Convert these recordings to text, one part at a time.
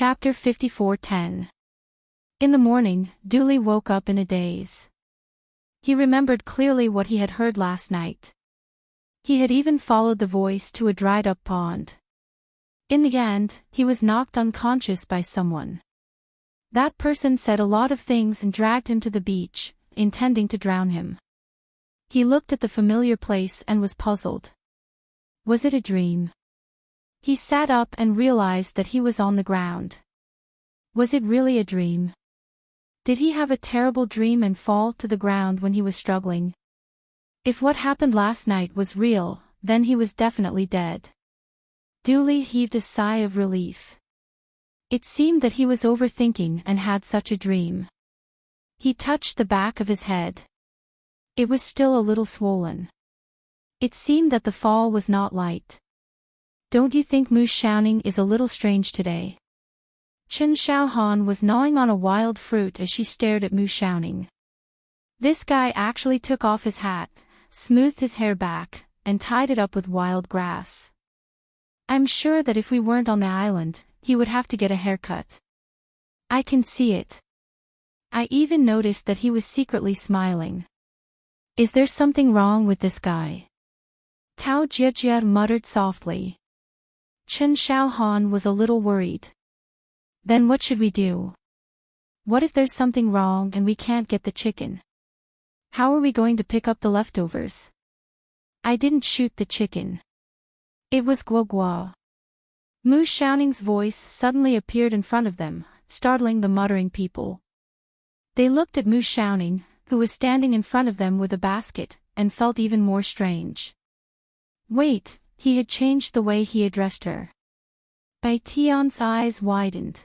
Chapter 54:10. In the morning, Dooley woke up in a daze. He remembered clearly what he had heard last night. He had even followed the voice to a dried-up pond. In the end, he was knocked unconscious by someone. That person said a lot of things and dragged him to the beach, intending to drown him. He looked at the familiar place and was puzzled. Was it a dream? He sat up and realized that he was on the ground. Was it really a dream? Did he have a terrible dream and fall to the ground when he was struggling? If what happened last night was real, then he was definitely dead. Dooley heaved a sigh of relief. It seemed that he was overthinking and had such a dream. He touched the back of his head. It was still a little swollen. It seemed that the fall was not light. Don't you think Moose Shouting is a little strange today? Chen Xiaohan was gnawing on a wild fruit as she stared at Moose Shouting. This guy actually took off his hat, smoothed his hair back, and tied it up with wild grass. I'm sure that if we weren't on the island, he would have to get a haircut. I can see it. I even noticed that he was secretly smiling. Is there something wrong with this guy? Tao Jiejie muttered softly. Chen Xiaohan was a little worried. Then what should we do? What if there's something wrong and we can't get the chicken? How are we going to pick up the leftovers? I didn't shoot the chicken. It was Guo Guo. Moose Shouting's voice suddenly appeared in front of them, startling the muttering people. They looked at Moose Shouting, who was standing in front of them with a basket, and felt even more strange. Wait, he had changed the way he addressed her. Bai Tian's eyes widened.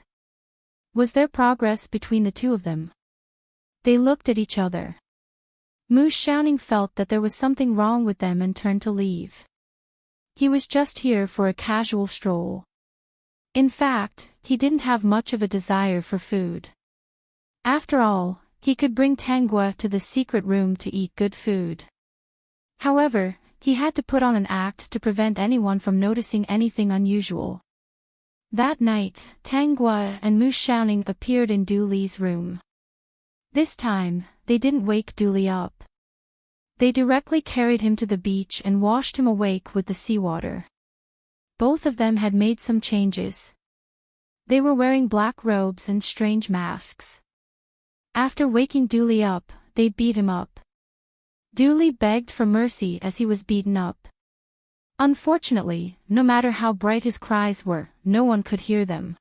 Was there progress between the two of them? They looked at each other. Moose Shouting felt that there was something wrong with them and turned to leave. He was just here for a casual stroll. In fact, he didn't have much of a desire for food. After all, he could bring Tanggua to the secret room to eat good food. However, he had to put on an act to prevent anyone from noticing anything unusual. That night, Tanggua and Moose Shouting appeared in Dooley's room. This time, they didn't wake Dooley up. They directly carried him to the beach and washed him awake with the seawater. Both of them had made some changes. They were wearing black robes and strange masks. After waking Dooley up, they beat him up. Dooley begged for mercy as he was beaten up. Unfortunately, no matter how bright his cries were, no one could hear them.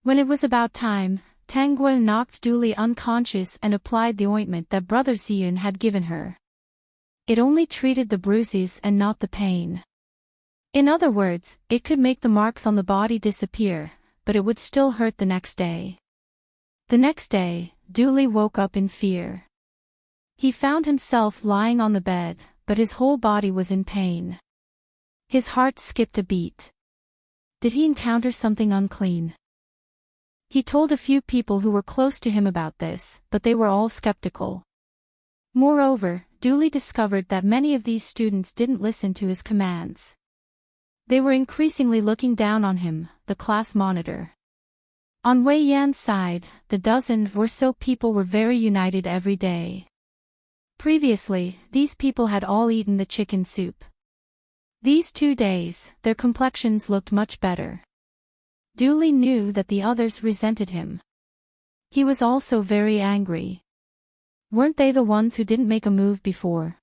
When it was about time, Tanggua knocked Dooley unconscious and applied the ointment that Brother Ziyun had given her. It only treated the bruises and not the pain. In other words, it could make the marks on the body disappear, but it would still hurt the next day. The next day, Dooley woke up in fear. He found himself lying on the bed, but his whole body was in pain. His heart skipped a beat. Did he encounter something unclean? He told a few people who were close to him about this, but they were all skeptical. Moreover, Dooley discovered that many of these students didn't listen to his commands. They were increasingly looking down on him, the class monitor. On Wei Yan's side, the dozen or so people were very united every day. Previously, these people had all eaten the chicken soup. These 2 days, their complexions looked much better. Dooley knew that the others resented him. He was also very angry. Weren't they the ones who didn't make a move before?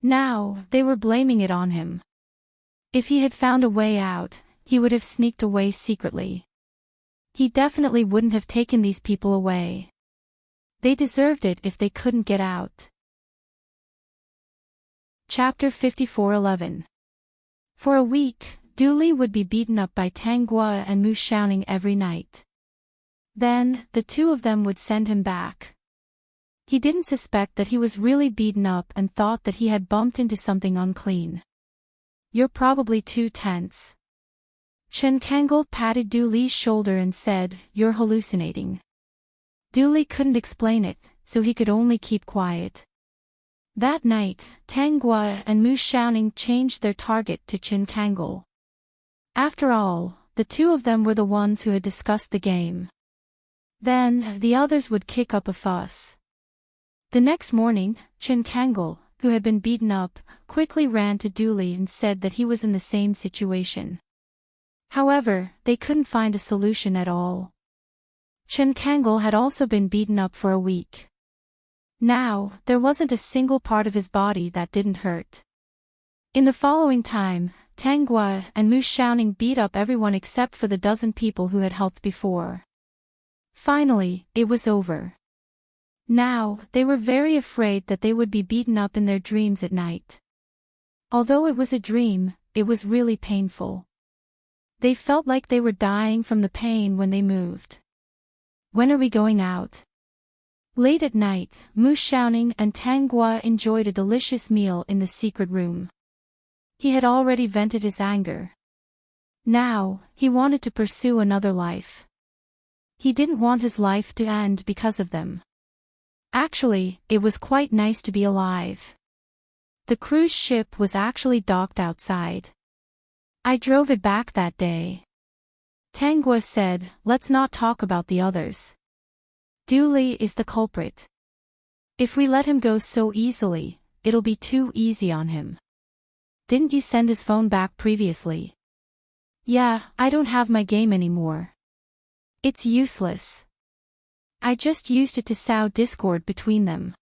Now, they were blaming it on him. If he had found a way out, he would have sneaked away secretly. He definitely wouldn't have taken these people away. They deserved it if they couldn't get out. Chapter 54:11. For a week, Dooley would be beaten up by Tanggua and Moose Shouting every night. Then, the two of them would send him back. He didn't suspect that he was really beaten up and thought that he had bumped into something unclean. You're probably too tense. Chen Kangle patted Dooley's shoulder and said, You're hallucinating. Dooley couldn't explain it, so he could only keep quiet. That night, Tanggua and Moose Shouting changed their target to Chen Kangle. After all, the two of them were the ones who had discussed the game. Then, the others would kick up a fuss. The next morning, Enchanting, who had been beaten up, quickly ran to Dooley and said that he was in the same situation. However, they couldn't find a solution at all. Enchanting had also been beaten up for a week. Now, there wasn't a single part of his body that didn't hurt. In the following time, Tangua and Mu Xiaoning beat up everyone except for the dozen people who had helped before. Finally, it was over. Now, they were very afraid that they would be beaten up in their dreams at night. Although it was a dream, it was really painful. They felt like they were dying from the pain when they moved. When are we going out? Late at night, Mu Xiaoning and Tangua enjoyed a delicious meal in the secret room. He had already vented his anger. Now, he wanted to pursue another life. He didn't want his life to end because of them. Actually, it was quite nice to be alive. The cruise ship was actually docked outside. I drove it back that day. Tangua said, let's not talk about the others. Dooley is the culprit. If we let him go so easily, it'll be too easy on him. Didn't you send his phone back previously? Yeah, I don't have my game anymore. It's useless. I just used it to sow discord between them.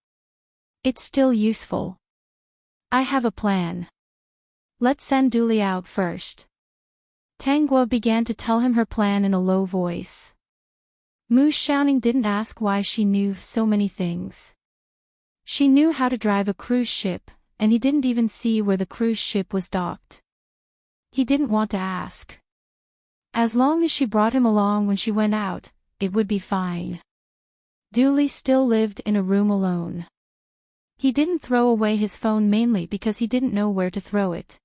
It's still useful. I have a plan. Let's send Dooley out first. Tangua began to tell him her plan in a low voice. Mu Xiaoning didn't ask why she knew so many things. She knew how to drive a cruise ship, and he didn't even see where the cruise ship was docked. He didn't want to ask. As long as she brought him along when she went out, it would be fine. Dooley still lived in a room alone. He didn't throw away his phone mainly because he didn't know where to throw it.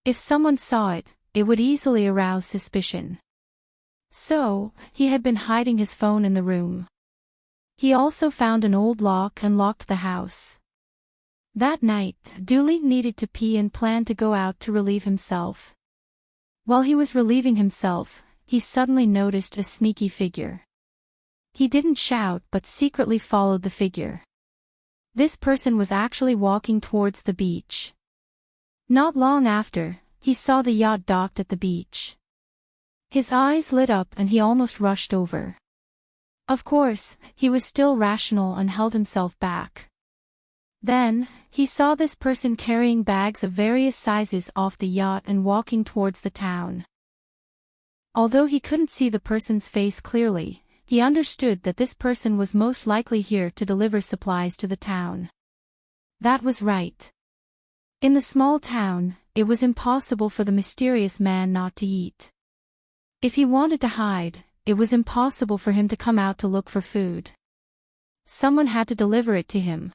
If someone saw it, it would easily arouse suspicion. So, he had been hiding his phone in the room. He also found an old lock and locked the house. That night, Dooley needed to pee and planned to go out to relieve himself. While he was relieving himself, he suddenly noticed a sneaky figure. He didn't shout but secretly followed the figure. This person was actually walking towards the beach. Not long after, he saw the yacht docked at the beach. His eyes lit up and he almost rushed over. Of course, he was still rational and held himself back. Then, he saw this person carrying bags of various sizes off the yacht and walking towards the town. Although he couldn't see the person's face clearly, he understood that this person was most likely here to deliver supplies to the town. That was right. In the small town, it was impossible for the mysterious man not to eat. If he wanted to hide, it was impossible for him to come out to look for food. Someone had to deliver it to him.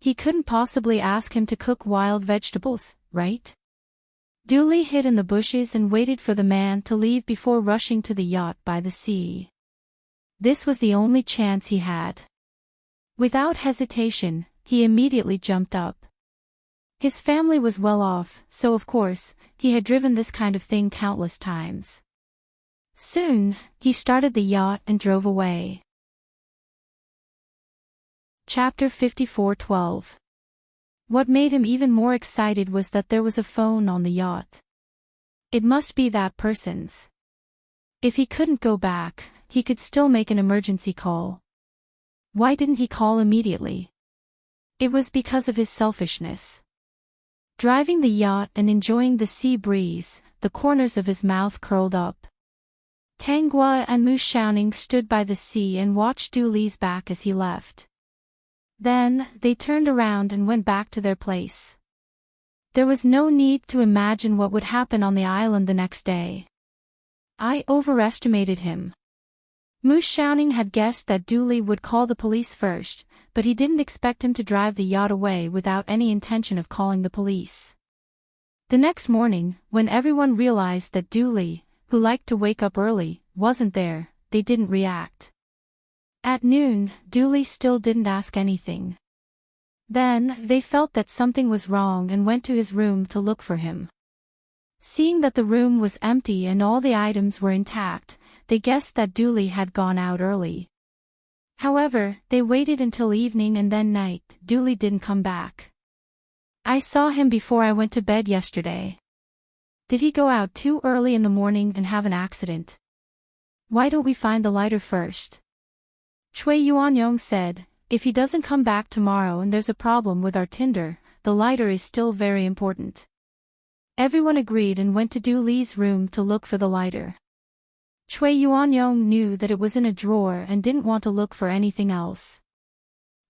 He couldn't possibly ask him to cook wild vegetables, right? Dooley hid in the bushes and waited for the man to leave before rushing to the yacht by the sea. This was the only chance he had. Without hesitation, he immediately jumped up. His family was well off, so of course, he had driven this kind of thing countless times. Soon, he started the yacht and drove away. Chapter 54:12. What made him even more excited was that there was a phone on the yacht. It must be that person's. If he couldn't go back, he could still make an emergency call. Why didn't he call immediately? It was because of his selfishness. Driving the yacht and enjoying the sea breeze, the corners of his mouth curled up. Tangua and Mu Xiaoning stood by the sea and watched Dooley's back as he left. Then, they turned around and went back to their place. There was no need to imagine what would happen on the island the next day. I overestimated him. Mu Xiaoning had guessed that Dooley would call the police first, but he didn't expect him to drive the yacht away without any intention of calling the police. The next morning, when everyone realized that Dooley, who liked to wake up early, wasn't there, they didn't react. At noon, Dooley still didn't ask anything. Then, they felt that something was wrong and went to his room to look for him. Seeing that the room was empty and all the items were intact, they guessed that Dooley had gone out early. However, they waited until evening and then night. Dooley didn't come back. I saw him before I went to bed yesterday. Did he go out too early in the morning and have an accident? Why don't we find the lighter first? Chui Yuanyong said, if he doesn't come back tomorrow and there's a problem with our tinder, the lighter is still very important. Everyone agreed and went to Dooley's room to look for the lighter. Chui Yuanyong knew that it was in a drawer and didn't want to look for anything else.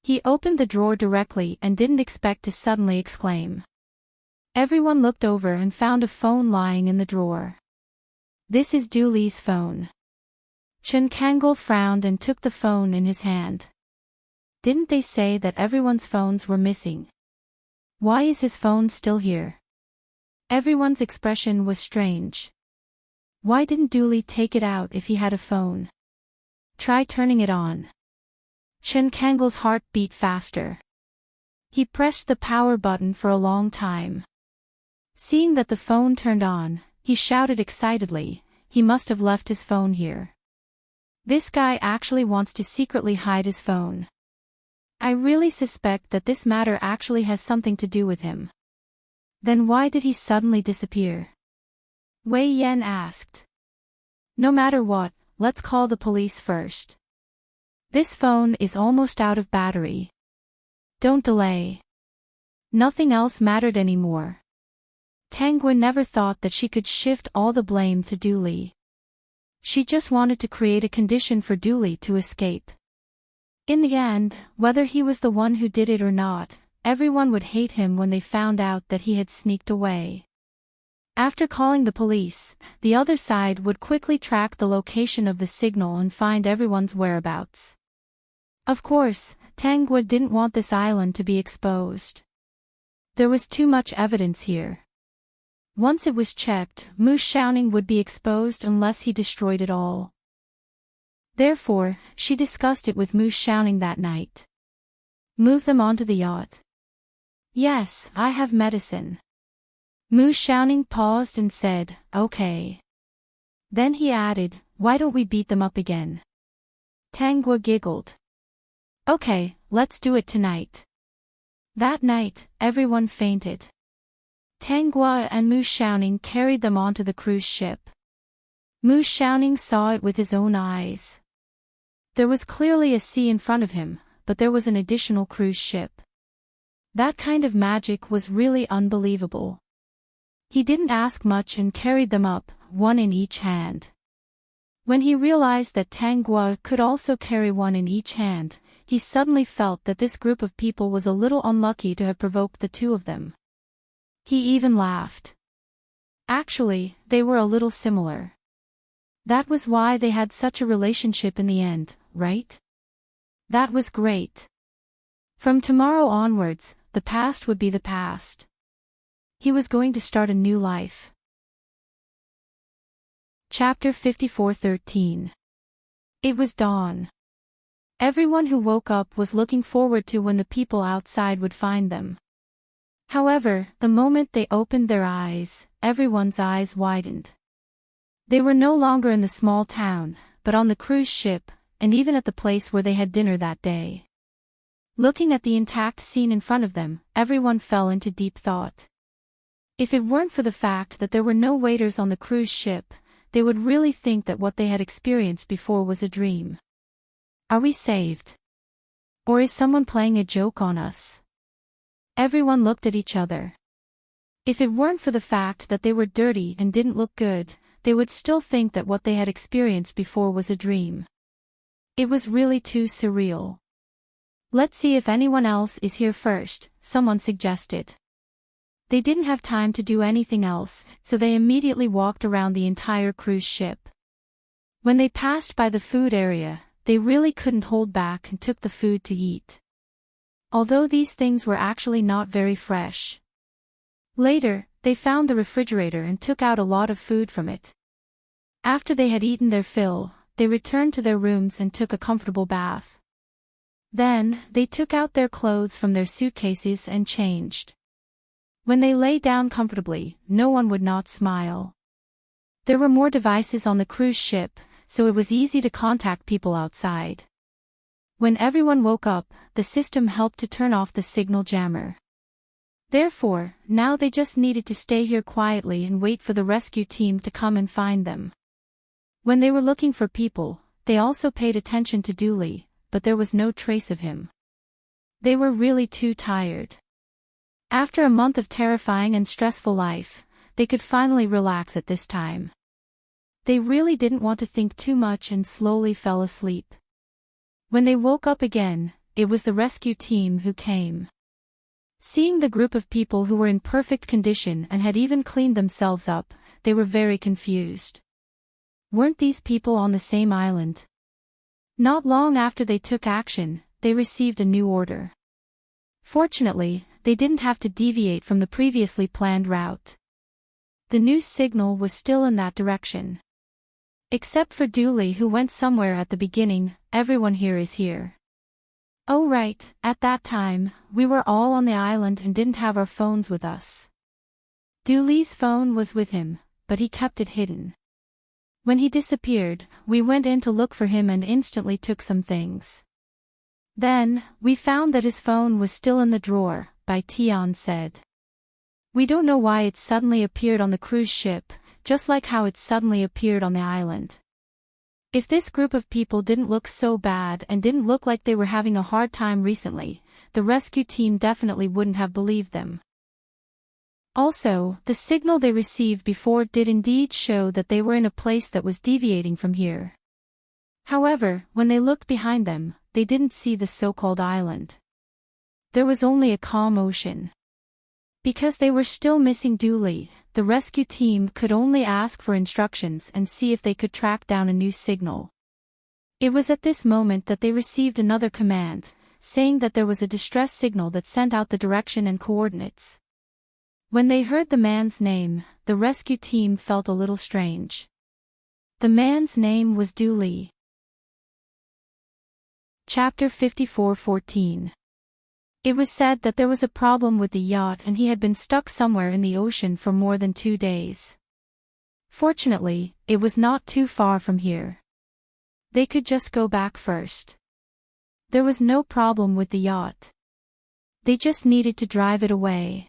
He opened the drawer directly and didn't expect to suddenly exclaim. Everyone looked over and found a phone lying in the drawer. This is Dooley's phone. Chen Kangol frowned and took the phone in his hand. Didn't they say that everyone's phones were missing? Why is his phone still here? Everyone's expression was strange. Why didn't Dooley take it out if he had a phone? Try turning it on. Chen Kangol's heart beat faster. He pressed the power button for a long time. Seeing that the phone turned on, he shouted excitedly, he must have left his phone here. This guy actually wants to secretly hide his phone. I really suspect that this matter actually has something to do with him. Then why did he suddenly disappear? Wei Yan asked. No matter what, let's call the police first. This phone is almost out of battery. Don't delay. Nothing else mattered anymore. Tangguin never thought that she could shift all the blame to Dooley. She just wanted to create a condition for Dooley to escape. In the end, whether he was the one who did it or not, everyone would hate him when they found out that he had sneaked away. After calling the police, the other side would quickly track the location of the signal and find everyone's whereabouts. Of course, Tangguin didn't want this island to be exposed. There was too much evidence here. Once it was checked, Mu Xiaoning would be exposed unless he destroyed it all. Therefore, she discussed it with Mu Xiaoning that night. Move them onto the yacht. Yes, I have medicine. Mu Xiaoning paused and said, okay. Then he added, why don't we beat them up again? Tangguin giggled. Okay, let's do it tonight. That night, everyone fainted. Tangguin and Mu Xiaoning carried them onto the cruise ship. Mu Xiaoning saw it with his own eyes. There was clearly a sea in front of him, but there was an additional cruise ship. That kind of magic was really unbelievable. He didn't ask much and carried them up, one in each hand. When he realized that Tangguin could also carry one in each hand, he suddenly felt that this group of people was a little unlucky to have provoked the two of them. He even laughed. Actually, they were a little similar. That was why they had such a relationship in the end, right? That was great. From tomorrow onwards, the past would be the past. He was going to start a new life. Chapter 54:13. It was dawn. Everyone who woke up was looking forward to when the people outside would find them. However, the moment they opened their eyes, everyone's eyes widened. They were no longer in the small town, but on the cruise ship, and even at the place where they had dinner that day. Looking at the intact scene in front of them, everyone fell into deep thought. If it weren't for the fact that there were no waiters on the cruise ship, they would really think that what they had experienced before was a dream. Are we saved? Or is someone playing a joke on us? Everyone looked at each other. If it weren't for the fact that they were dirty and didn't look good, they would still think that what they had experienced before was a dream. It was really too surreal. Let's see if anyone else is here first, someone suggested. They didn't have time to do anything else, so they immediately walked around the entire cruise ship. When they passed by the food area, they really couldn't hold back and took the food to eat. Although these things were actually not very fresh. Later, they found the refrigerator and took out a lot of food from it. After they had eaten their fill, they returned to their rooms and took a comfortable bath. Then, they took out their clothes from their suitcases and changed. When they lay down comfortably, no one would not smile. There were more devices on the cruise ship, so it was easy to contact people outside. When everyone woke up, the system helped to turn off the signal jammer. Therefore, now they just needed to stay here quietly and wait for the rescue team to come and find them. When they were looking for people, they also paid attention to Dooley, but there was no trace of him. They were really too tired. After a month of terrifying and stressful life, they could finally relax at this time. They really didn't want to think too much and slowly fell asleep. When they woke up again, it was the rescue team who came. Seeing the group of people who were in perfect condition and had even cleaned themselves up, they were very confused. Weren't these people on the same island? Not long after they took action, they received a new order. Fortunately, they didn't have to deviate from the previously planned route. The new signal was still in that direction. Except for Dooley, who went somewhere at the beginning, everyone here is here. Oh right, at that time, we were all on the island and didn't have our phones with us. Dooley's phone was with him, but he kept it hidden. When he disappeared, we went in to look for him and instantly took some things. Then, we found that his phone was still in the drawer, Tion said. We don't know why it suddenly appeared on the cruise ship, just like how it suddenly appeared on the island. If this group of people didn't look so bad and didn't look like they were having a hard time recently, the rescue team definitely wouldn't have believed them. Also, the signal they received before did indeed show that they were in a place that was deviating from here. However, when they looked behind them, they didn't see the so-called island. There was only a calm ocean. Because they were still missing Dooley, the rescue team could only ask for instructions and see if they could track down a new signal. It was at this moment that they received another command, saying that there was a distress signal that sent out the direction and coordinates. When they heard the man's name, the rescue team felt a little strange. The man's name was Dooley. Chapter 54:14. It was said that there was a problem with the yacht and he had been stuck somewhere in the ocean for more than 2 days. Fortunately, it was not too far from here. They could just go back first. There was no problem with the yacht. They just needed to drive it away.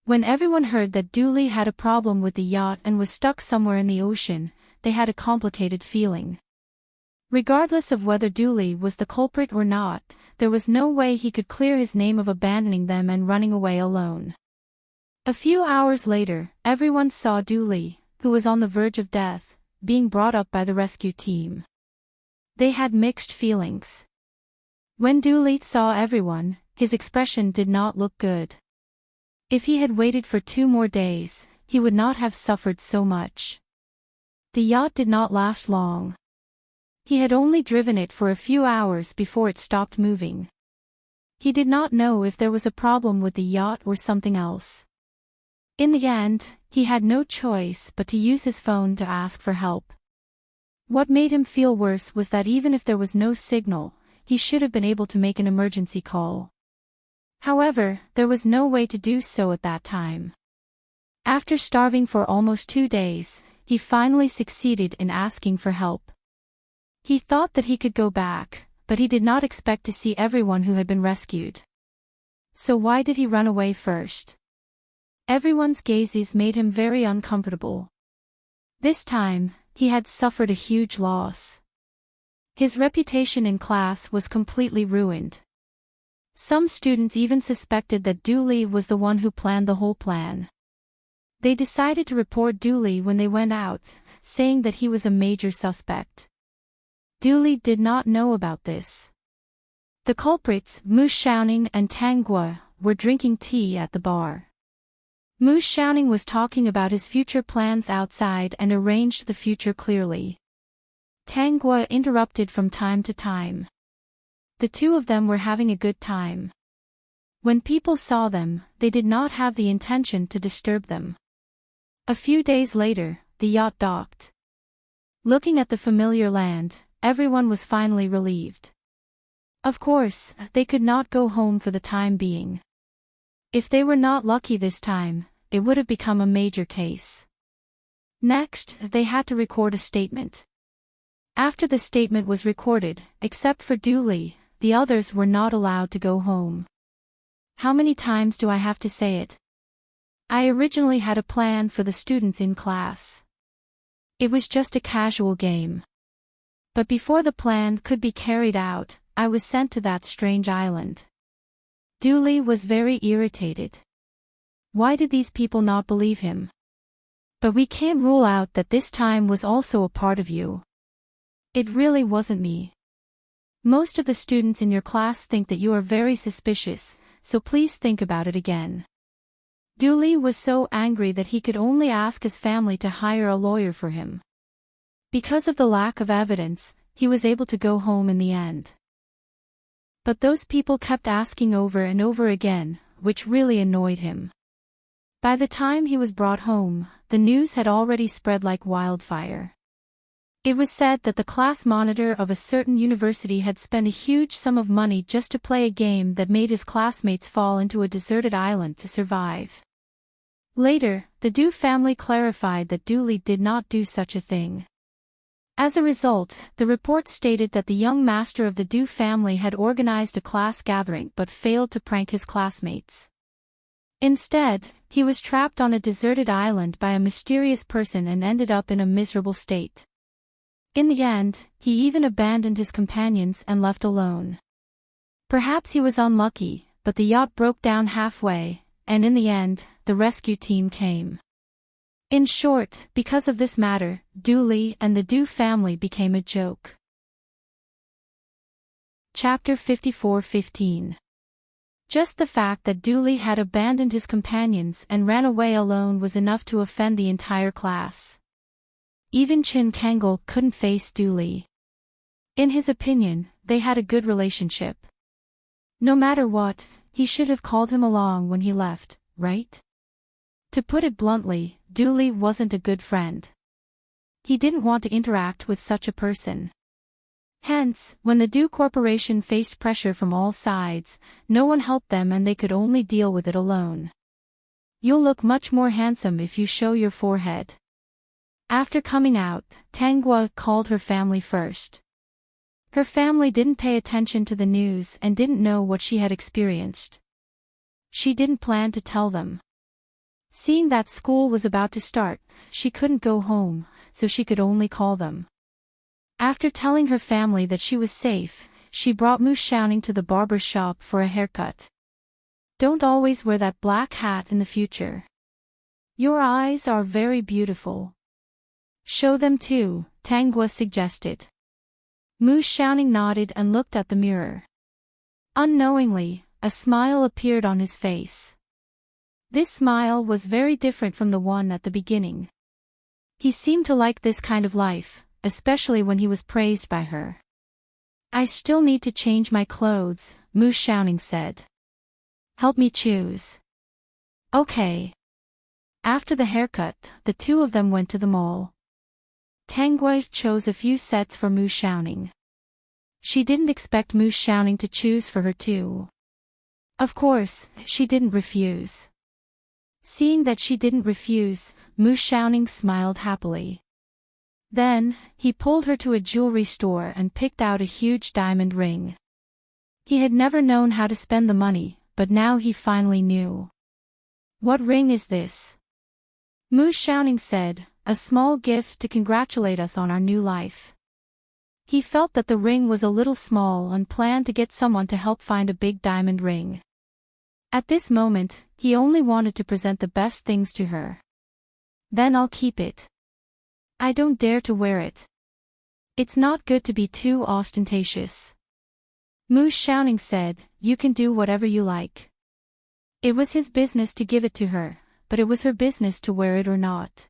When everyone heard that Dooley had a problem with the yacht and was stuck somewhere in the ocean, they had a complicated feeling. Regardless of whether Dooley was the culprit or not, there was no way he could clear his name of abandoning them and running away alone. A few hours later, everyone saw Dooley, who was on the verge of death, being brought up by the rescue team. They had mixed feelings. When Dooley saw everyone, his expression did not look good. If he had waited for 2 more days, he would not have suffered so much. The yacht did not last long. He had only driven it for a few hours before it stopped moving. He did not know if there was a problem with the yacht or something else. In the end, he had no choice but to use his phone to ask for help. What made him feel worse was that even if there was no signal, he should have been able to make an emergency call. However, there was no way to do so at that time. After starving for almost 2 days, he finally succeeded in asking for help. He thought that he could go back, but he did not expect to see everyone who had been rescued. So why did he run away first? Everyone's gazes made him very uncomfortable. This time, he had suffered a huge loss. His reputation in class was completely ruined. Some students even suspected that Dooley was the one who planned the whole plan. They decided to report Dooley when they went out, saying that he was a major suspect. Dooley did not know about this. The culprits, Enchanting and Tangua, were drinking tea at the bar. Enchanting was talking about his future plans outside and arranged the future clearly. Tangua interrupted from time to time. The two of them were having a good time. When people saw them, they did not have the intention to disturb them. A few days later, the yacht docked. Looking at the familiar land, everyone was finally relieved. Of course, they could not go home for the time being. If they were not lucky this time, it would have become a major case. Next, they had to record a statement. After the statement was recorded, except for Dooley, the others were not allowed to go home. How many times do I have to say it? I originally had a plan for the students in class. It was just a casual game. But before the plan could be carried out, I was sent to that strange island. Dooley was very irritated. Why did these people not believe him? But we can't rule out that this time was also a part of you. It really wasn't me. Most of the students in your class think that you are very suspicious, so please think about it again. Dooley was so angry that he could only ask his family to hire a lawyer for him. Because of the lack of evidence, he was able to go home in the end. But those people kept asking over and over again, which really annoyed him. By the time he was brought home, the news had already spread like wildfire. It was said that the class monitor of a certain university had spent a huge sum of money just to play a game that made his classmates fall into a deserted island to survive. Later, the Dew family clarified that Dooley did not do such a thing. As a result, the report stated that the young master of the Dew family had organized a class gathering but failed to prank his classmates. Instead, he was trapped on a deserted island by a mysterious person and ended up in a miserable state. In the end, he even abandoned his companions and left alone. Perhaps he was unlucky, but the yacht broke down halfway, and in the end, the rescue team came. In short, because of this matter, Dooley and the Dew family became a joke. Chapter 54:15. Just the fact that Dooley had abandoned his companions and ran away alone was enough to offend the entire class. Even Chin Kangol couldn't face Dooley. In his opinion, they had a good relationship. No matter what, he should have called him along when he left, right? To put it bluntly, Dooley wasn't a good friend. He didn't want to interact with such a person. Hence, when the Dew Corporation faced pressure from all sides, no one helped them and they could only deal with it alone. You'll look much more handsome if you show your forehead. After coming out, Tanghua called her family first. Her family didn't pay attention to the news and didn't know what she had experienced. She didn't plan to tell them. Seeing that school was about to start, she couldn't go home, so she could only call them. After telling her family that she was safe, she brought Mu Xiaoning to the barber shop for a haircut. Don't always wear that black hat in the future. Your eyes are very beautiful. Show them too, Tanghua suggested. Mu Xiaoning nodded and looked at the mirror. Unknowingly, a smile appeared on his face. This smile was very different from the one at the beginning. He seemed to like this kind of life, especially when he was praised by her. I still need to change my clothes, Mu Xiaoning said. Help me choose. Okay. After the haircut, the two of them went to the mall. Tanghua chose a few sets for Mu Xiaoning. She didn't expect Mu Xiaoning to choose for her too. Of course, she didn't refuse. Seeing that she didn't refuse, Mu Xiaoning smiled happily. Then, he pulled her to a jewelry store and picked out a huge diamond ring. He had never known how to spend the money, but now he finally knew. What ring is this? Mu Xiaoning said, a small gift to congratulate us on our new life. He felt that the ring was a little small and planned to get someone to help find a big diamond ring. At this moment, he only wanted to present the best things to her. Then I'll keep it. I don't dare to wear it. It's not good to be too ostentatious. Mu Xiaoning said, you can do whatever you like. It was his business to give it to her, but it was her business to wear it or not.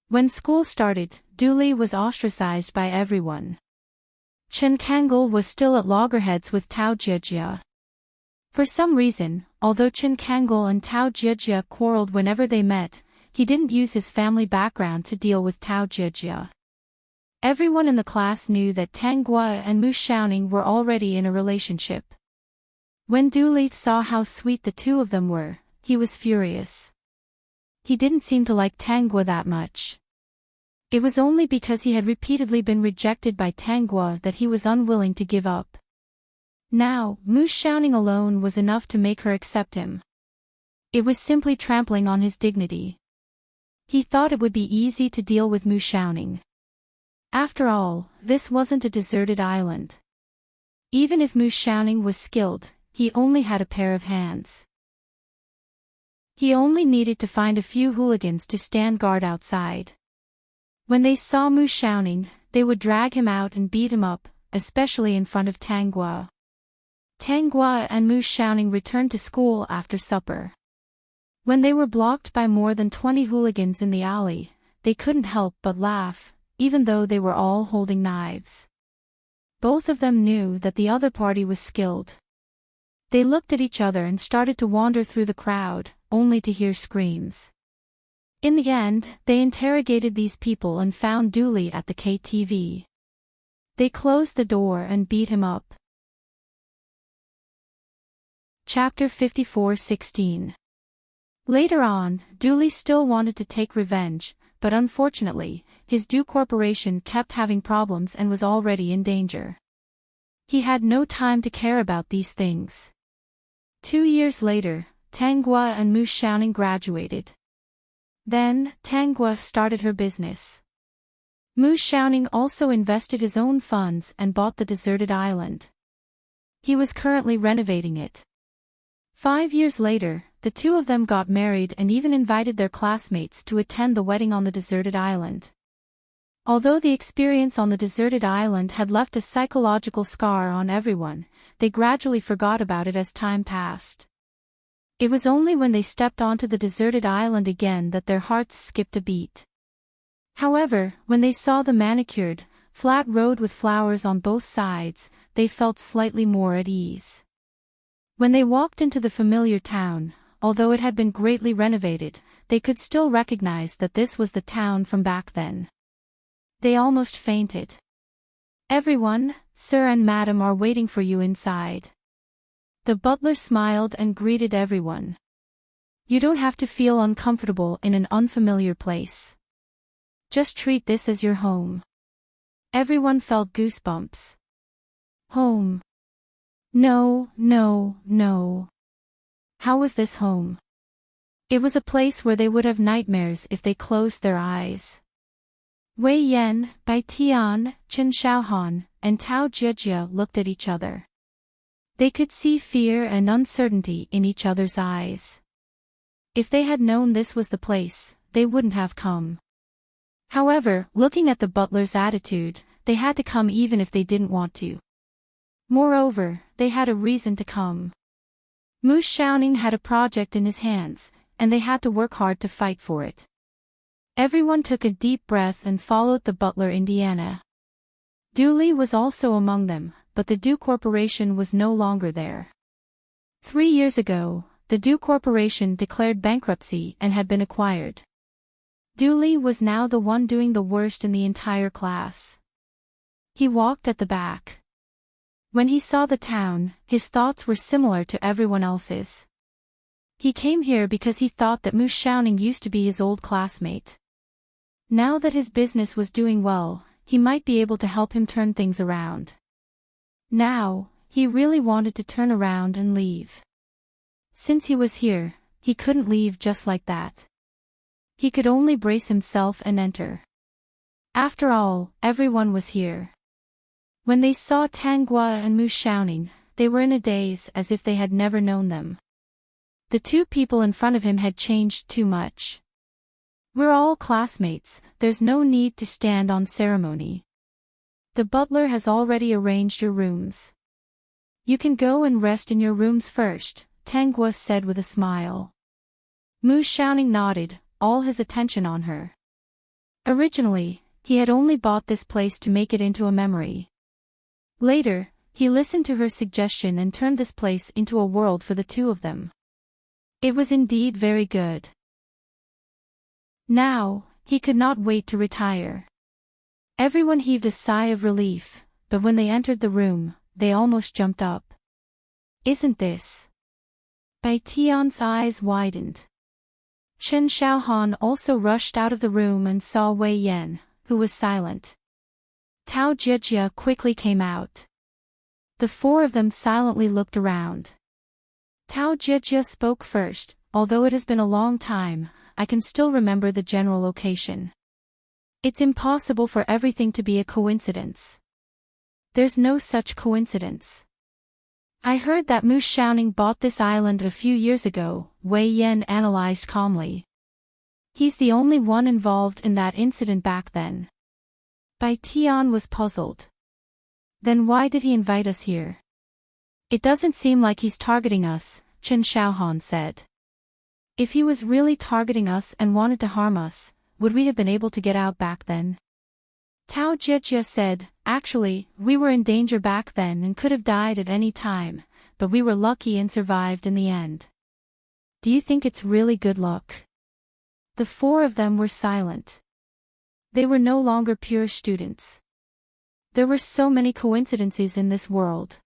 When school started, Dooley was ostracized by everyone. Chen Kangol was still at loggerheads with Tao Jiejia. For some reason, although Chen Kangol and Tao Jiejia quarreled whenever they met, he didn't use his family background to deal with Tao Jiejia. Everyone in the class knew that Tanghua and Mu Xiaoning were already in a relationship. When Dooley saw how sweet the two of them were, he was furious. He didn't seem to like Tangua that much. It was only because he had repeatedly been rejected by Tangua that he was unwilling to give up. Now, Moose shouting alone was enough to make her accept him. It was simply trampling on his dignity. He thought it would be easy to deal with Moose shouting. After all, this wasn't a deserted island. Even if Moose shouting was skilled, he only had a pair of hands. He only needed to find a few hooligans to stand guard outside. When they saw Moose shouting, they would drag him out and beat him up, especially in front of Tangua. Tangua and Moose shouting returned to school after supper. When they were blocked by more than 20 hooligans in the alley, they couldn't help but laugh, even though they were all holding knives. Both of them knew that the other party was skilled. They looked at each other and started to wander through the crowd, only to hear screams. In the end, they interrogated these people and found Dooley at the KTV. They closed the door and beat him up. Chapter 54:16. Later on, Dooley still wanted to take revenge, but unfortunately, his Dew Corporation kept having problems and was already in danger. He had no time to care about these things. 2 years later, Tangua and Moose shouting graduated. Then, Tangua started her business. Moose shouting also invested his own funds and bought the deserted island. He was currently renovating it. 5 years later, the two of them got married and even invited their classmates to attend the wedding on the deserted island. Although the experience on the deserted island had left a psychological scar on everyone, they gradually forgot about it as time passed. It was only when they stepped onto the deserted island again that their hearts skipped a beat. However, when they saw the manicured, flat road with flowers on both sides, they felt slightly more at ease. When they walked into the familiar town, although it had been greatly renovated, they could still recognize that this was the town from back then. They almost fainted. "Everyone, sir and madam are waiting for you inside." The butler smiled and greeted everyone. "You don't have to feel uncomfortable in an unfamiliar place. Just treat this as your home." Everyone felt goosebumps. Home. No, no, no. How was this home? It was a place where they would have nightmares if they closed their eyes. Wei Yan, Bai Tian, Chen Xiaohan, and Tao Jiejia looked at each other. They could see fear and uncertainty in each other's eyes. If they had known this was the place, they wouldn't have come. However, looking at the butler's attitude, they had to come even if they didn't want to. Moreover, they had a reason to come. Moose shouting had a project in his hands, and they had to work hard to fight for it. Everyone took a deep breath and followed the butler Indiana. Dooley was also among them, but the Dew Corporation was no longer there. 3 years ago, the Dew Corporation declared bankruptcy and had been acquired. Dooley was now the one doing the worst in the entire class. He walked at the back. When he saw the town, his thoughts were similar to everyone else's. He came here because he thought that Moose shouting used to be his old classmate. Now that his business was doing well, he might be able to help him turn things around. Now, he really wanted to turn around and leave. Since he was here, he couldn't leave just like that. He could only brace himself and enter. After all, everyone was here. When they saw Tangua and Moose shouting, they were in a daze as if they had never known them. The two people in front of him had changed too much. "We're all classmates, there's no need to stand on ceremony. The butler has already arranged your rooms. You can go and rest in your rooms first," Tangua said with a smile. Moose shouting nodded, all his attention on her. Originally, he had only bought this place to make it into a memory. Later, he listened to her suggestion and turned this place into a world for the two of them. It was indeed very good. Now, he could not wait to retire. Everyone heaved a sigh of relief, but when they entered the room, they almost jumped up. Isn't this? Bai Tian's eyes widened. Chen Xiaohan also rushed out of the room and saw Wei Yan, who was silent. Tao Jijia quickly came out. The four of them silently looked around. Tao Jijia spoke first. Although it has been a long time, I can still remember the general location. It's impossible for everything to be a coincidence. There's no such coincidence. I heard that Mu Xiaoning bought this island a few years ago, Wei Yan analyzed calmly. He's the only one involved in that incident back then. Bai Tian was puzzled. Then why did he invite us here? It doesn't seem like he's targeting us, Chen Xiaohan said. If he was really targeting us and wanted to harm us, would we have been able to get out back then? Tao Jijia said, actually, we were in danger back then and could have died at any time, but we were lucky and survived in the end. Do you think it's really good luck? The four of them were silent. They were no longer pure students. There were so many coincidences in this world.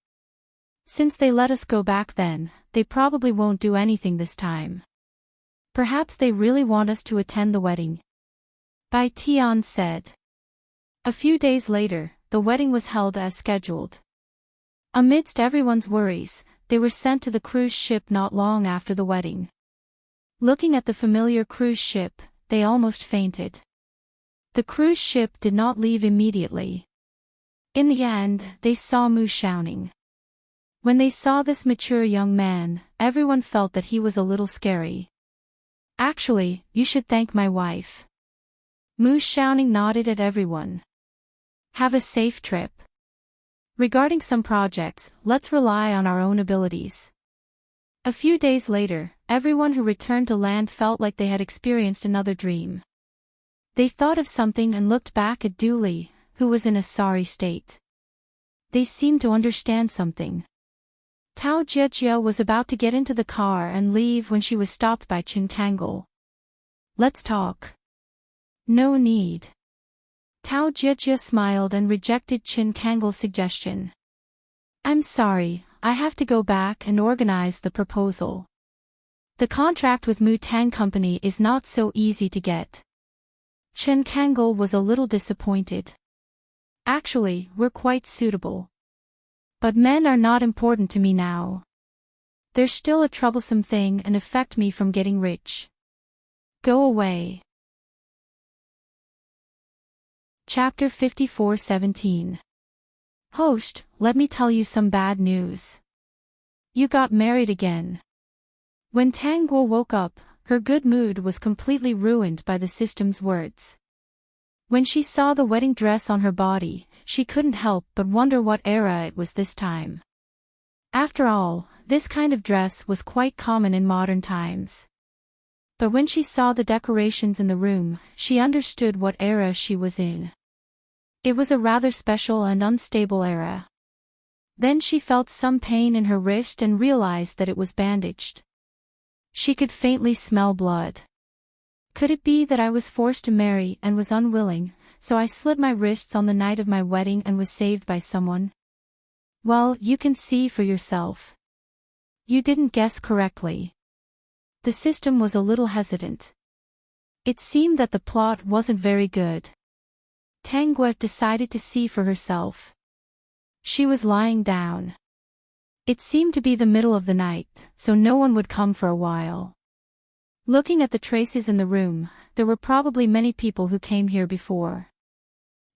Since they let us go back then, they probably won't do anything this time. Perhaps they really want us to attend the wedding. Bai Tian said. A few days later, the wedding was held as scheduled. Amidst everyone's worries, they were sent to the cruise ship not long after the wedding. Looking at the familiar cruise ship, they almost fainted. The cruise ship did not leave immediately. In the end, they saw Mu Xiaoning. When they saw this mature young man, everyone felt that he was a little scary. Actually, you should thank my wife. Mu Xiaoning nodded at everyone. Have a safe trip. Regarding some projects, let's rely on our own abilities. A few days later, everyone who returned to land felt like they had experienced another dream. They thought of something and looked back at Dooley, who was in a sorry state. They seemed to understand something. Tao Jijia was about to get into the car and leave when she was stopped by Chen Kangol. Let's talk. No need. Tao Jijia smiled and rejected Chen Kangol's suggestion. I'm sorry, I have to go back and organize the proposal. The contract with Mu Tang Company is not so easy to get. Chen Kangol was a little disappointed. Actually, we're quite suitable. But men are not important to me now. They're still a troublesome thing and affect me from getting rich. Go away. Chapter 54:17. Host, let me tell you some bad news. You got married again. When Tang Guo woke up, her good mood was completely ruined by the system's words. When she saw the wedding dress on her body, she couldn't help but wonder what era it was this time. After all, this kind of dress was quite common in modern times. But when she saw the decorations in the room, she understood what era she was in. It was a rather special and unstable era. Then she felt some pain in her wrist and realized that it was bandaged. She could faintly smell blood. Could it be that I was forced to marry and was unwilling, so I slit my wrists on the night of my wedding and was saved by someone? Well, you can see for yourself. You didn't guess correctly. The system was a little hesitant. It seemed that the plot wasn't very good. Tang Guo decided to see for herself. She was lying down. It seemed to be the middle of the night, so no one would come for a while. Looking at the traces in the room, there were probably many people who came here before.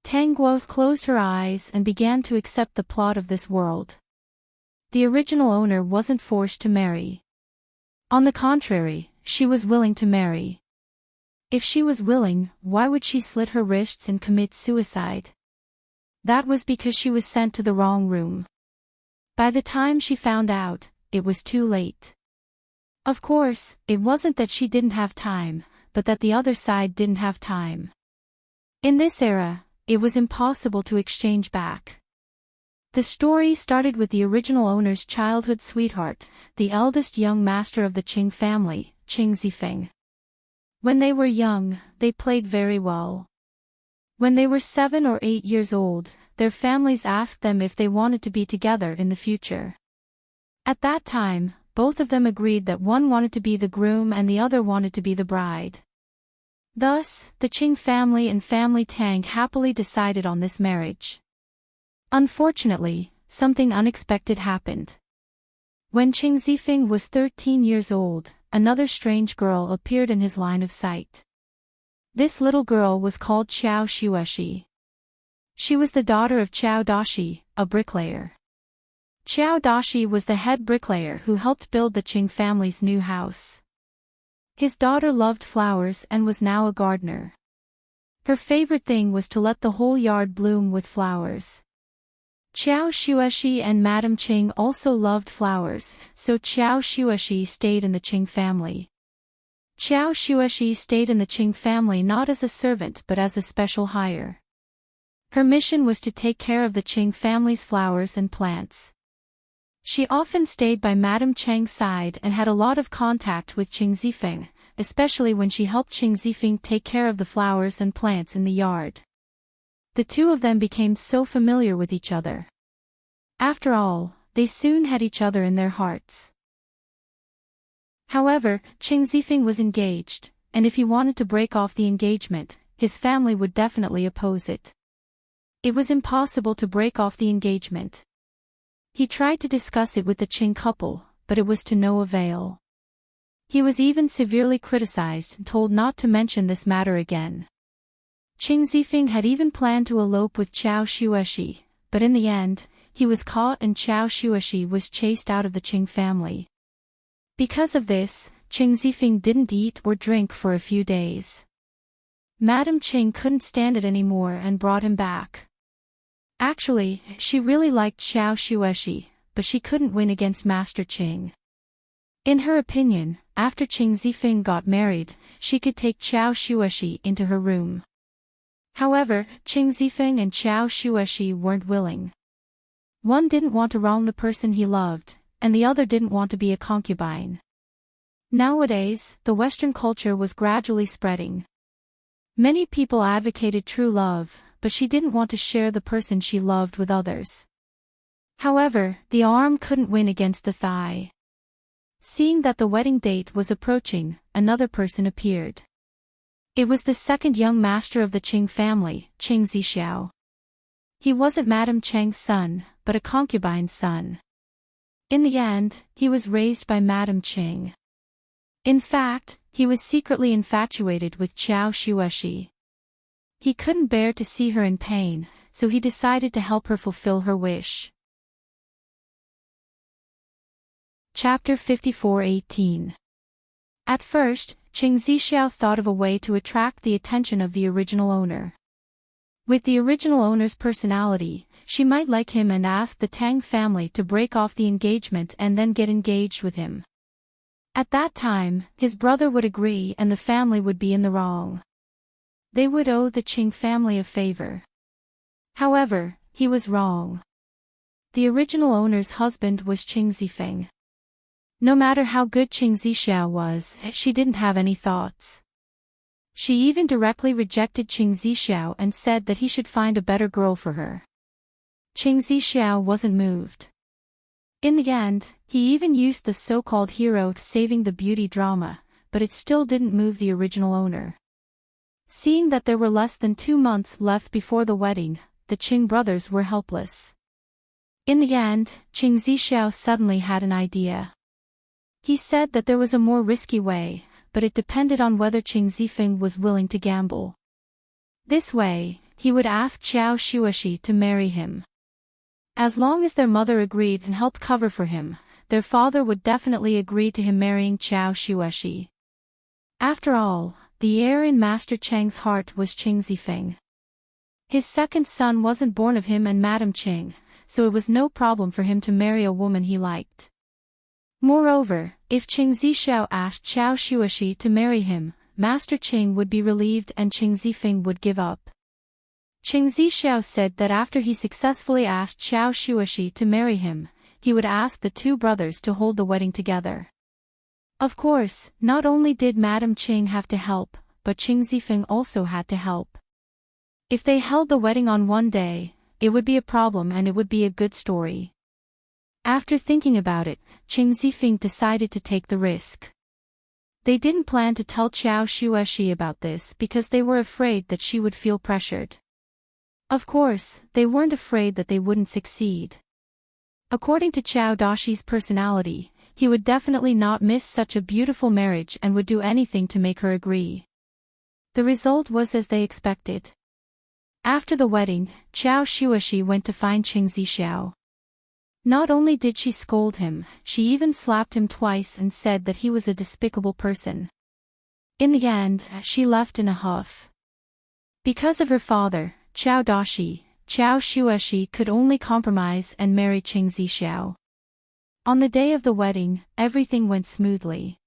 Tang Guo closed her eyes and began to accept the plot of this world. The original owner wasn't forced to marry. On the contrary, she was willing to marry. If she was willing, why would she slit her wrists and commit suicide? That was because she was sent to the wrong room. By the time she found out, it was too late. Of course, it wasn't that she didn't have time, but that the other side didn't have time. In this era, it was impossible to exchange back. The story started with the original owner's childhood sweetheart, the eldest young master of the Qing family, Qing Zifeng. When they were young, they played very well. When they were 7 or 8 years old, their families asked them if they wanted to be together in the future. At that time, both of them agreed that one wanted to be the groom and the other wanted to be the bride. Thus, the Qing family and family Tang happily decided on this marriage. Unfortunately, something unexpected happened. When Qing Zifeng was 13 years old, another strange girl appeared in his line of sight. This little girl was called Qiao Xueshi. She was the daughter of Qiao Dashi, a bricklayer. Qiao Dashi was the head bricklayer who helped build the Qing family's new house. His daughter loved flowers and was now a gardener. Her favorite thing was to let the whole yard bloom with flowers. Qiao Xueshi and Madame Qing also loved flowers, so Qiao Xueshi stayed in the Qing family. Qiao Xueshi stayed in the Qing family not as a servant but as a special hire. Her mission was to take care of the Qing family's flowers and plants. She often stayed by Madame Cheng's side and had a lot of contact with Qing Zifeng, especially when she helped Qing Zifeng take care of the flowers and plants in the yard. The two of them became so familiar with each other. After all, they soon had each other in their hearts. However, Qing Zifeng was engaged, and if he wanted to break off the engagement, his family would definitely oppose it. It was impossible to break off the engagement. He tried to discuss it with the Qing couple, but it was to no avail. He was even severely criticized and told not to mention this matter again. Qing Zifeng had even planned to elope with Qiao Xueshi, but in the end, he was caught and Qiao Xueshi was chased out of the Qing family. Because of this, Qing Zifeng didn't eat or drink for a few days. Madame Qing couldn't stand it anymore and brought him back. Actually, she really liked Qiao Xueshi, but she couldn't win against Master Qing. In her opinion, after Qing Zifeng got married, she could take Qiao Xueshi into her room. However, Qing Zifeng and Qiao Xueshi weren't willing. One didn't want to wrong the person he loved, and the other didn't want to be a concubine. Nowadays, the Western culture was gradually spreading. Many people advocated true love, but she didn't want to share the person she loved with others. However, the arm couldn't win against the thigh. Seeing that the wedding date was approaching, another person appeared. It was the second young master of the Qing family, Qing Zixiao. He wasn't Madame Cheng's son, but a concubine's son. In the end, he was raised by Madame Qing. In fact, he was secretly infatuated with Qiao Xueshi. He couldn't bear to see her in pain, so he decided to help her fulfill her wish. Chapter 54:18. At first, Qing Zixiao thought of a way to attract the attention of the original owner. With the original owner's personality, she might like him and ask the Tang family to break off the engagement and then get engaged with him. At that time, his brother would agree and the family would be in the wrong. They would owe the Qing family a favor. However, he was wrong. The original owner's husband was Qing Zifeng. No matter how good Qing Zixiao was, she didn't have any thoughts. She even directly rejected Qing Zixiao and said that he should find a better girl for her. Qing Zixiao wasn't moved. In the end, he even used the so-called hero saving the beauty drama, but it still didn't move the original owner. Seeing that there were less than 2 months left before the wedding, the Qing brothers were helpless. In the end, Qing Zixiao suddenly had an idea. He said that there was a more risky way, but it depended on whether Qing Zifeng was willing to gamble. This way, he would ask Qiao Xueshi to marry him. As long as their mother agreed and helped cover for him, their father would definitely agree to him marrying Qiao Xueshi. After all, the heir in Master Cheng's heart was Qing Zifeng. His second son wasn't born of him and Madame Qing, so it was no problem for him to marry a woman he liked. Moreover, if Qing Zixiao asked Qiao Xueshi to marry him, Master Qing would be relieved and Qing Zifeng would give up. Qing Zixiao said that after he successfully asked Qiao Xueshi to marry him, he would ask the two brothers to hold the wedding together. Of course, not only did Madame Qing have to help, but Qing Zifeng also had to help. If they held the wedding on one day, it would be a problem and it would be a good story. After thinking about it, Qing Zifeng decided to take the risk. They didn't plan to tell Qiao Shueshi about this because they were afraid that she would feel pressured. Of course, they weren't afraid that they wouldn't succeed. According to Qiao Dashi's personality, he would definitely not miss such a beautiful marriage and would do anything to make her agree. The result was as they expected. After the wedding, Qiao Shueshi went to find Qing Zixiao. Not only did she scold him, she even slapped him twice and said that he was a despicable person. In the end, she left in a huff. Because of her father, Qiao Dashi, Qiao Shueshi could only compromise and marry Qing Zixiao. On the day of the wedding, everything went smoothly.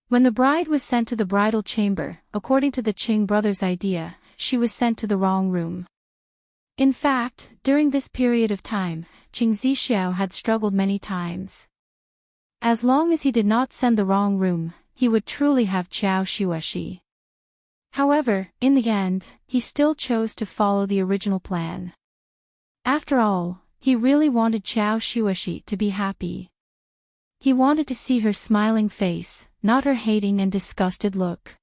When the bride was sent to the bridal chamber, according to the Qing brothers' idea, she was sent to the wrong room. In fact, during this period of time, Qing Zixiao had struggled many times. As long as he did not send the wrong room, he would truly have Qiao Shueshi. However, in the end, he still chose to follow the original plan. After all, he really wanted Qiao Shueshi to be happy. He wanted to see her smiling face, not her hating and disgusted look.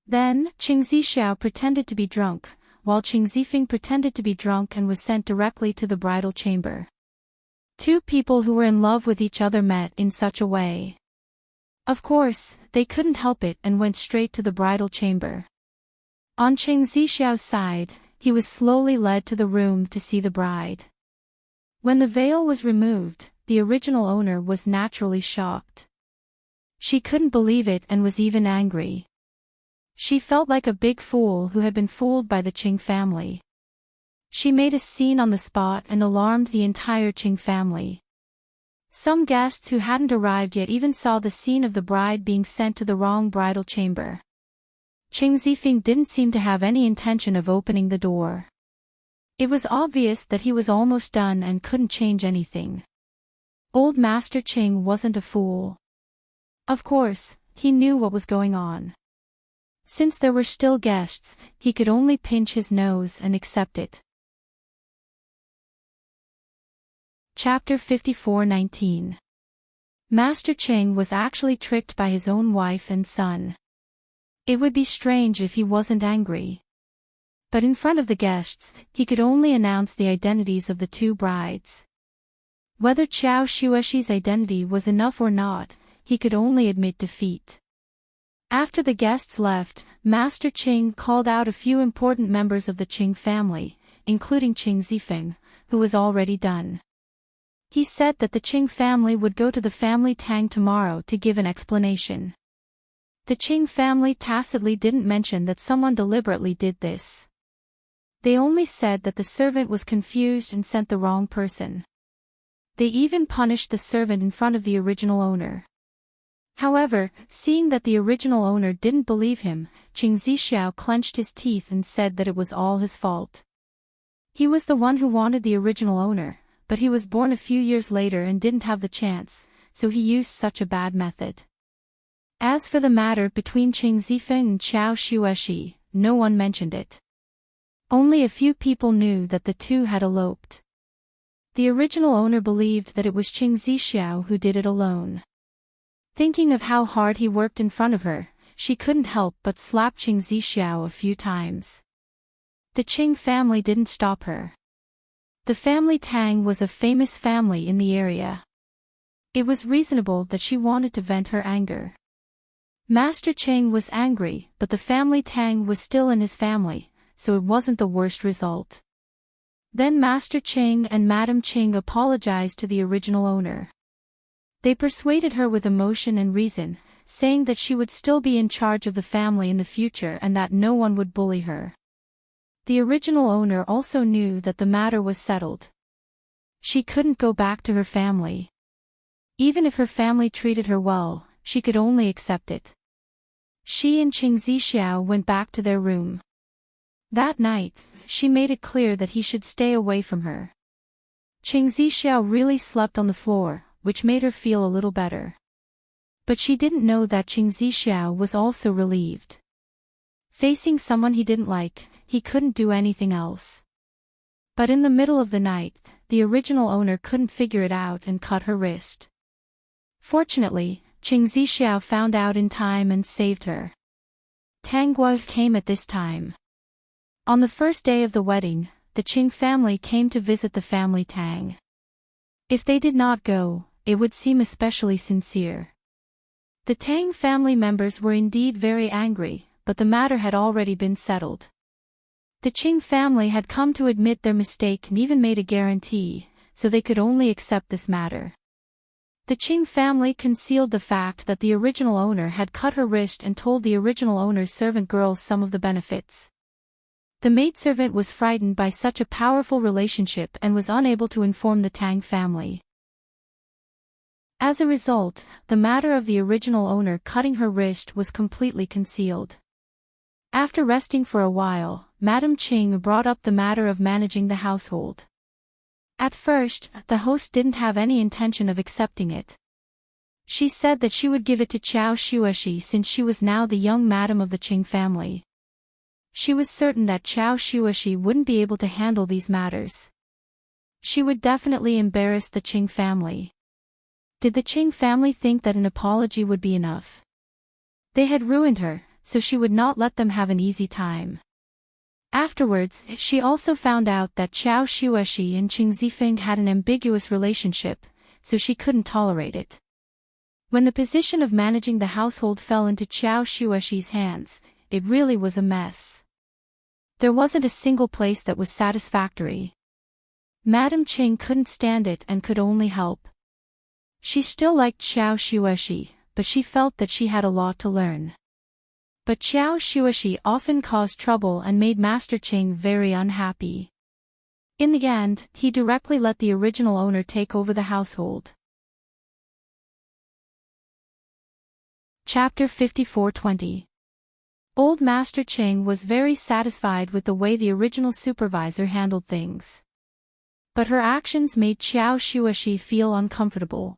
Then, Qing Zixiao pretended to be drunk, while Qing Zifeng pretended to be drunk and was sent directly to the bridal chamber. Two people who were in love with each other met in such a way. Of course, they couldn't help it and went straight to the bridal chamber. On Qing Zixiao's side, he was slowly led to the room to see the bride. When the veil was removed, the original owner was naturally shocked. She couldn't believe it and was even angry. She felt like a big fool who had been fooled by the Qing family. She made a scene on the spot and alarmed the entire Qing family. Some guests who hadn't arrived yet even saw the scene of the bride being sent to the wrong bridal chamber. Qing Zifeng didn't seem to have any intention of opening the door. It was obvious that he was almost done and couldn't change anything. Old Master Qing wasn't a fool. Of course, he knew what was going on. Since there were still guests, he could only pinch his nose and accept it. Chapter 54:19. Master Qing was actually tricked by his own wife and son. It would be strange if he wasn't angry. But in front of the guests, he could only announce the identities of the two brides. Whether Qiao Shueshi's identity was enough or not, he could only admit defeat. After the guests left, Master Qing called out a few important members of the Qing family, including Qing Zifeng, who was already done. He said that the Qing family would go to the family Tang tomorrow to give an explanation. The Qing family tacitly didn't mention that someone deliberately did this. They only said that the servant was confused and sent the wrong person. They even punished the servant in front of the original owner. However, seeing that the original owner didn't believe him, Qing Zixiao clenched his teeth and said that it was all his fault. He was the one who wanted the original owner, but he was born a few years later and didn't have the chance, so he used such a bad method. As for the matter between Qing Zifeng and Qiao Shueshi, no one mentioned it. Only a few people knew that the two had eloped. The original owner believed that it was Qing Zixiao who did it alone. Thinking of how hard he worked in front of her, she couldn't help but slap Qing Zixiao a few times. The Qing family didn't stop her. The family Tang was a famous family in the area. It was reasonable that she wanted to vent her anger. Master Qing was angry, but the family Tang was still in his family, so it wasn't the worst result. Then Master Qing and Madam Qing apologized to the original owner. They persuaded her with emotion and reason, saying that she would still be in charge of the family in the future and that no one would bully her. The original owner also knew that the matter was settled. She couldn't go back to her family. Even if her family treated her well, she could only accept it. She and Qing Zixiao went back to their room. That night, she made it clear that he should stay away from her. Qing Zixiao really slept on the floor, which made her feel a little better. But she didn't know that Qing Zixiao was also relieved. Facing someone he didn't like, he couldn't do anything else. But in the middle of the night, the original owner couldn't figure it out and cut her wrist. Fortunately, Qing Zixiao found out in time and saved her. Tang Guo came at this time. On the first day of the wedding, the Qing family came to visit the family Tang. If they did not go, it would seem especially sincere. The Tang family members were indeed very angry, but the matter had already been settled. The Qing family had come to admit their mistake and even made a guarantee, so they could only accept this matter. The Qing family concealed the fact that the original owner had cut her wrist and told the original owner's servant girls some of the benefits. The maidservant was frightened by such a powerful relationship and was unable to inform the Tang family. As a result, the matter of the original owner cutting her wrist was completely concealed. After resting for a while, Madame Qing brought up the matter of managing the household. At first, the host didn't have any intention of accepting it. She said that she would give it to Qiao Xueshi since she was now the young madam of the Qing family. She was certain that Qiao Xueshi wouldn't be able to handle these matters. She would definitely embarrass the Qing family. Did the Qing family think that an apology would be enough? They had ruined her, so she would not let them have an easy time. Afterwards, she also found out that Qiao Xueshi and Qing Zifeng had an ambiguous relationship, so she couldn't tolerate it. When the position of managing the household fell into Qiao Xueshi's hands, it really was a mess. There wasn't a single place that was satisfactory. Madame Qing couldn't stand it and could only help. She still liked Qiao Xueshi, but she felt that she had a lot to learn. But Qiao Xueshi often caused trouble and made Master Qing very unhappy. In the end, he directly let the original owner take over the household. Chapter 54:20. Old Master Qing was very satisfied with the way the original supervisor handled things. But her actions made Qiao Xueshi feel uncomfortable.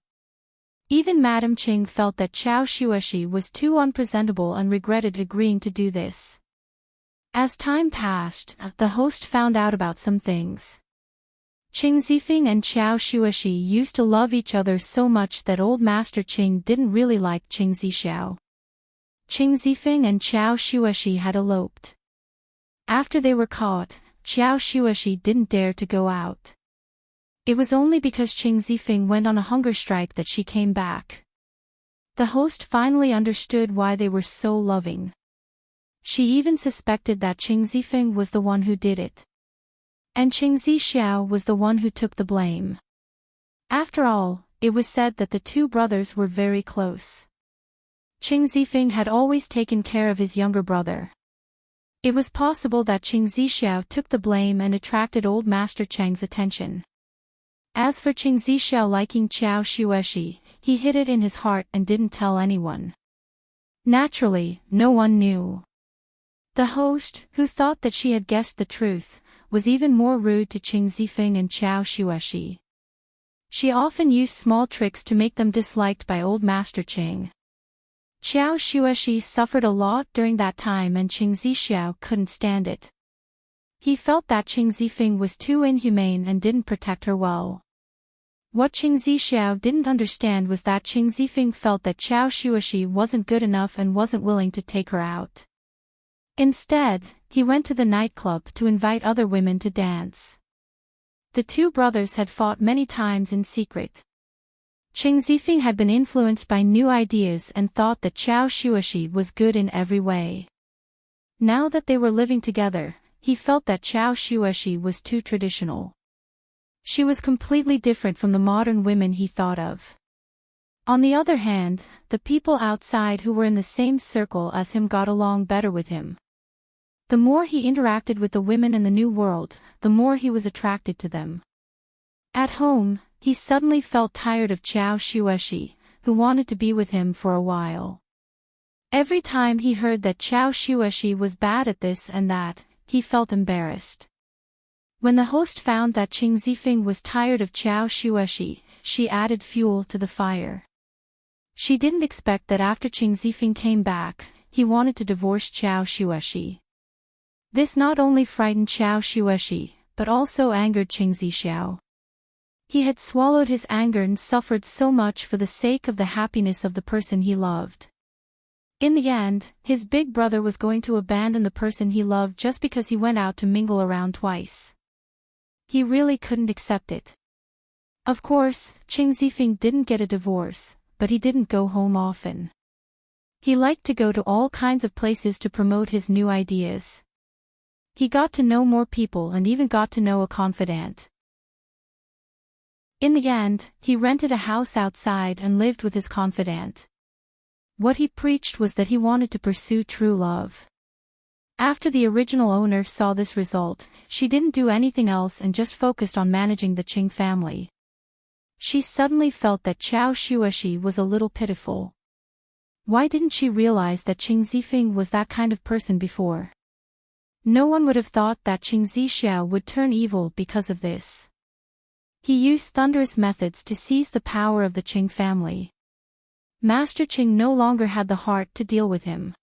Even Madame Qing felt that Qiao Xueshi was too unpresentable and regretted agreeing to do this. As time passed, the host found out about some things. Qing Zifeng and Qiao Xueshi used to love each other so much that old Master Qing didn't really like Qing Zixiao. Qing Zifeng and Qiao Xueshi had eloped. After they were caught, Qiao Xueshi didn't dare to go out. It was only because Qing Zifeng went on a hunger strike that she came back. The host finally understood why they were so loving. She even suspected that Qing Zifeng was the one who did it. And Qing Zixiao was the one who took the blame. After all, it was said that the two brothers were very close. Qing Zifeng had always taken care of his younger brother. It was possible that Qing Zixiao took the blame and attracted old Master Cheng's attention. As for Qing Zixiao liking Qiao Xueshi, he hid it in his heart and didn't tell anyone. Naturally, no one knew. The host, who thought that she had guessed the truth, was even more rude to Qing Zifeng and Qiao Xueshi. She often used small tricks to make them disliked by old Master Qing. Qiao Xueshi suffered a lot during that time and Qing Zixiao couldn't stand it. He felt that Qing Zifeng was too inhumane and didn't protect her well. What Qing Zixiao didn't understand was that Qing Zifeng felt that Qiao Xueshi wasn't good enough and wasn't willing to take her out. Instead, he went to the nightclub to invite other women to dance. The two brothers had fought many times in secret. Qing Zifeng had been influenced by new ideas and thought that Qiao Xueshi was good in every way. Now that they were living together, he felt that Qiao Xueshi was too traditional. She was completely different from the modern women he thought of. On the other hand, the people outside who were in the same circle as him got along better with him. The more he interacted with the women in the new world, the more he was attracted to them. At home, he suddenly felt tired of Qiao Xueshi, who wanted to be with him for a while. Every time he heard that Qiao Xueshi was bad at this and that, he felt embarrassed. When the host found that Qing Zifeng was tired of Qiao Xueshi, she added fuel to the fire. She didn't expect that after Qing Zifeng came back, he wanted to divorce Qiao Xueshi. This not only frightened Qiao Xueshi, but also angered Qing Zixiao. He had swallowed his anger and suffered so much for the sake of the happiness of the person he loved. In the end, his big brother was going to abandon the person he loved just because he went out to mingle around twice. He really couldn't accept it. Of course, Qing Zifeng didn't get a divorce, but he didn't go home often. He liked to go to all kinds of places to promote his new ideas. He got to know more people and even got to know a confidant. In the end, he rented a house outside and lived with his confidant. What he preached was that he wanted to pursue true love. After the original owner saw this result, she didn't do anything else and just focused on managing the Qing family. She suddenly felt that Qiao Xueshi was a little pitiful. Why didn't she realize that Qing Zifeng was that kind of person before? No one would have thought that Qing Zixiao would turn evil because of this. He used thunderous methods to seize the power of the Qing family. Master Qing no longer had the heart to deal with him.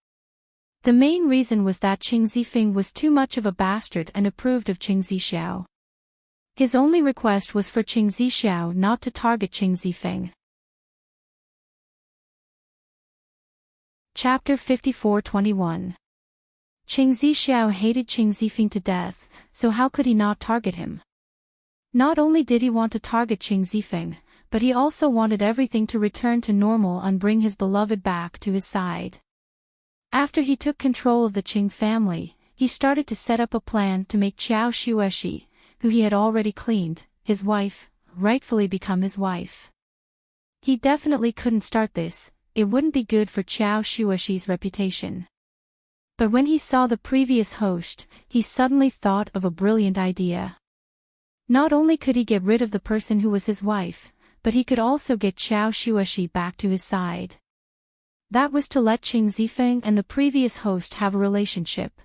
The main reason was that Qing Zifeng was too much of a bastard and approved of Qing Zixiao. His only request was for Qing Zixiao not to target Qing Zifeng. Chapter 54:21. Qing Zixiao hated Qing Zifeng to death, so how could he not target him? Not only did he want to target Qing Zifeng, but he also wanted everything to return to normal and bring his beloved back to his side. After he took control of the Qing family, he started to set up a plan to make Qiao Xueshi, who he had already cleaned, his wife, rightfully become his wife. He definitely couldn't start this, it wouldn't be good for Qiao Xueshi's reputation. But when he saw the previous host, he suddenly thought of a brilliant idea. Not only could he get rid of the person who was his wife, but he could also get Qiao Xueshi back to his side. That was to let Qing Zifeng and the previous host have a relationship.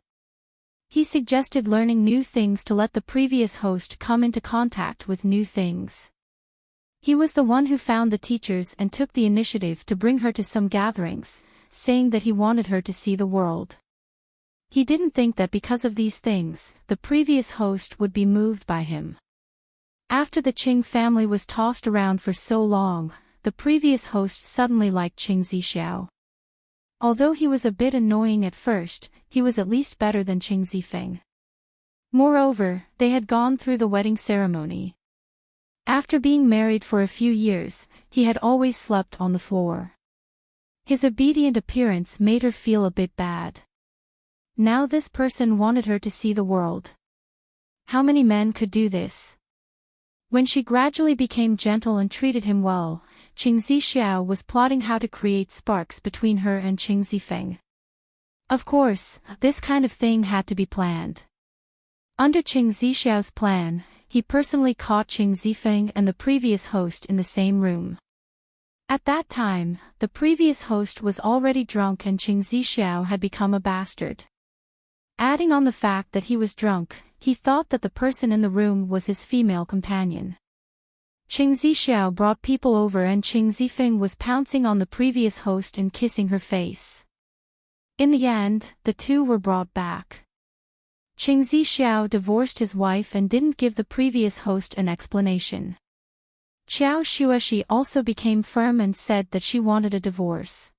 He suggested learning new things to let the previous host come into contact with new things. He was the one who found the teachers and took the initiative to bring her to some gatherings, saying that he wanted her to see the world. He didn't think that because of these things, the previous host would be moved by him. After the Qing family was tossed around for so long, the previous host suddenly liked Qing Zixiao. Although he was a bit annoying at first, he was at least better than Qing Zifeng. Moreover, they had gone through the wedding ceremony. After being married for a few years, he had always slept on the floor. His obedient appearance made her feel a bit bad. Now this person wanted her to see the world. How many men could do this? When she gradually became gentle and treated him well, Qing Zixiao was plotting how to create sparks between her and Qing Zifeng. Of course, this kind of thing had to be planned. Under Qing Zixiao's plan, he personally caught Qing Zifeng and the previous host in the same room. At that time, the previous host was already drunk and Qing Zixiao had become a bastard. Adding on the fact that he was drunk, he thought that the person in the room was his female companion. Qing Zixiao brought people over and Qing Zifeng was pouncing on the previous host and kissing her face. In the end, the two were brought back. Qing Zixiao divorced his wife and didn't give the previous host an explanation. Qiao Xueshi also became firm and said that she wanted a divorce.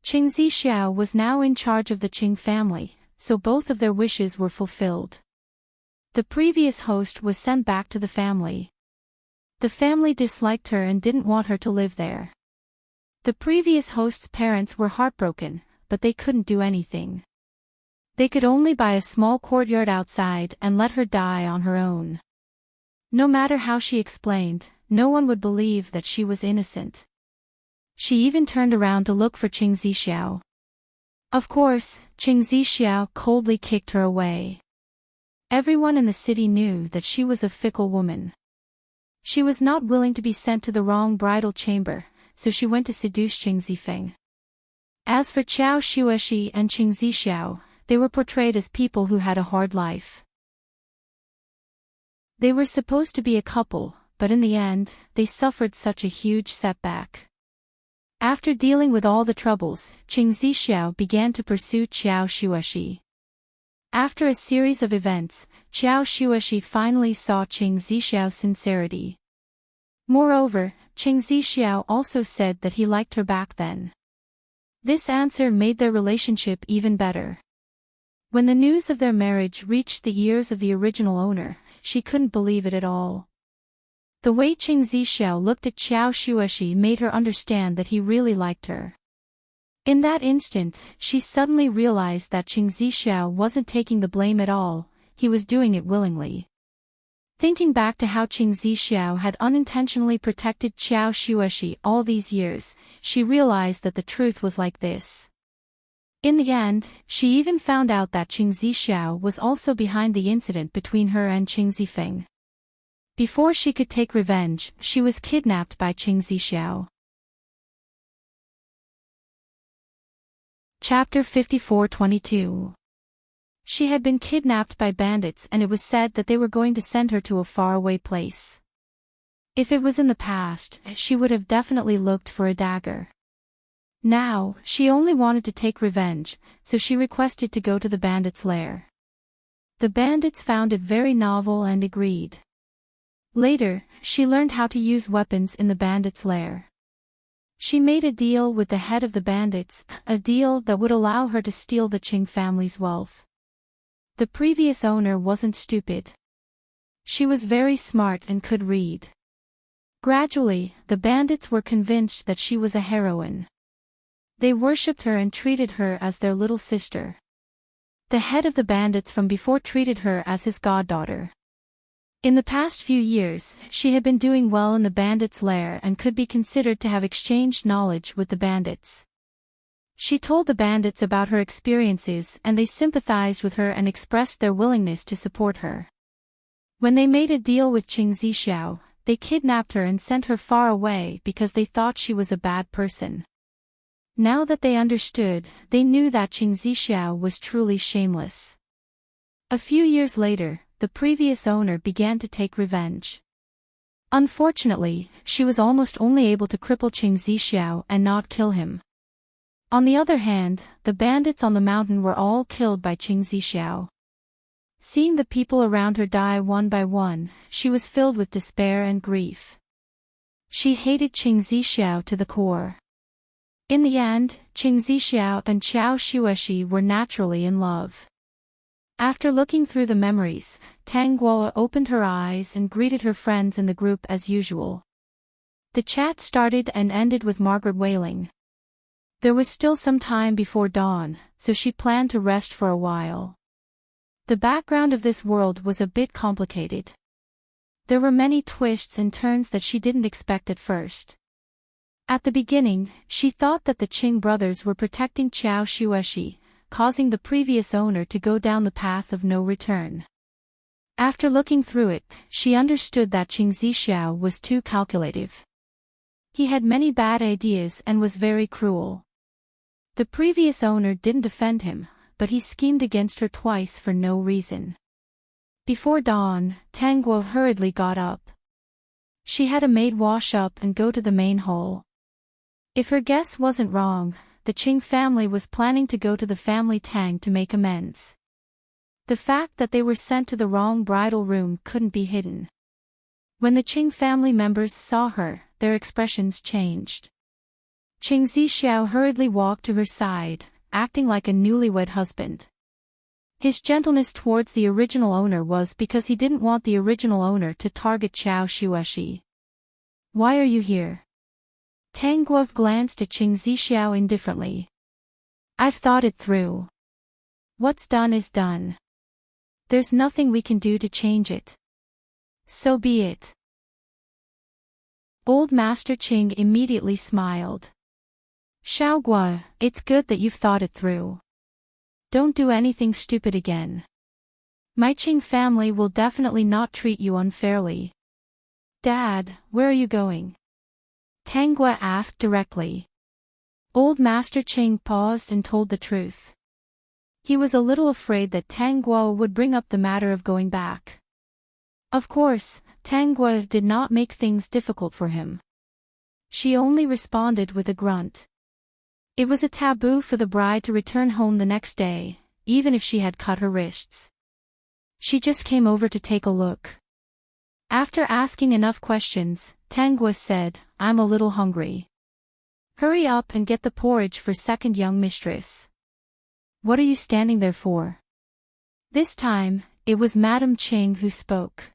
Qing Zixiao was now in charge of the Qing family, so both of their wishes were fulfilled. The previous host was sent back to the family. The family disliked her and didn't want her to live there. The previous host's parents were heartbroken, but they couldn't do anything. They could only buy a small courtyard outside and let her die on her own. No matter how she explained, no one would believe that she was innocent. She even turned around to look for Qing Zixiao. Of course, Qing Zixiao coldly kicked her away. Everyone in the city knew that she was a fickle woman. She was not willing to be sent to the wrong bridal chamber, so she went to seduce Qing Zifeng. As for Qiao Xueshi and Qing Zixiao, they were portrayed as people who had a hard life. They were supposed to be a couple, but in the end, they suffered such a huge setback. After dealing with all the troubles, Qing Zixiao began to pursue Qiao Xueshi. After a series of events, Qiao Xueshi finally saw Qing Zixiao's sincerity. Moreover, Qing Zixiao also said that he liked her back then. This answer made their relationship even better. When the news of their marriage reached the ears of the original owner, she couldn't believe it at all. The way Qing Zixiao looked at Xiao Shueshi made her understand that he really liked her. In that instant, she suddenly realized that Qing Zixiao wasn't taking the blame at all, he was doing it willingly. Thinking back to how Qing Zixiao had unintentionally protected Xiao Shueshi all these years, she realized that the truth was like this. In the end, she even found out that Qing Zixiao was also behind the incident between her and Qing Zifeng. Before she could take revenge, she was kidnapped by Qing Zixiao. Chapter 54-22. She had been kidnapped by bandits and it was said that they were going to send her to a faraway place. If it was in the past, she would have definitely looked for a dagger. Now, she only wanted to take revenge, so she requested to go to the bandits' lair. The bandits found it very novel and agreed. Later, she learned how to use weapons in the bandits' lair. She made a deal with the head of the bandits, a deal that would allow her to steal the Qing family's wealth. The previous owner wasn't stupid. She was very smart and could read. Gradually, the bandits were convinced that she was a heroine. They worshipped her and treated her as their little sister. The head of the bandits from before treated her as his goddaughter. In the past few years, she had been doing well in the bandits' lair and could be considered to have exchanged knowledge with the bandits. She told the bandits about her experiences and they sympathized with her and expressed their willingness to support her. When they made a deal with Qing Zixiao, they kidnapped her and sent her far away because they thought she was a bad person. Now that they understood, they knew that Qing Zixiao was truly shameless. A few years later, the previous owner began to take revenge. Unfortunately, she was almost only able to cripple Qing Zixiao and not kill him. On the other hand, the bandits on the mountain were all killed by Qing Zixiao. Seeing the people around her die one by one, she was filled with despair and grief. She hated Qing Zixiao to the core. In the end, Qing Zixiao and Xiao Shueshi were naturally in love. After looking through the memories, Tang Guo opened her eyes and greeted her friends in the group as usual. The chat started and ended with Margaret wailing. There was still some time before dawn, so she planned to rest for a while. The background of this world was a bit complicated. There were many twists and turns that she didn't expect at first. At the beginning, she thought that the Qing brothers were protecting Xiao Shueshi, causing the previous owner to go down the path of no return. After looking through it, she understood that Qing Zixiao was too calculative. He had many bad ideas and was very cruel. The previous owner didn't defend him, but he schemed against her twice for no reason. Before dawn, Tang Guo hurriedly got up. She had a maid wash up and go to the main hall. If her guess wasn't wrong, the Qing family was planning to go to the family Tang to make amends. The fact that they were sent to the wrong bridal room couldn't be hidden. When the Qing family members saw her, their expressions changed. Qing Zixiao hurriedly walked to her side, acting like a newlywed husband. His gentleness towards the original owner was because he didn't want the original owner to target Xiao Shueshi. "Why are you here?" Tang Guo glanced at Qing Zixiao indifferently. "I've thought it through. What's done is done. There's nothing we can do to change it. So be it." Old Master Qing immediately smiled. "Xiao Guo, it's good that you've thought it through. Don't do anything stupid again. My Qing family will definitely not treat you unfairly." "Dad, where are you going?" Tang Guo asked directly. Old Master Qing paused and told the truth. He was a little afraid that Tang Guo would bring up the matter of going back. Of course, Tang Guo did not make things difficult for him. She only responded with a grunt. It was a taboo for the bride to return home the next day, even if she had cut her wrists. She just came over to take a look. After asking enough questions, Tangwa said, I'm a little hungry. Hurry up and get the porridge for second young mistress. What are you standing there for? This time, it was Madam Ching who spoke.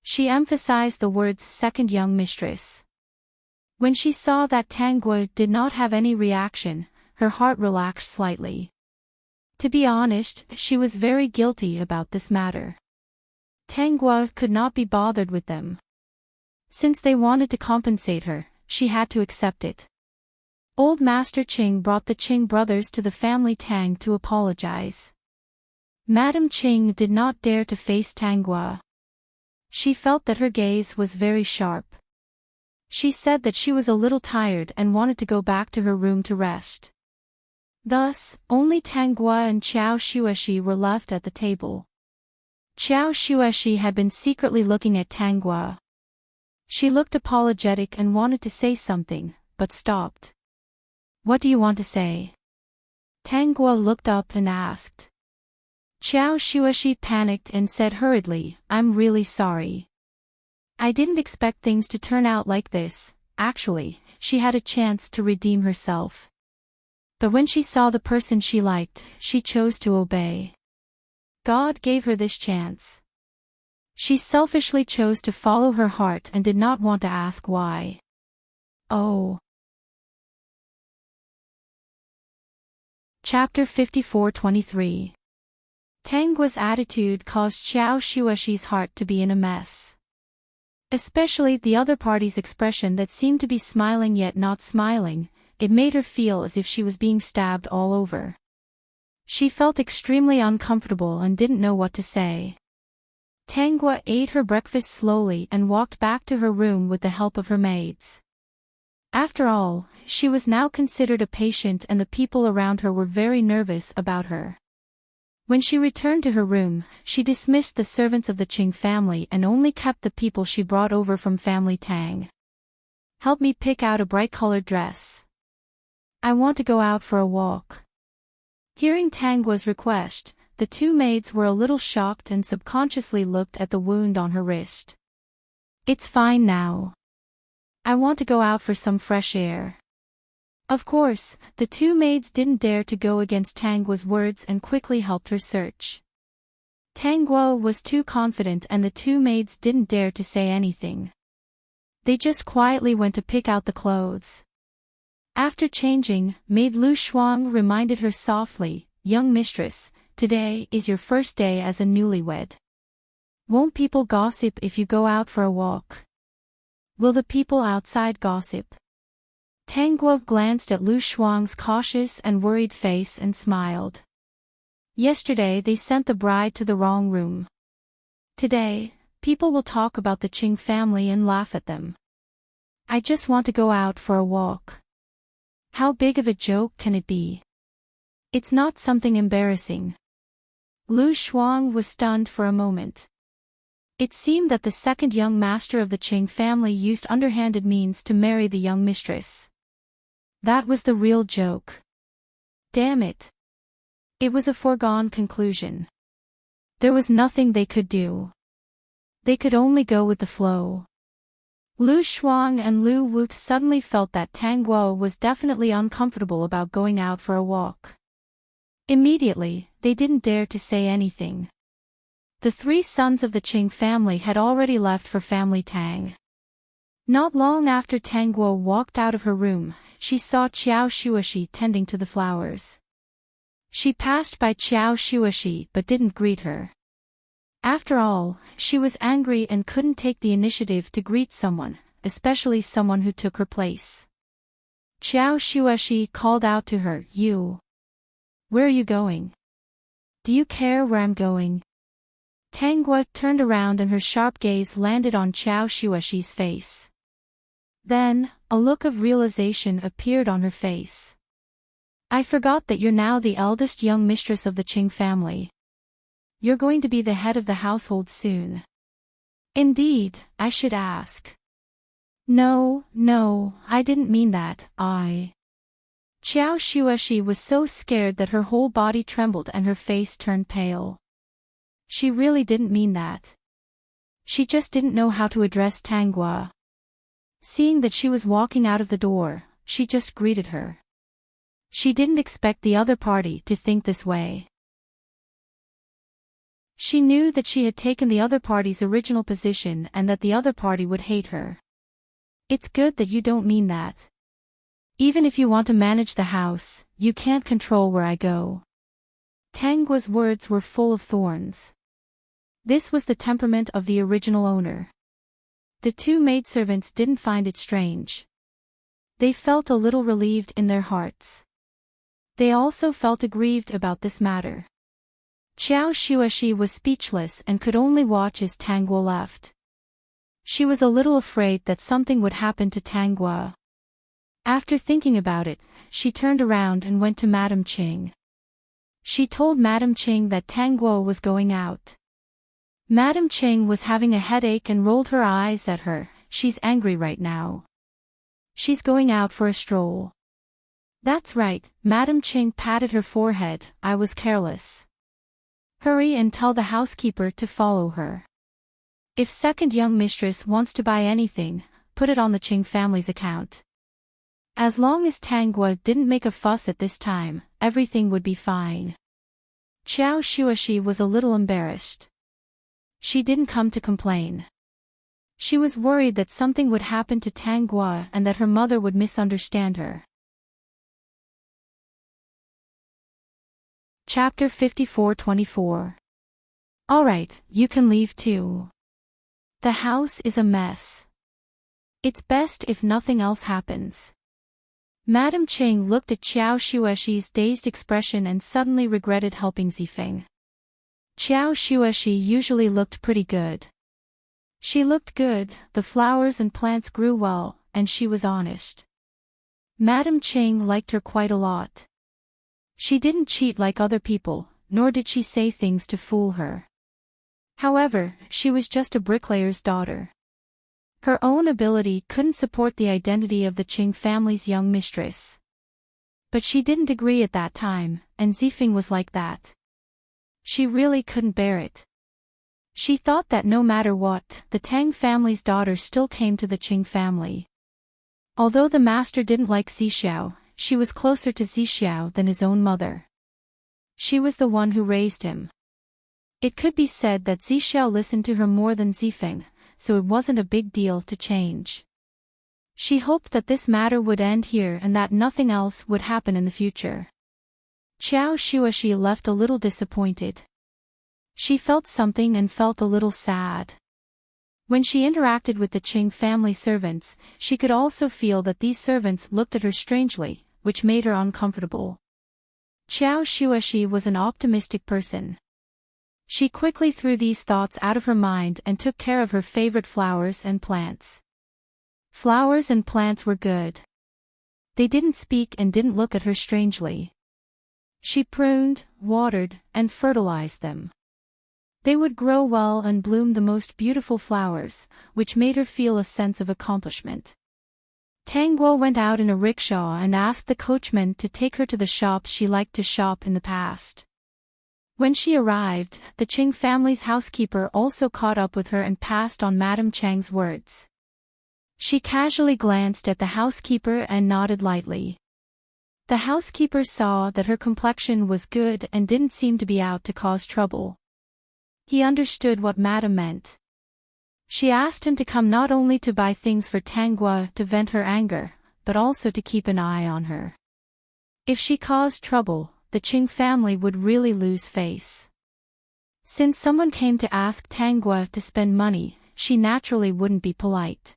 She emphasized the words second young mistress. When she saw that Tangwa did not have any reaction, her heart relaxed slightly. To be honest, she was very guilty about this matter. Tangwa could not be bothered with them. Since they wanted to compensate her, she had to accept it. Old Master Ching brought the Ching brothers to the family Tang to apologize. Madam Ching did not dare to face Tangwa. She felt that her gaze was very sharp. She said that she was a little tired and wanted to go back to her room to rest. Thus, only Tangwa and Qiao Xueshi were left at the table. Qiao Xueshi had been secretly looking at Tangwa. She looked apologetic and wanted to say something, but stopped. What do you want to say? Tangwa looked up and asked. Qiao Xueshi panicked and said hurriedly, I'm really sorry. I didn't expect things to turn out like this. Actually, she had a chance to redeem herself. But when she saw the person she liked, she chose to obey. God gave her this chance. She selfishly chose to follow her heart and did not want to ask why. Oh. Chapter 54:23. Tangwa's attitude caused Qiao Xueshi's heart to be in a mess. Especially the other party's expression that seemed to be smiling yet not smiling, it made her feel as if she was being stabbed all over. She felt extremely uncomfortable and didn't know what to say. Tangwa ate her breakfast slowly and walked back to her room with the help of her maids. After all, she was now considered a patient and the people around her were very nervous about her. When she returned to her room, she dismissed the servants of the Qing family and only kept the people she brought over from family Tang. Help me pick out a bright-colored dress. I want to go out for a walk. Hearing Tangwa's request, the two maids were a little shocked and subconsciously looked at the wound on her wrist. It's fine now. I want to go out for some fresh air. Of course, the two maids didn't dare to go against Tangwa's words and quickly helped her search. Tangwa was too confident and the two maids didn't dare to say anything. They just quietly went to pick out the clothes. After changing, maid Lu Shuang reminded her softly, Young mistress, today is your first day as a newlywed. Won't people gossip if you go out for a walk? Will the people outside gossip? Tangwa glanced at Lu Shuang's cautious and worried face and smiled. Yesterday they sent the bride to the wrong room. Today, people will talk about the Qing family and laugh at them. I just want to go out for a walk. How big of a joke can it be? It's not something embarrassing. Lu Shuang was stunned for a moment. It seemed that the second young master of the Qing family used underhanded means to marry the young mistress. That was the real joke. Damn it. It was a foregone conclusion. There was nothing they could do. They could only go with the flow. Lu Shuang and Lu Wuke suddenly felt that Tangguo was definitely uncomfortable about going out for a walk. Immediately, they didn't dare to say anything. The three sons of the Qing family had already left for family Tang. Not long after Tangguo walked out of her room, she saw Qiao Xueshi tending to the flowers. She passed by Qiao Xueshi but didn't greet her. After all, she was angry and couldn't take the initiative to greet someone, especially someone who took her place. Qiao Xueshi called out to her, You. Where are you going? Do you care where I'm going? Tangguo turned around and her sharp gaze landed on Qiao Xueshi's face. Then, a look of realization appeared on her face. I forgot that you're now the eldest young mistress of the Qing family. You're going to be the head of the household soon. Indeed, I should ask. No, I didn't mean that, Qiao Xueshi was so scared that her whole body trembled and her face turned pale. She really didn't mean that. She just didn't know how to address Tanghua. Seeing that she was walking out of the door, she just greeted her. She didn't expect the other party to think this way. She knew that she had taken the other party's original position and that the other party would hate her. It's good that you don't mean that. Even if you want to manage the house, you can't control where I go. Tanghua's words were full of thorns. This was the temperament of the original owner. The two maidservants didn't find it strange. They felt a little relieved in their hearts. They also felt aggrieved about this matter. Qiao Xueshi was speechless and could only watch as Tanghua left. She was a little afraid that something would happen to Tanghua. After thinking about it, she turned around and went to Madame Qing. She told Madame Qing that Tanghua was going out. Madame Qing was having a headache and rolled her eyes at her. She's angry right now. She's going out for a stroll. That's right, Madame Qing patted her forehead. I was careless. Hurry and tell the housekeeper to follow her. If second young mistress wants to buy anything, put it on the Qing family's account. As long as Tanghua didn't make a fuss at this time, everything would be fine. Qiao Xueshi was a little embarrassed. She didn't come to complain. She was worried that something would happen to Tanghua and that her mother would misunderstand her. Chapter 54-24. Alright, you can leave too. The house is a mess. It's best if nothing else happens. Madame Qing looked at Qiao Xueshi's dazed expression and suddenly regretted helping Zifeng. Qiao Xueshi usually looked pretty good. She looked good, the flowers and plants grew well, and she was honest. Madame Qing liked her quite a lot. She didn't cheat like other people, nor did she say things to fool her. However, she was just a bricklayer's daughter. Her own ability couldn't support the identity of the Qing family's young mistress. But she didn't agree at that time, and Zifeng was like that. She really couldn't bear it. She thought that no matter what, the Tang family's daughter still came to the Qing family. Although the master didn't like Zixiao, she was closer to Zixiao than his own mother. She was the one who raised him. It could be said that Zixiao listened to her more than Zifeng, so it wasn't a big deal to change. She hoped that this matter would end here and that nothing else would happen in the future. Qiao Xueshi left a little disappointed. She felt something and felt a little sad. When she interacted with the Qing family servants, she could also feel that these servants looked at her strangely, which made her uncomfortable. Qiao Xueshi was an optimistic person. She quickly threw these thoughts out of her mind and took care of her favorite flowers and plants. Flowers and plants were good. They didn't speak and didn't look at her strangely. She pruned, watered, and fertilized them. They would grow well and bloom the most beautiful flowers, which made her feel a sense of accomplishment. Tanghua went out in a rickshaw and asked the coachman to take her to the shops she liked to shop in the past. When she arrived, the Qing family's housekeeper also caught up with her and passed on Madame Chang's words. She casually glanced at the housekeeper and nodded lightly. The housekeeper saw that her complexion was good and didn't seem to be out to cause trouble. He understood what Madame meant. She asked him to come not only to buy things for Tanghua to vent her anger, but also to keep an eye on her. If she caused trouble, the Qing family would really lose face. Since someone came to ask Tanghua to spend money, she naturally wouldn't be polite.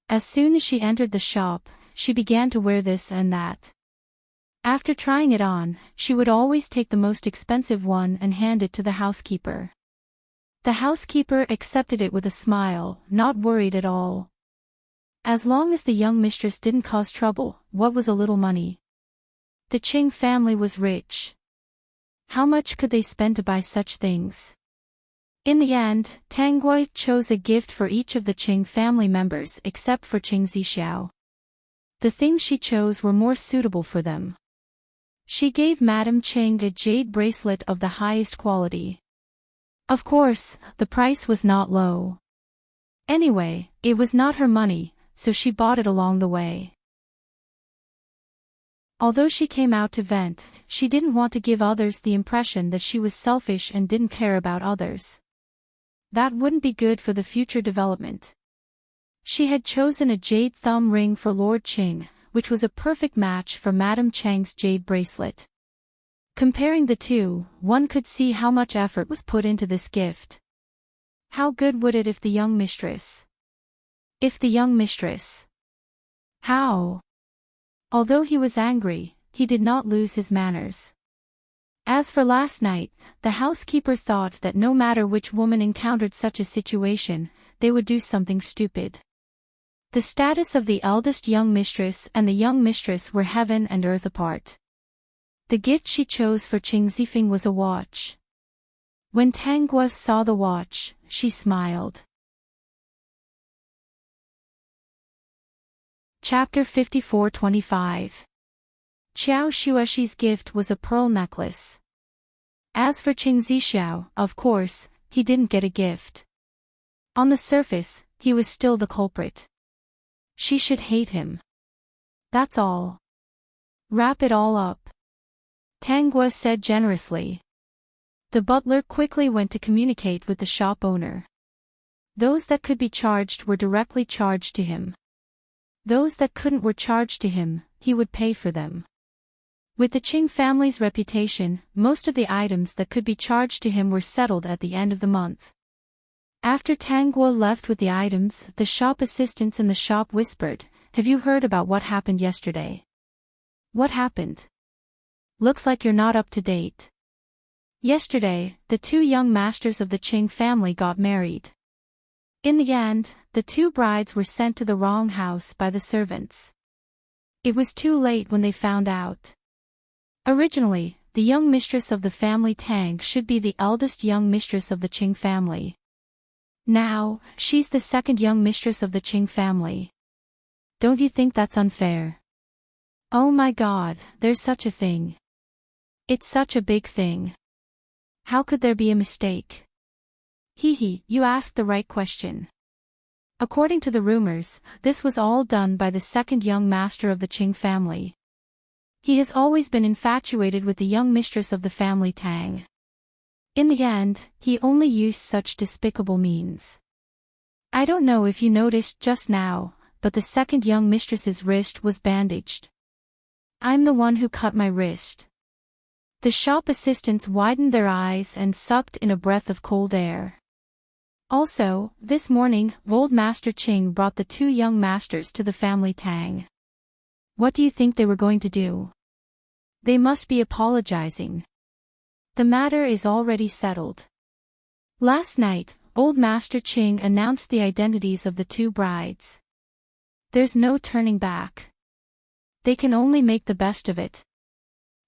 As soon as she entered the shop, she began to wear this and that. After trying it on, she would always take the most expensive one and hand it to the housekeeper. The housekeeper accepted it with a smile, not worried at all. As long as the young mistress didn't cause trouble, what was a little money? The Qing family was rich. How much could they spend to buy such things? In the end, Tanghua chose a gift for each of the Qing family members except for Qing Zixiao. The things she chose were more suitable for them. She gave Madame Qing a jade bracelet of the highest quality. Of course, the price was not low. Anyway, it was not her money, so she bought it along the way. Although she came out to vent, she didn't want to give others the impression that she was selfish and didn't care about others. That wouldn't be good for the future development. She had chosen a jade thumb ring for Lord Qing, which was a perfect match for Madame Chang's jade bracelet. Comparing the two, one could see how much effort was put into this gift. How good would it if the young mistress? How? Although he was angry, he did not lose his manners. As for last night, the housekeeper thought that no matter which woman encountered such a situation, they would do something stupid. The status of the eldest young mistress and the young mistress were heaven and earth apart. The gift she chose for Qing Zifeng was a watch. When Tang Guo saw the watch, she smiled. Chapter 54-25. Qiao Xuexi's gift was a pearl necklace. As for Qing Zixiao, of course, he didn't get a gift. On the surface, he was still the culprit. She should hate him. That's all. Wrap it all up, Tang Guo said generously. The butler quickly went to communicate with the shop owner. Those that could be charged were directly charged to him. Those that couldn't were charged to him, he would pay for them. With the Qing family's reputation, most of the items that could be charged to him were settled at the end of the month. After Tang Guo left with the items, the shop assistants in the shop whispered, "Have you heard about what happened yesterday?" "What happened? Looks like you're not up to date." Yesterday, the two young masters of the Qing family got married. In the end, the two brides were sent to the wrong house by the servants. It was too late when they found out. Originally, the young mistress of the family Tang should be the eldest young mistress of the Qing family. Now, she's the second young mistress of the Qing family. Don't you think that's unfair? Oh my God, there's such a thing. It's such a big thing. How could there be a mistake? Hee, you asked the right question. According to the rumors, this was all done by the second young master of the Qing family. He has always been infatuated with the young mistress of the family Tang. In the end, he only used such despicable means. I don't know if you noticed just now, but the second young mistress's wrist was bandaged. I'm the one who cut my wrist. The shop assistants widened their eyes and sucked in a breath of cold air. Also, this morning, old Master Qing brought the two young masters to the family Tang. What do you think they were going to do? They must be apologizing. The matter is already settled. Last night, old Master Qing announced the identities of the two brides. There's no turning back. They can only make the best of it.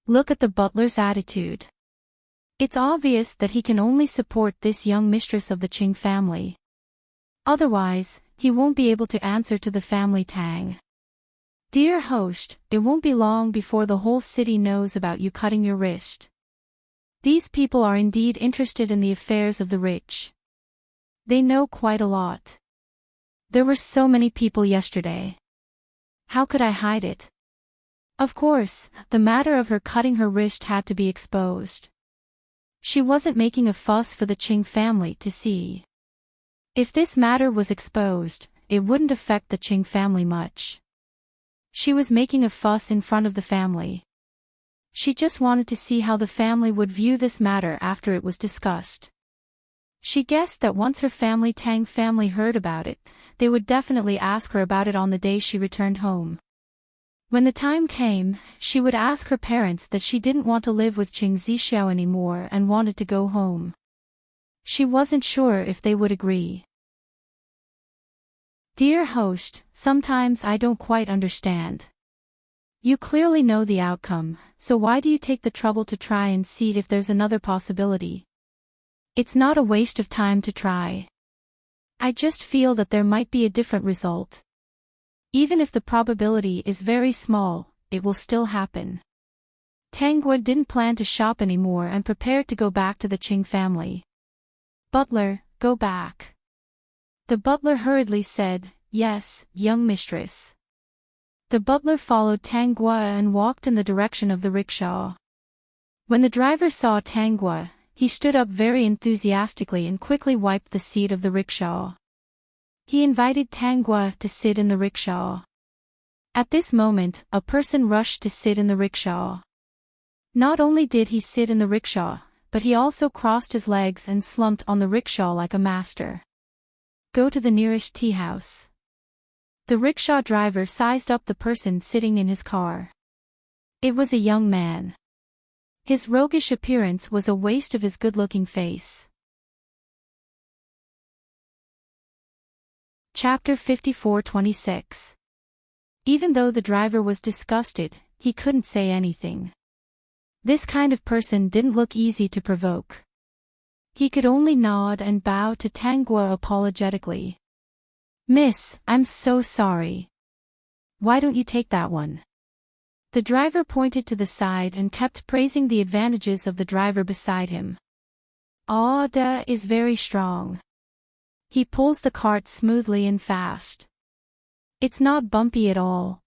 Look at the butler's attitude. It's obvious that he can only support this young mistress of the Qing family. Otherwise, he won't be able to answer to the family Tang. Dear host, it won't be long before the whole city knows about you cutting your wrist. These people are indeed interested in the affairs of the rich. They know quite a lot. There were so many people yesterday. How could I hide it? Of course, the matter of her cutting her wrist had to be exposed. She wasn't making a fuss for the Qing family to see. If this matter was exposed, it wouldn't affect the Qing family much. She was making a fuss in front of the family. She just wanted to see how the family would view this matter after it was discussed. She guessed that once her family Tang family heard about it, they would definitely ask her about it on the day she returned home. When the time came, she would ask her parents that she didn't want to live with Qing Zixiao anymore and wanted to go home. She wasn't sure if they would agree. Dear host, sometimes I don't quite understand. You clearly know the outcome, so why do you take the trouble to try and see if there's another possibility? It's not a waste of time to try. I just feel that there might be a different result. Even if the probability is very small, it will still happen. Tang Guo didn't plan to shop anymore and prepared to go back to the Qing family. "Butler, go back." The butler hurriedly said, "Yes, young mistress." The butler followed Tanguy and walked in the direction of the rickshaw. When the driver saw Tanguy, he stood up very enthusiastically and quickly wiped the seat of the rickshaw. He invited Tanguy to sit in the rickshaw. At this moment, a person rushed to sit in the rickshaw. Not only did he sit in the rickshaw, but he also crossed his legs and slumped on the rickshaw like a master. "Go to the nearest tea house." The rickshaw driver sized up the person sitting in his car. It was a young man. His roguish appearance was a waste of his good-looking face. Chapter 54:26. Even though the driver was disgusted, he couldn't say anything. This kind of person didn't look easy to provoke. He could only nod and bow to Tanguy apologetically. "Miss, I'm so sorry. Why don't you take that one?" The driver pointed to the side and kept praising the advantages of the driver beside him. "Auda is very strong. He pulls the cart smoothly and fast. It's not bumpy at all."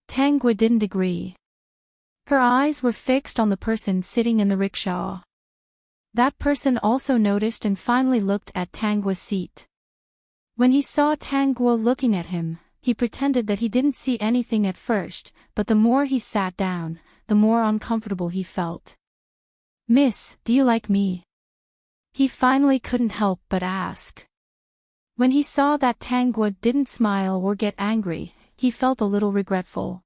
Tanguy didn't agree. Her eyes were fixed on the person sitting in the rickshaw. That person also noticed and finally looked at Tanguy's seat. When he saw Tanguy looking at him, he pretended that he didn't see anything at first, but the more he sat down, the more uncomfortable he felt. "Miss, do you like me?" He finally couldn't help but ask. When he saw that Tanguy didn't smile or get angry, he felt a little regretful.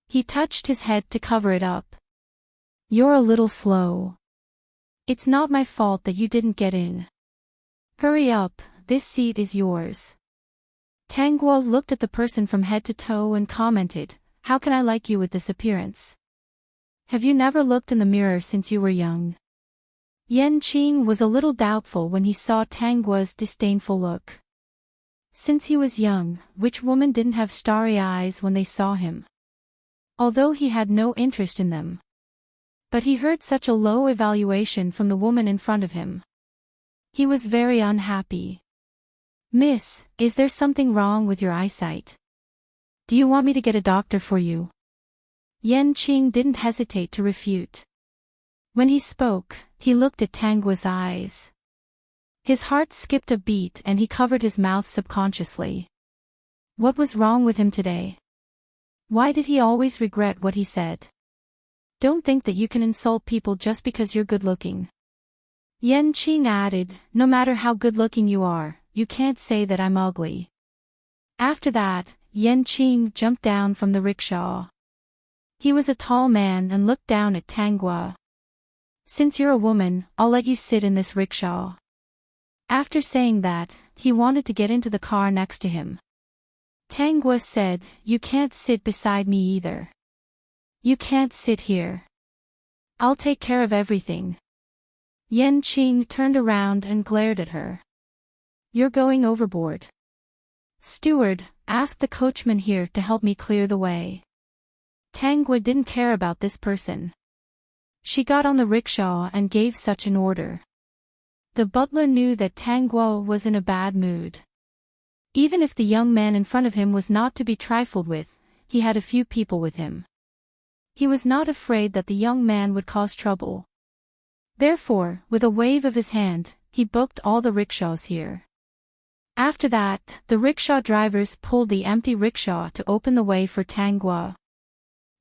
He touched his head to cover it up. "You're a little slow. It's not my fault that you didn't get in. Hurry up, this seat is yours." Tanguy looked at the person from head to toe and commented, "How can I like you with this appearance? Have you never looked in the mirror since you were young?" Enchanting was a little doubtful when he saw Tanguy's disdainful look. Since he was young, which woman didn't have starry eyes when they saw him? Although he had no interest in them. But he heard such a low evaluation from the woman in front of him. He was very unhappy. "Miss, is there something wrong with your eyesight? Do you want me to get a doctor for you?" Enchanting didn't hesitate to refute. When he spoke, he looked at Tanguy's eyes. His heart skipped a beat and he covered his mouth subconsciously. What was wrong with him today? Why did he always regret what he said? "Don't think that you can insult people just because you're good-looking." Enchanting added, "No matter how good-looking you are, you can't say that I'm ugly." After that, Enchanting jumped down from the rickshaw. He was a tall man and looked down at Tanguy. "Since you're a woman, I'll let you sit in this rickshaw." After saying that, he wanted to get into the car next to him. Tanguy said, "You can't sit beside me either. You can't sit here. I'll take care of everything." Enchanting turned around and glared at her. "You're going overboard. Steward, ask the coachman here to help me clear the way." Tanguy didn't care about this person. She got on the rickshaw and gave such an order. The butler knew that Tanguy was in a bad mood. Even if the young man in front of him was not to be trifled with, he had a few people with him. He was not afraid that the young man would cause trouble. Therefore, with a wave of his hand, he booked all the rickshaws here. After that, the rickshaw drivers pulled the empty rickshaw to open the way for Tanguy.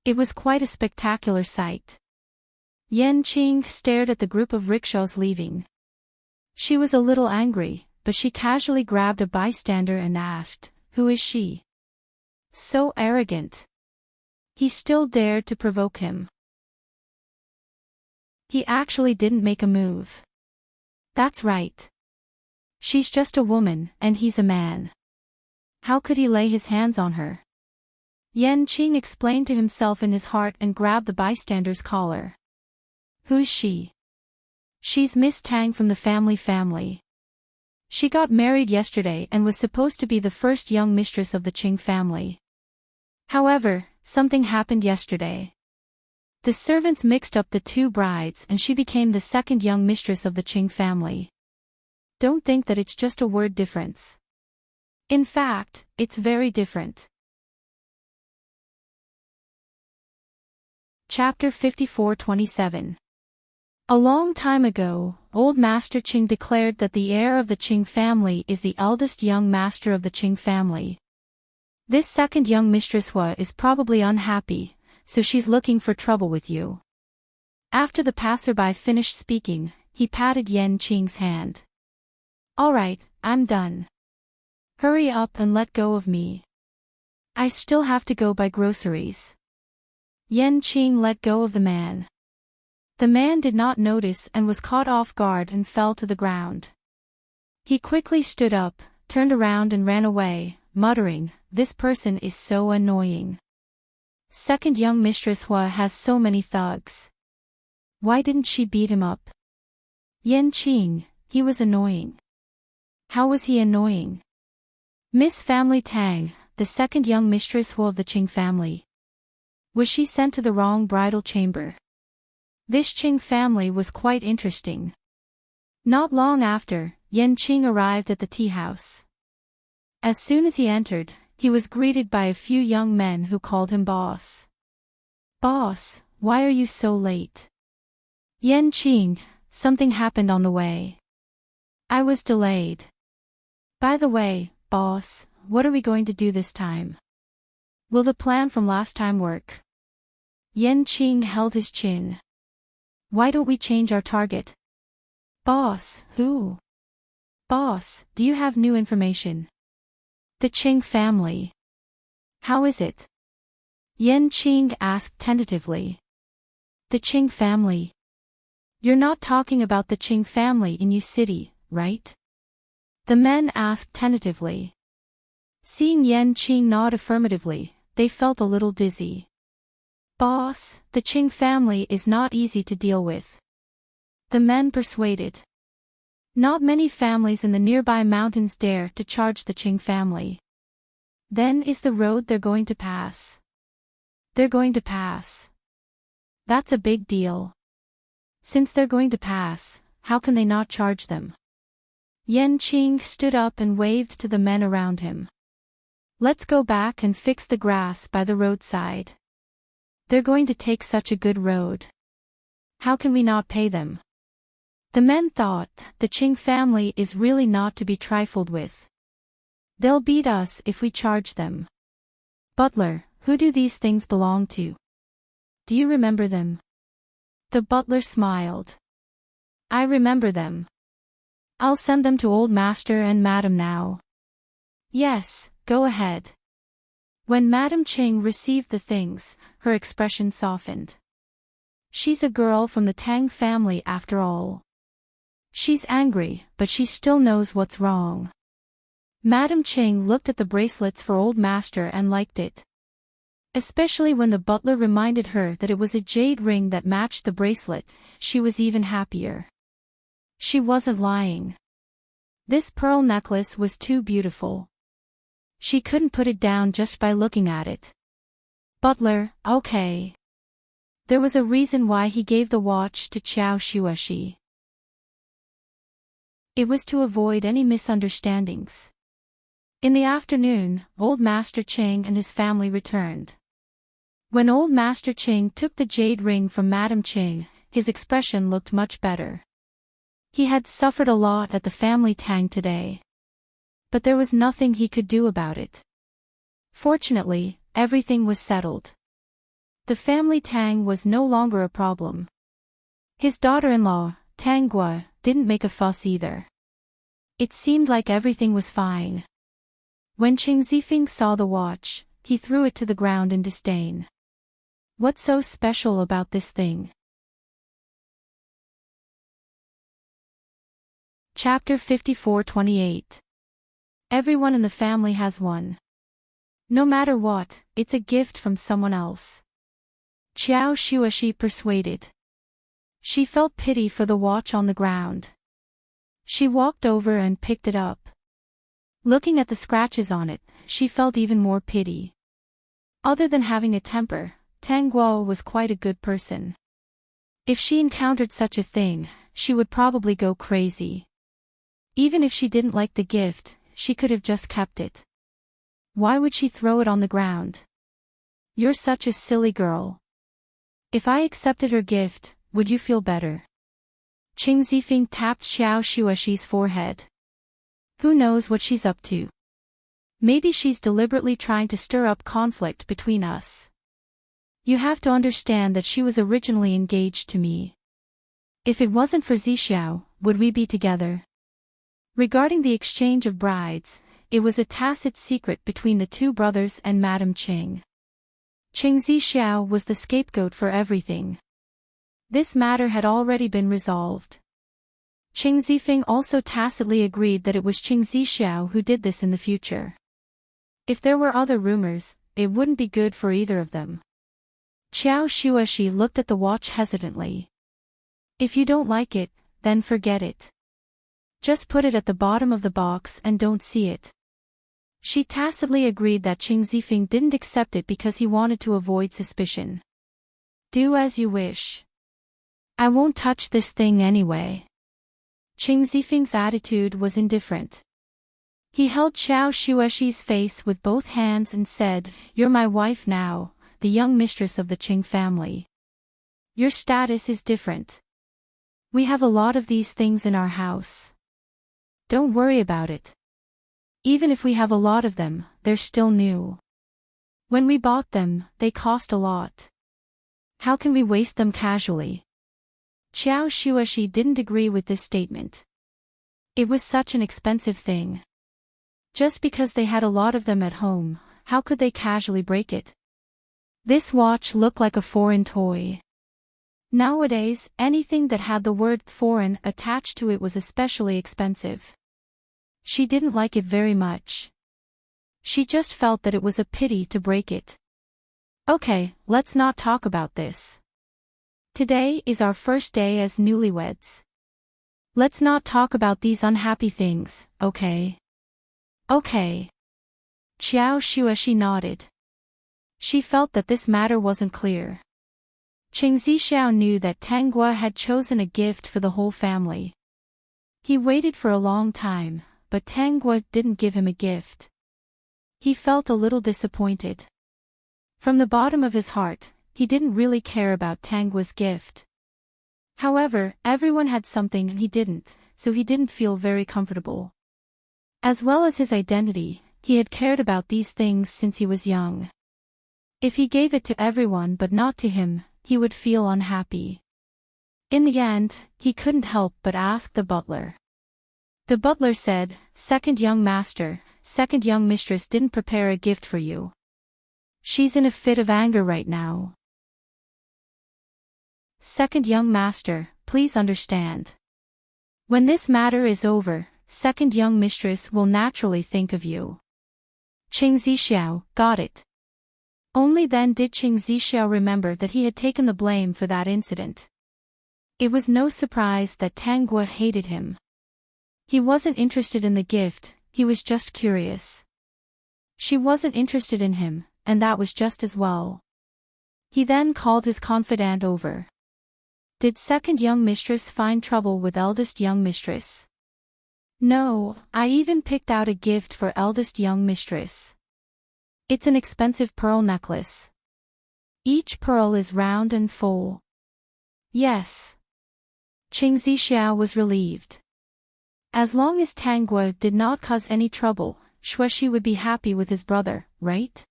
It was quite a spectacular sight. Enchanting stared at the group of rickshaws leaving. She was a little angry, but she casually grabbed a bystander and asked, "Who is she?" So arrogant. He still dared to provoke him. He actually didn't make a move. That's right. She's just a woman, and he's a man. How could he lay his hands on her? Enchanting explained to himself in his heart and grabbed the bystander's collar. "Who's she?" "She's Miss Tang from the family. She got married yesterday and was supposed to be the first young mistress of the Qing family. However, something happened yesterday. The servants mixed up the two brides and she became the second young mistress of the Qing family. Don't think that it's just a word difference. In fact, it's very different. Chapter 54:27. A long time ago, old Master Qing declared that the heir of the Qing family is the eldest young master of the Qing family. This second young mistress Hua is probably unhappy, so she's looking for trouble with you. After the passerby finished speaking, he patted Yan Qing's hand. All right, I'm done. Hurry up and let go of me. I still have to go buy groceries. Yan Qing let go of the man. The man did not notice and was caught off guard and fell to the ground. He quickly stood up, turned around and ran away, muttering, "This person is so annoying. Second young mistress Hua has so many thugs. Why didn't she beat him up?" Yan Qing, he was annoying. How was he annoying? Miss Family Tang, the second young mistress Hua of the Qing family. Was she sent to the wrong bridal chamber? This Qing family was quite interesting. Not long after, Yan Qing arrived at the tea house. As soon as he entered, he was greeted by a few young men who called him boss. Boss, why are you so late? Yan Qing, something happened on the way. I was delayed. By the way, boss, what are we going to do this time? Will the plan from last time work? Yan Qing held his chin. Why don't we change our target? Boss, who? Boss, do you have new information? The Qing family. How is it? Yan Qing asked tentatively. The Qing family. You're not talking about the Qing family in Yu City, right? The men asked tentatively. Seeing Yan Qing nod affirmatively, they felt a little dizzy. Boss, the Qing family is not easy to deal with. The men persuaded. Not many families in the nearby mountains dare to charge the Qing family. Then is the road they're going to pass. They're going to pass. That's a big deal. Since they're going to pass, how can they not charge them? Yan Qing stood up and waved to the men around him. Let's go back and fix the grass by the roadside. They're going to take such a good road. How can we not pay them? The men thought, the Qing family is really not to be trifled with. They'll beat us if we charge them. Butler, who do these things belong to? Do you remember them? The butler smiled. I remember them. I'll send them to Old Master and Madam now. Yes, go ahead. When Madam Qing received the things, her expression softened. She's a girl from the Tang family after all. She's angry, but she still knows what's wrong. Madam Qing looked at the bracelets for Old Master and liked it. Especially when the butler reminded her that it was a jade ring that matched the bracelet, she was even happier. She wasn't lying. This pearl necklace was too beautiful. She couldn't put it down just by looking at it. Butler, okay. There was a reason why he gave the watch to Qiao Shueshi. It was to avoid any misunderstandings. In the afternoon, Old Master Qing and his family returned. When Old Master Qing took the jade ring from Madam Qing, his expression looked much better. He had suffered a lot at the family Tang today. But there was nothing he could do about it. Fortunately, everything was settled. The family Tang was no longer a problem. His daughter-in-law, Tang Gua, didn't make a fuss either. It seemed like everything was fine. When Qing Zifeng saw the watch, he threw it to the ground in disdain. What's so special about this thing? Chapter 54:28. Everyone in the family has one. No matter what, it's a gift from someone else. Qiao Shueshi persuaded. She felt pity for the watch on the ground. She walked over and picked it up. Looking at the scratches on it, she felt even more pity. Other than having a temper, Tang Guo was quite a good person. If she encountered such a thing, she would probably go crazy. Even if she didn't like the gift, she could have just kept it. Why would she throw it on the ground? You're such a silly girl. If I accepted her gift, would you feel better? Qing Zifeng tapped Xiao Shuexi's forehead. Who knows what she's up to? Maybe she's deliberately trying to stir up conflict between us. You have to understand that she was originally engaged to me. If it wasn't for Zixiao, would we be together? Regarding the exchange of brides, it was a tacit secret between the two brothers and Madame Qing. Qing Zixiao was the scapegoat for everything. This matter had already been resolved. Qing Zifeng also tacitly agreed that it was Qing Zixiao who did this in the future. If there were other rumors, it wouldn't be good for either of them. Xiao Shuexi looked at the watch hesitantly. If you don't like it, then forget it. Just put it at the bottom of the box and don't see it. She tacitly agreed that Qing Zifeng didn't accept it because he wanted to avoid suspicion. Do as you wish. I won't touch this thing anyway. Qing Zifeng's attitude was indifferent. He held Xiao Shuexi's face with both hands and said, "You're my wife now, the young mistress of the Qing family. Your status is different. We have a lot of these things in our house. Don't worry about it. Even if we have a lot of them, they're still new. When we bought them, they cost a lot. How can we waste them casually?" Xiao Shuexi didn't agree with this statement. It was such an expensive thing. Just because they had a lot of them at home, how could they casually break it? This watch looked like a foreign toy. Nowadays, anything that had the word foreign attached to it was especially expensive. She didn't like it very much. She just felt that it was a pity to break it. Okay, let's not talk about this. Today is our first day as newlyweds. Let's not talk about these unhappy things, okay? Okay. Xiao Shuexi nodded. She felt that this matter wasn't clear. Qing Zixiao knew that Tang Gua had chosen a gift for the whole family. He waited for a long time, but Tang Gua didn't give him a gift. He felt a little disappointed. From the bottom of his heart, he didn't really care about Tang Gua's gift. However, everyone had something and he didn't, so he didn't feel very comfortable. As well as his identity, he had cared about these things since he was young. If he gave it to everyone but not to him, he would feel unhappy. In the end, he couldn't help but ask the butler. The butler said, "Second young master, second young mistress didn't prepare a gift for you. She's in a fit of anger right now. Second young master, please understand. When this matter is over, second young mistress will naturally think of you." Qing Zixiao got it. Only then did Qing Zixiao remember that he had taken the blame for that incident. It was no surprise that Tang Gua hated him. He wasn't interested in the gift, he was just curious. She wasn't interested in him, and that was just as well. He then called his confidant over. Did second young mistress find trouble with eldest young mistress? No, I even picked out a gift for eldest young mistress. It's an expensive pearl necklace. Each pearl is round and full. Yes. Qing Zixiao was relieved. As long as Tang Gua did not cause any trouble, Shuexi would be happy with his brother, right?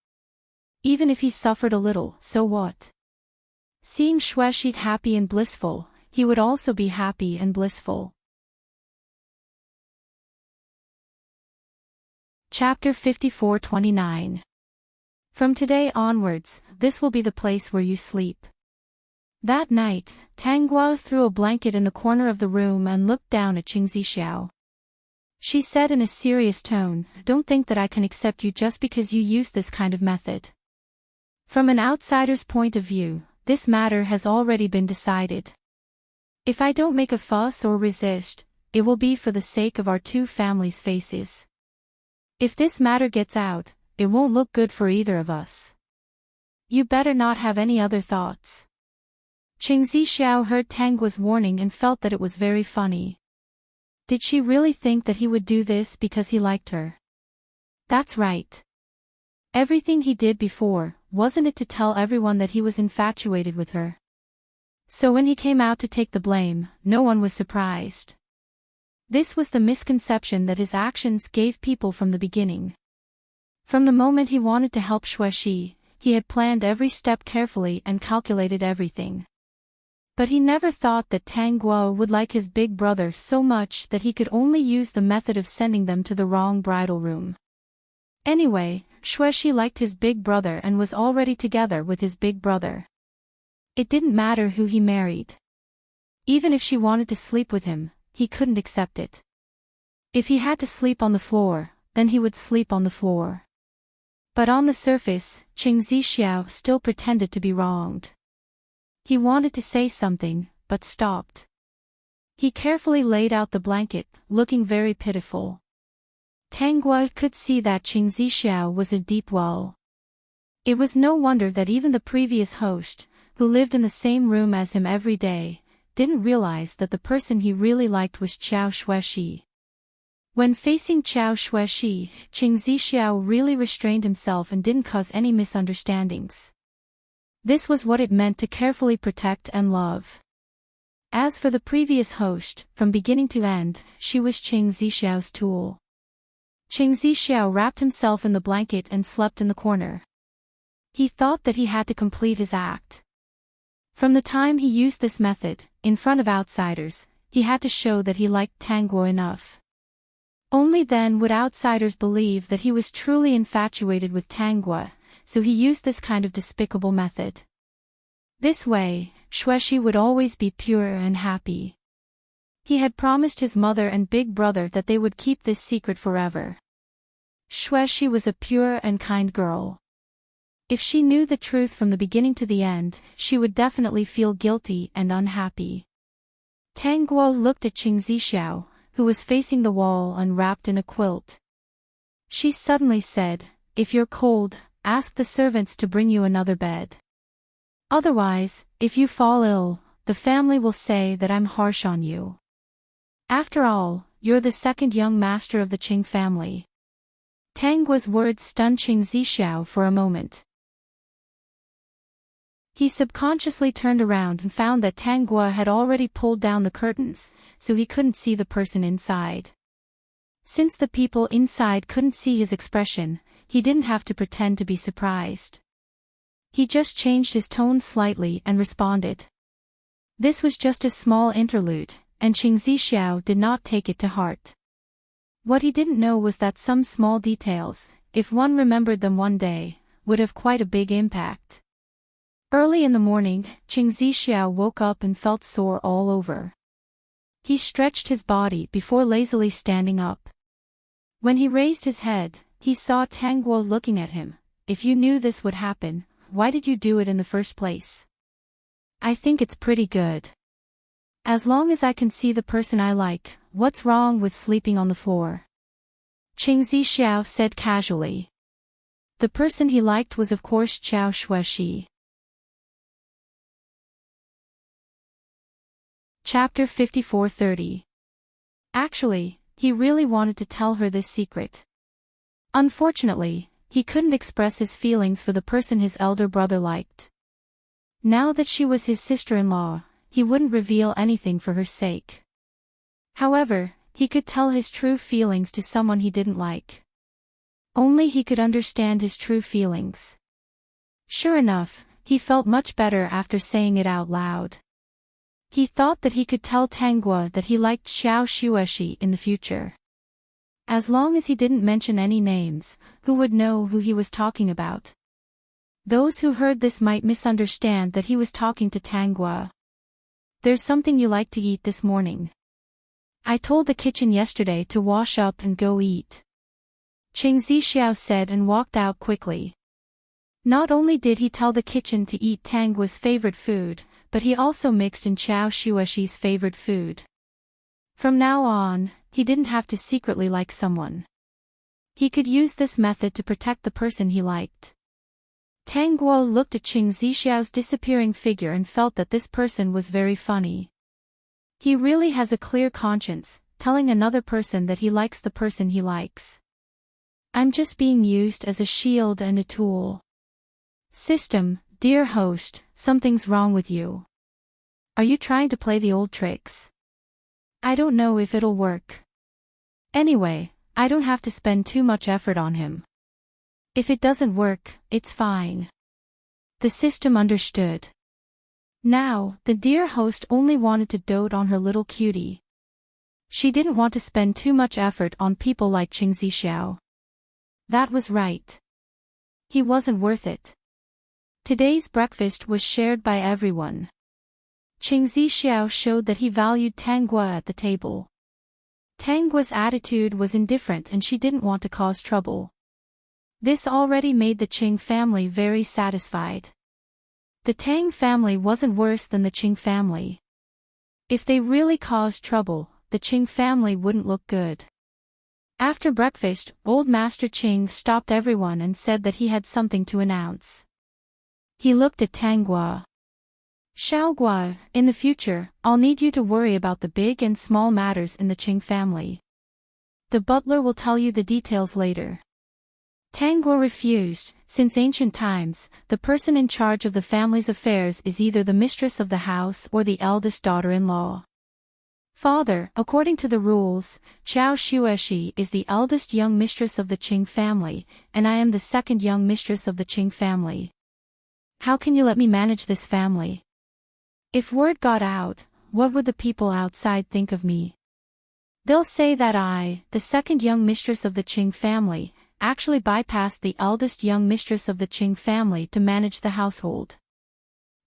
Even if he suffered a little, so what? Seeing Shuexi happy and blissful, he would also be happy and blissful. Chapter 54-29. From today onwards, this will be the place where you sleep. That night, Tang Gua threw a blanket in the corner of the room and looked down at Qing Zixiao. She said in a serious tone, "Don't think that I can accept you just because you use this kind of method. From an outsider's point of view, this matter has already been decided. If I don't make a fuss or resist, it will be for the sake of our two families' faces. If this matter gets out, it won't look good for either of us. You better not have any other thoughts." Qing Zixiao heard Tang Gua's warning and felt that it was very funny. Did she really think that he would do this because he liked her? That's right. Everything he did before, wasn't it to tell everyone that he was infatuated with her? So when he came out to take the blame, no one was surprised. This was the misconception that his actions gave people from the beginning. From the moment he wanted to help Xuexi, he had planned every step carefully and calculated everything. But he never thought that Tang Guo would like his big brother so much that he could only use the method of sending them to the wrong bridal room. Anyway, Xuexi liked his big brother and was already together with his big brother. It didn't matter who he married. Even if she wanted to sleep with him, he couldn't accept it. If he had to sleep on the floor, then he would sleep on the floor. But on the surface, Qing Zixiao still pretended to be wronged. He wanted to say something, but stopped. He carefully laid out the blanket, looking very pitiful. Tang Guo could see that Qing Zixiao was a deep well. It was no wonder that even the previous host, who lived in the same room as him every day, didn't realize that the person he really liked was Qiao Xuexi. When facing Qiao Xuexi, Qing Zixiao really restrained himself and didn't cause any misunderstandings. This was what it meant to carefully protect and love. As for the previous host, from beginning to end, she was Qing Zixiao's tool. Qing Zixiao wrapped himself in the blanket and slept in the corner. He thought that he had to complete his act. From the time he used this method, in front of outsiders, he had to show that he liked Tang Guo enough. Only then would outsiders believe that he was truly infatuated with Tang Guo, so he used this kind of despicable method. This way, Xuexi would always be pure and happy. He had promised his mother and big brother that they would keep this secret forever. Xuexi was a pure and kind girl. If she knew the truth from the beginning to the end, she would definitely feel guilty and unhappy. Tang Guo looked at Qing Zixiao, who was facing the wall and wrapped in a quilt. She suddenly said, "If you're cold, ask the servants to bring you another bed. Otherwise, if you fall ill, the family will say that I'm harsh on you. After all, you're the second young master of the Qing family." Tang Guo's words stunned Qing Zixiao for a moment. He subconsciously turned around and found that Tang Guo had already pulled down the curtains, so he couldn't see the person inside. Since the people inside couldn't see his expression, he didn't have to pretend to be surprised. He just changed his tone slightly and responded. This was just a small interlude, and Qing Zixiao did not take it to heart. What he didn't know was that some small details, if one remembered them one day, would have quite a big impact. Early in the morning, Qing Zixiao woke up and felt sore all over. He stretched his body before lazily standing up. When he raised his head, he saw Tang Guo looking at him. "If you knew this would happen, why did you do it in the first place?" "I think it's pretty good. As long as I can see the person I like, what's wrong with sleeping on the floor?" Qing Zixiao said casually. The person he liked was of course Qiao Xuexi. Chapter 54:30. Actually, he really wanted to tell her this secret. Unfortunately, he couldn't express his feelings for the person his elder brother liked. Now that she was his sister-in-law, he wouldn't reveal anything for her sake. However, he could tell his true feelings to someone he didn't like. Only he could understand his true feelings. Sure enough, he felt much better after saying it out loud. He thought that he could tell Tang Guo that he liked Xiao Xuexi in the future. As long as he didn't mention any names, who would know who he was talking about? Those who heard this might misunderstand that he was talking to Tang Guo. "There's something you like to eat this morning. I told the kitchen yesterday to wash up and go eat," Qing Zixiao said and walked out quickly. Not only did he tell the kitchen to eat Tang Guo's favorite food, but he also mixed in Qiao Xuexi's favorite food. From now on, he didn't have to secretly like someone. He could use this method to protect the person he liked. Tang Guo looked at Qing Zixiao's disappearing figure and felt that this person was very funny. He really has a clear conscience, telling another person that he likes the person he likes. I'm just being used as a shield and a tool. System, dear host, something's wrong with you. Are you trying to play the old tricks? I don't know if it'll work. Anyway, I don't have to spend too much effort on him. If it doesn't work, it's fine. The system understood. Now, the dear host only wanted to dote on her little cutie. She didn't want to spend too much effort on people like Qing Zixiao. That was right. He wasn't worth it. Today's breakfast was shared by everyone. Qing Zixiao showed that he valued Tang Guo at the table. Tang Guo's attitude was indifferent and she didn't want to cause trouble. This already made the Qing family very satisfied. The Tang family wasn't worse than the Qing family. If they really caused trouble, the Qing family wouldn't look good. After breakfast, Old Master Qing stopped everyone and said that he had something to announce. He looked at Tang Guo. Xiao Guo, in the future, I'll need you to worry about the big and small matters in the Qing family. The butler will tell you the details later. Tang Guo refused. Since ancient times, the person in charge of the family's affairs is either the mistress of the house or the eldest daughter-in-law. Father, according to the rules, Qiao Xueshi is the eldest young mistress of the Qing family, and I am the second young mistress of the Qing family. How can you let me manage this family? If word got out, what would the people outside think of me? They'll say that I, the second young mistress of the Qing family, actually bypassed the eldest young mistress of the Qing family to manage the household.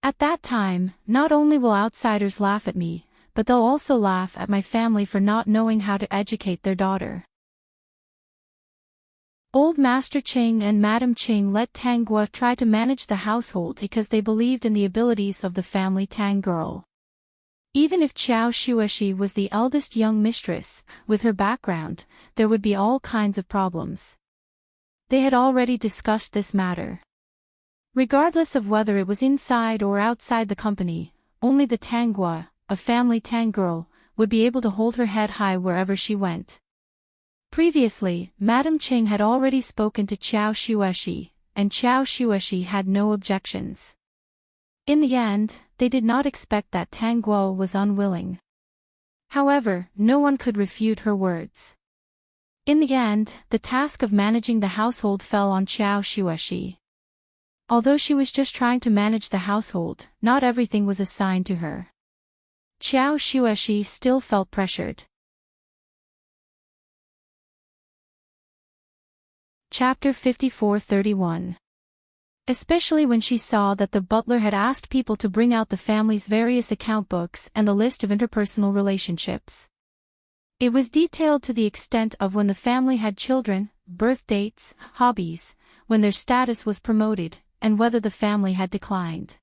At that time, not only will outsiders laugh at me, but they'll also laugh at my family for not knowing how to educate their daughter. Old Master Qing and Madam Qing let Tang Guo try to manage the household because they believed in the abilities of the family Tang girl. Even if Qiao Xueshi was the eldest young mistress, with her background, there would be all kinds of problems. They had already discussed this matter. Regardless of whether it was inside or outside the company, only the Tang Guo, a family Tang girl, would be able to hold her head high wherever she went. Previously, Madam Qing had already spoken to Qiao Xueshi, and Qiao Xueshi had no objections. In the end, they did not expect that Tang Guo was unwilling. However, no one could refute her words. In the end, the task of managing the household fell on Qiao Xueshi. Although she was just trying to manage the household, not everything was assigned to her. Qiao Xueshi still felt pressured. Chapter 54:31. Especially when she saw that the butler had asked people to bring out the family's various account books and the list of interpersonal relationships. It was detailed to the extent of when the family had children, birth dates, hobbies, when their status was promoted, and whether the family had declined.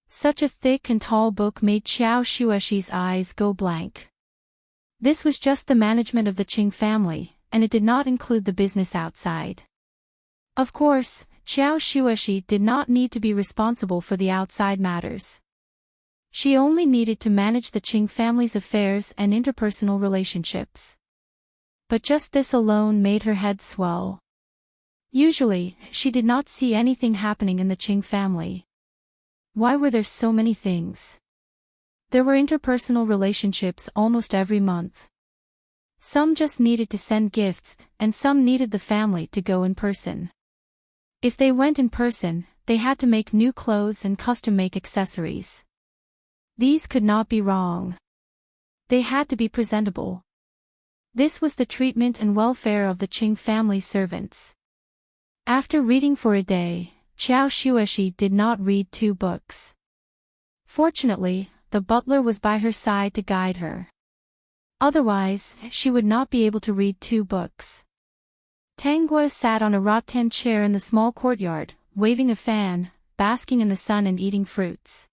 Such a thick and tall book made Qiao Xueshi's eyes go blank. This was just the management of the Qing family, and it did not include the business outside. Of course, Qiao Xueshi did not need to be responsible for the outside matters. She only needed to manage the Qing family's affairs and interpersonal relationships. But just this alone made her head swell. Usually, she did not see anything happening in the Qing family. Why were there so many things? There were interpersonal relationships almost every month. Some just needed to send gifts, and some needed the family to go in person. If they went in person, they had to make new clothes and custom-make accessories. These could not be wrong. They had to be presentable. This was the treatment and welfare of the Qing family servants. After reading for a day, Qiao Xueshi did not read 2 books. Fortunately, the butler was by her side to guide her. Otherwise, she would not be able to read 2 books. Tang Guo sat on a rattan chair in the small courtyard, waving a fan, basking in the sun and eating fruits.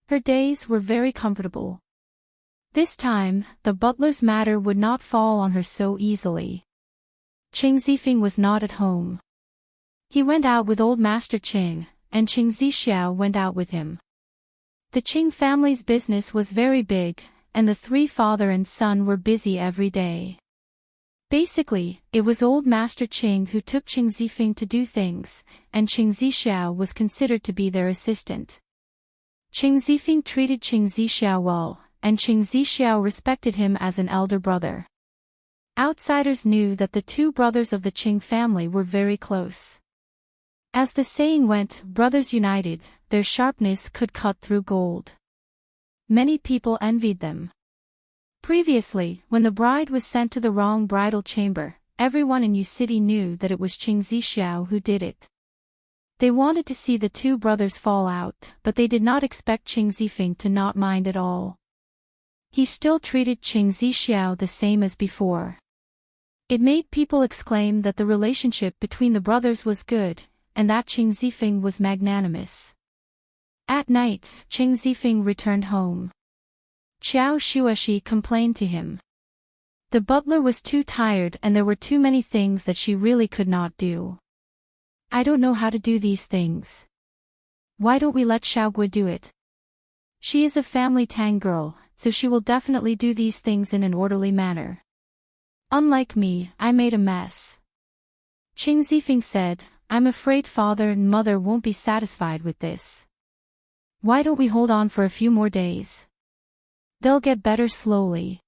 Her days were very comfortable. This time, the butler's matter would not fall on her so easily. Qing Zifeng was not at home. He went out with Old Master Qing, and Qing Zixiao went out with him. The Qing family's business was very big, and the three father and son were busy every day. Basically, it was old Master Qing who took Qing Zifeng to do things, and Qing Zixiao was considered to be their assistant. Qing Zifeng treated Qing Zixiao well, and Qing Zixiao respected him as an elder brother. Outsiders knew that the two brothers of the Qing family were very close. As the saying went, brothers united, their sharpness could cut through gold. Many people envied them. Previously, when the bride was sent to the wrong bridal chamber, everyone in Yu City knew that it was Qing Zixiao who did it. They wanted to see the two brothers fall out, but they did not expect Qing Zifeng to not mind at all. He still treated Qing Zixiao the same as before. It made people exclaim that the relationship between the brothers was good, and that Qing Zifeng was magnanimous. At night, Qing Zifeng returned home. Qiao Shueshi complained to him. The butler was too tired and there were too many things that she really could not do. I don't know how to do these things. Why don't we let Xiaogui do it? She is a family Tang girl, so she will definitely do these things in an orderly manner. Unlike me, I made a mess. Qing Zifeng said, I'm afraid father and mother won't be satisfied with this. Why don't we hold on for a few more days? They'll get better slowly.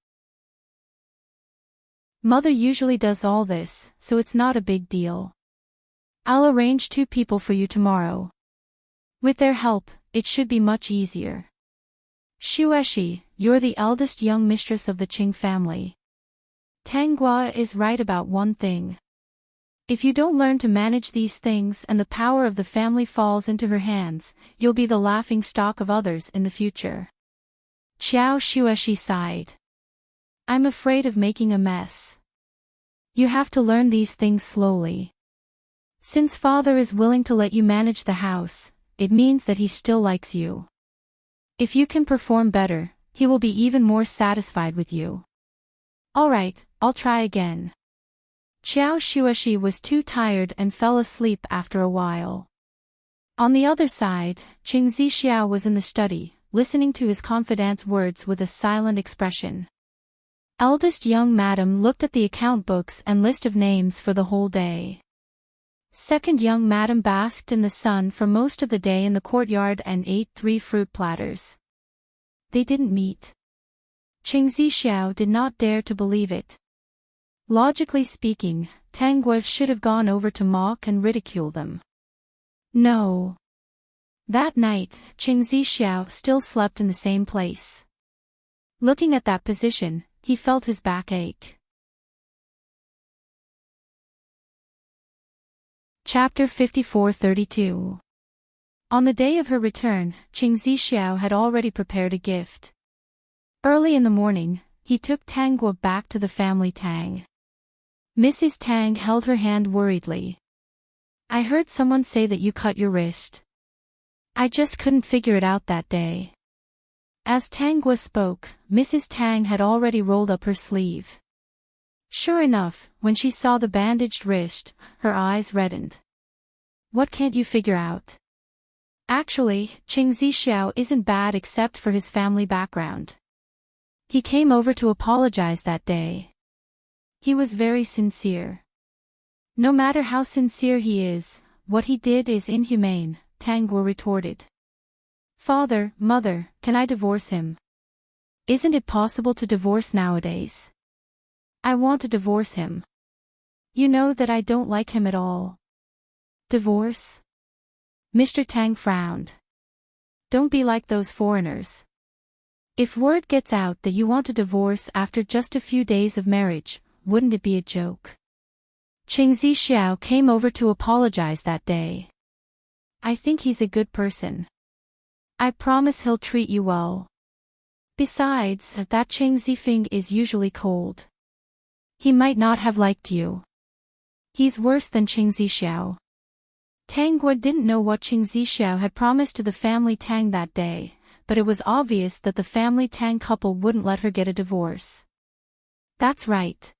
Mother usually does all this, so it's not a big deal. I'll arrange 2 people for you tomorrow. With their help, it should be much easier. Shueshi, you're the eldest young mistress of the Qing family. Tanghua is right about one thing. If you don't learn to manage these things and the power of the family falls into her hands, you'll be the laughing stock of others in the future. Qiao Shueshi sighed. I'm afraid of making a mess. You have to learn these things slowly. Since father is willing to let you manage the house, it means that he still likes you. If you can perform better, he will be even more satisfied with you. Alright, I'll try again. Qiao Shueshi was too tired and fell asleep after a while. On the other side, Qing Zixiao was in the study, listening to his confidante's words with a silent expression. Eldest young madam looked at the account books and list of names for the whole day. Second young madam basked in the sun for most of the day in the courtyard and ate 3 fruit platters. They didn't meet. Qing Zixiao did not dare to believe it. Logically speaking, Tanghua should have gone over to mock and ridicule them. No. That night, Qing Zixiao still slept in the same place. Looking at that position, he felt his back ache. Chapter 54-32. On the day of her return, Qing Zixiao had already prepared a gift. Early in the morning, he took Tanghua back to the family Tang. Mrs. Tang held her hand worriedly. I heard someone say that you cut your wrist. I just couldn't figure it out that day. As Tanghua spoke, Mrs. Tang had already rolled up her sleeve. Sure enough, when she saw the bandaged wrist, her eyes reddened. What can't you figure out? Actually, Qing Zixiao isn't bad except for his family background. He came over to apologize that day. He was very sincere. No matter how sincere he is, what he did is inhumane, Tanghua retorted. Father, mother, can I divorce him? Isn't it possible to divorce nowadays? I want to divorce him. You know that I don't like him at all. Divorce? Mr. Tang frowned. Don't be like those foreigners. If word gets out that you want to divorce after just a few days of marriage, wouldn't it be a joke? Qing Zixiao came over to apologize that day. I think he's a good person. I promise he'll treat you well. Besides, that Qing Zifeng is usually cold. He might not have liked you. He's worse than Qing Zixiao. Tanghua didn't know what Qing Zixiao had promised to the family Tang that day, but it was obvious that the family Tang couple wouldn't let her get a divorce. That's right.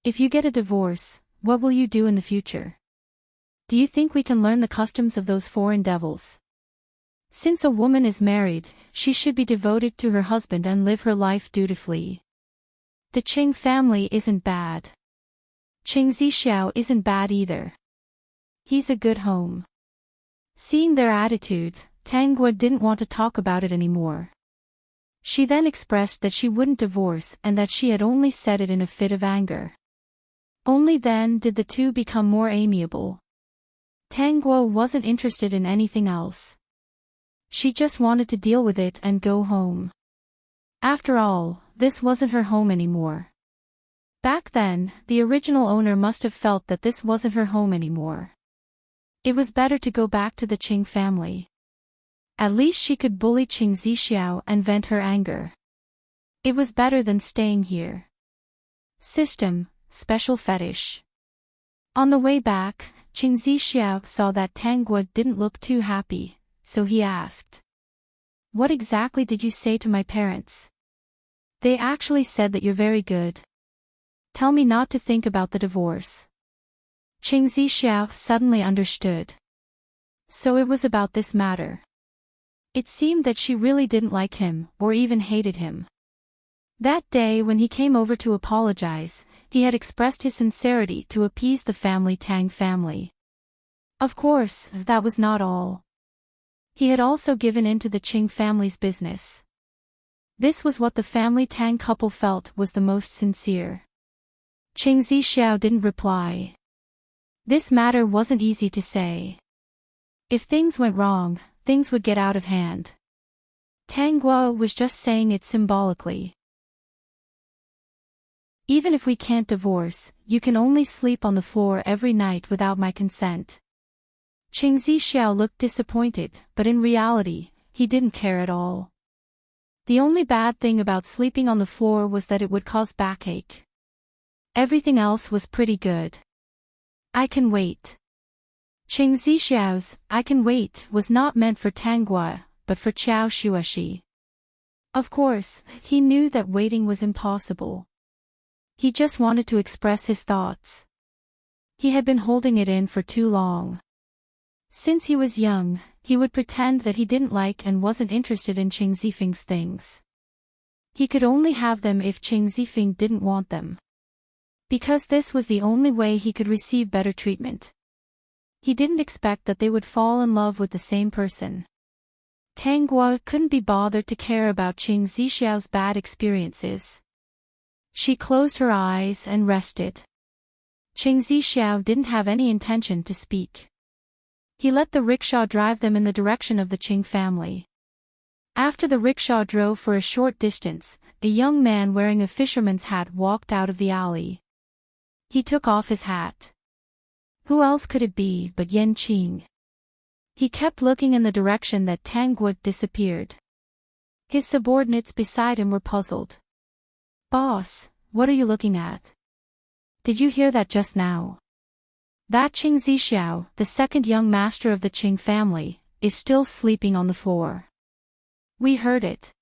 If you get a divorce, what will you do in the future? Do you think we can learn the customs of those foreign devils? Since a woman is married, she should be devoted to her husband and live her life dutifully. The Qing family isn't bad. Qing Zixiao isn't bad either. He's a good home. Seeing their attitude, Tang Guo didn't want to talk about it anymore. She then expressed that she wouldn't divorce and that she had only said it in a fit of anger. Only then did the two become more amiable. Tang Guo wasn't interested in anything else. She just wanted to deal with it and go home. After all, this wasn't her home anymore. Back then, the original owner must have felt that this wasn't her home anymore. It was better to go back to the Qing family. At least she could bully Qing Zixiao and vent her anger. It was better than staying here. System, special fetish. On the way back, Qing Zixiao saw that Tang Guo didn't look too happy, so he asked, "What exactly did you say to my parents?" "They actually said that you're very good. Tell me not to think about the divorce." Qing Zixiao suddenly understood. So it was about this matter. It seemed that she really didn't like him, or even hated him. That day when he came over to apologize, he had expressed his sincerity to appease the Tang family. Of course, that was not all. He had also given in to the Qing family's business. This was what the Tang couple felt was the most sincere. Qing Zixiao didn't reply. This matter wasn't easy to say. If things went wrong, things would get out of hand. Tang Guo was just saying it symbolically. Even if we can't divorce, you can only sleep on the floor every night without my consent. Qing Zixiao looked disappointed, but in reality, he didn't care at all. The only bad thing about sleeping on the floor was that it would cause backache. Everything else was pretty good. "I can wait." Qing Zixiao's "I can wait" was not meant for Tang Guo, but for Qiao Xueshi. Of course, he knew that waiting was impossible. He just wanted to express his thoughts. He had been holding it in for too long. Since he was young, he would pretend that he didn't like and wasn't interested in Qing Zifeng's things. He could only have them if Qing Zifeng didn't want them. Because this was the only way he could receive better treatment. He didn't expect that they would fall in love with the same person. Tang Guo couldn't be bothered to care about Qing Zixiao's bad experiences. She closed her eyes and rested. Qing Zixiao didn't have any intention to speak. He let the rickshaw drive them in the direction of the Qing family. After the rickshaw drove for a short distance, a young man wearing a fisherman's hat walked out of the alley. He took off his hat. Who else could it be but Yan Qing? He kept looking in the direction that Tang Guo disappeared. His subordinates beside him were puzzled. "Boss, what are you looking at? Did you hear that just now? That Qing Zixiao, the second young master of the Qing family, is still sleeping on the floor." "We heard it.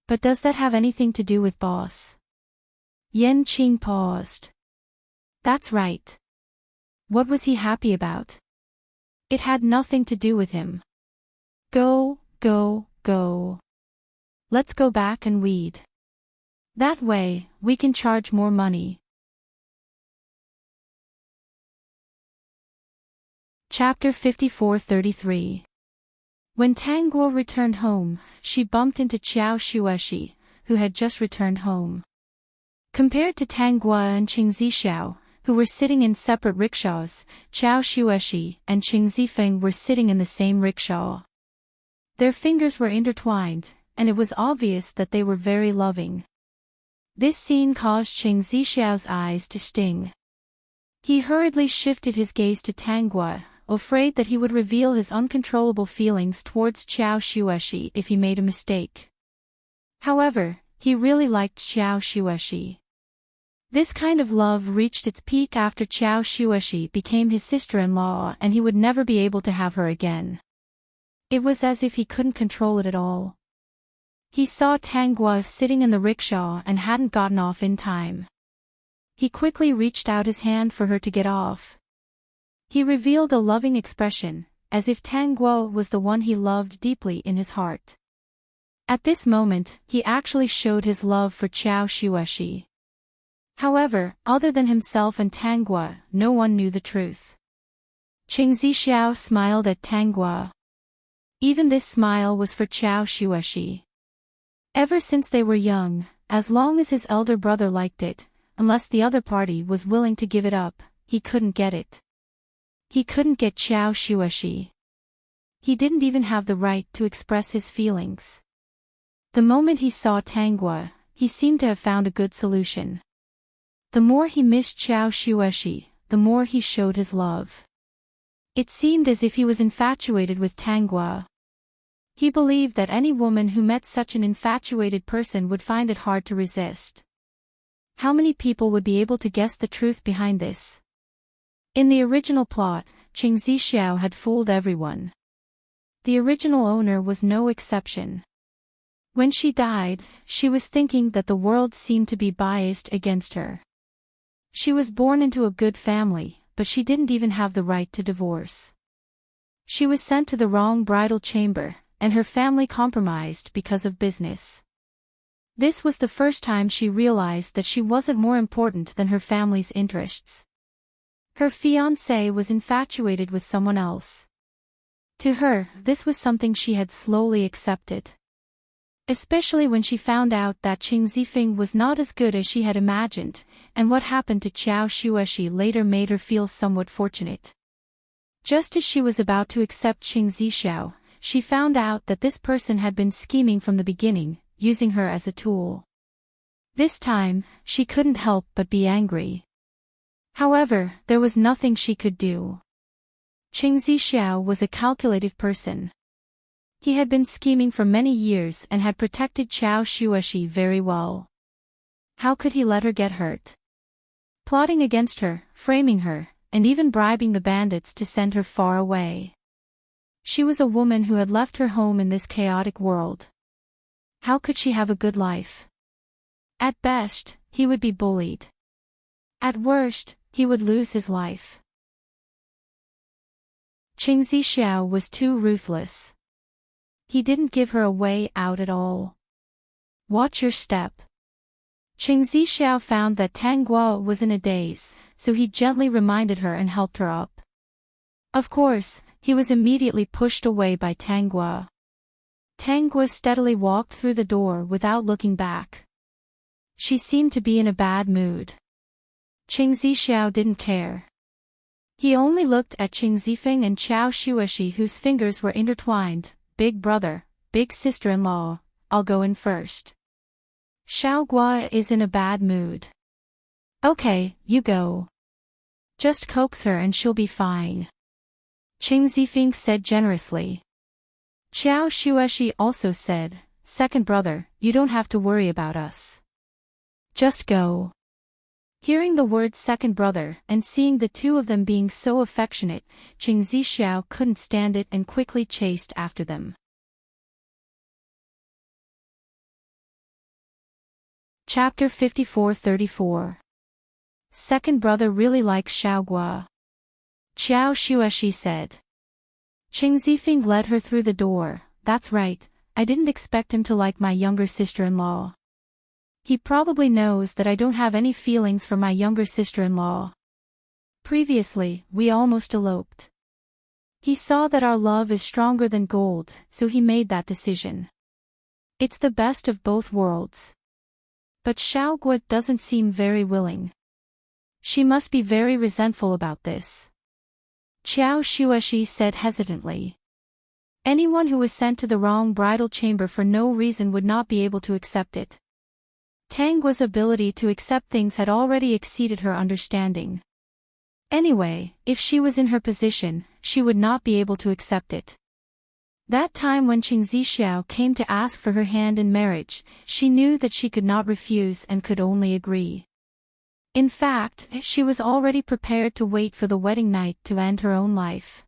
But does that have anything to do with boss?" Yan Qing paused. "That's right. What was he happy about? It had nothing to do with him. Go, go, go. Let's go back and weed. That way, we can charge more money." Chapter 54-33. When Tang Guo returned home, she bumped into Qiao Xueshi, who had just returned home. Compared to Tang Guo and Qing Zixiao, who were sitting in separate rickshaws, Qiao Xueshi and Qing Zifeng were sitting in the same rickshaw. Their fingers were intertwined, and it was obvious that they were very loving. This scene caused Qing Zixiao's eyes to sting. He hurriedly shifted his gaze to Tang Guo, afraid that he would reveal his uncontrollable feelings towards Qiao Xueshi if he made a mistake. However, he really liked Qiao Xueshi. This kind of love reached its peak after Qiao Xueshi became his sister-in-law and he would never be able to have her again. It was as if he couldn't control it at all. He saw Tang Guo sitting in the rickshaw and hadn't gotten off in time. He quickly reached out his hand for her to get off. He revealed a loving expression, as if Tang Guo was the one he loved deeply in his heart. At this moment, he actually showed his love for Qiao Xueshi. However, other than himself and Tang Guo, no one knew the truth. Qing Zixiao smiled at Tang Guo. Even this smile was for Qiao Xueshi. Ever since they were young, as long as his elder brother liked it, unless the other party was willing to give it up, he couldn't get it. He couldn't get Qiao Xueshi. He didn't even have the right to express his feelings. The moment he saw Tang Guo, he seemed to have found a good solution. The more he missed Qiao Xueshi, the more he showed his love. It seemed as if he was infatuated with Tang Guo. He believed that any woman who met such an infatuated person would find it hard to resist. How many people would be able to guess the truth behind this? In the original plot, Qing Zixiao had fooled everyone. The original owner was no exception. When she died, she was thinking that the world seemed to be biased against her. She was born into a good family, but she didn't even have the right to divorce. She was sent to the wrong bridal chamber, and her family compromised because of business. This was the first time she realized that she wasn't more important than her family's interests. Her fiancé was infatuated with someone else. To her, this was something she had slowly accepted. Especially when she found out that Qing Zifeng was not as good as she had imagined, and what happened to Qiao Xueshi later made her feel somewhat fortunate. Just as she was about to accept Qing Zixiao, she found out that this person had been scheming from the beginning, using her as a tool. This time, she couldn't help but be angry. However, there was nothing she could do. Qing Zixiao was a calculative person. He had been scheming for many years and had protected Qiao Xueshi very well. How could he let her get hurt? Plotting against her, framing her, and even bribing the bandits to send her far away. She was a woman who had left her home in this chaotic world. How could she have a good life? At best, he would be bullied. At worst, he would lose his life. Qing Zixiao was too ruthless. He didn't give her a way out at all. Watch your step. Qing Zixiao found that Tang Guo was in a daze, so he gently reminded her and helped her up. Of course, he was immediately pushed away by Tang Guo. Tang Guo steadily walked through the door without looking back. She seemed to be in a bad mood. Qing Zixiao didn't care. He only looked at Qing Zifeng and Qiao Xueshi, whose fingers were intertwined. Big brother, big sister-in-law, I'll go in first. Xiao Guo is in a bad mood. Okay, you go. Just coax her and she'll be fine. Qing Zifeng said generously. Qiao Xueshi also said, second brother, you don't have to worry about us. Just go. Hearing the word second brother and seeing the two of them being so affectionate, Qing Zixiao couldn't stand it and quickly chased after them. Chapter 54-34. Second brother really likes Xiao Guo. Qiao Xueshi said. Qing Zifeng led her through the door. That's right, I didn't expect him to like my younger sister-in-law. He probably knows that I don't have any feelings for my younger sister-in-law. Previously, we almost eloped. He saw that our love is stronger than gold, so he made that decision. It's the best of both worlds. But Xiao Guo doesn't seem very willing. She must be very resentful about this. Qiao Xueshi said hesitantly. Anyone who was sent to the wrong bridal chamber for no reason would not be able to accept it. Tang Guo's ability to accept things had already exceeded her understanding. Anyway, if she was in her position, she would not be able to accept it. That time when Qing Zixiao came to ask for her hand in marriage, she knew that she could not refuse and could only agree. In fact, she was already prepared to wait for the wedding night to end her own life.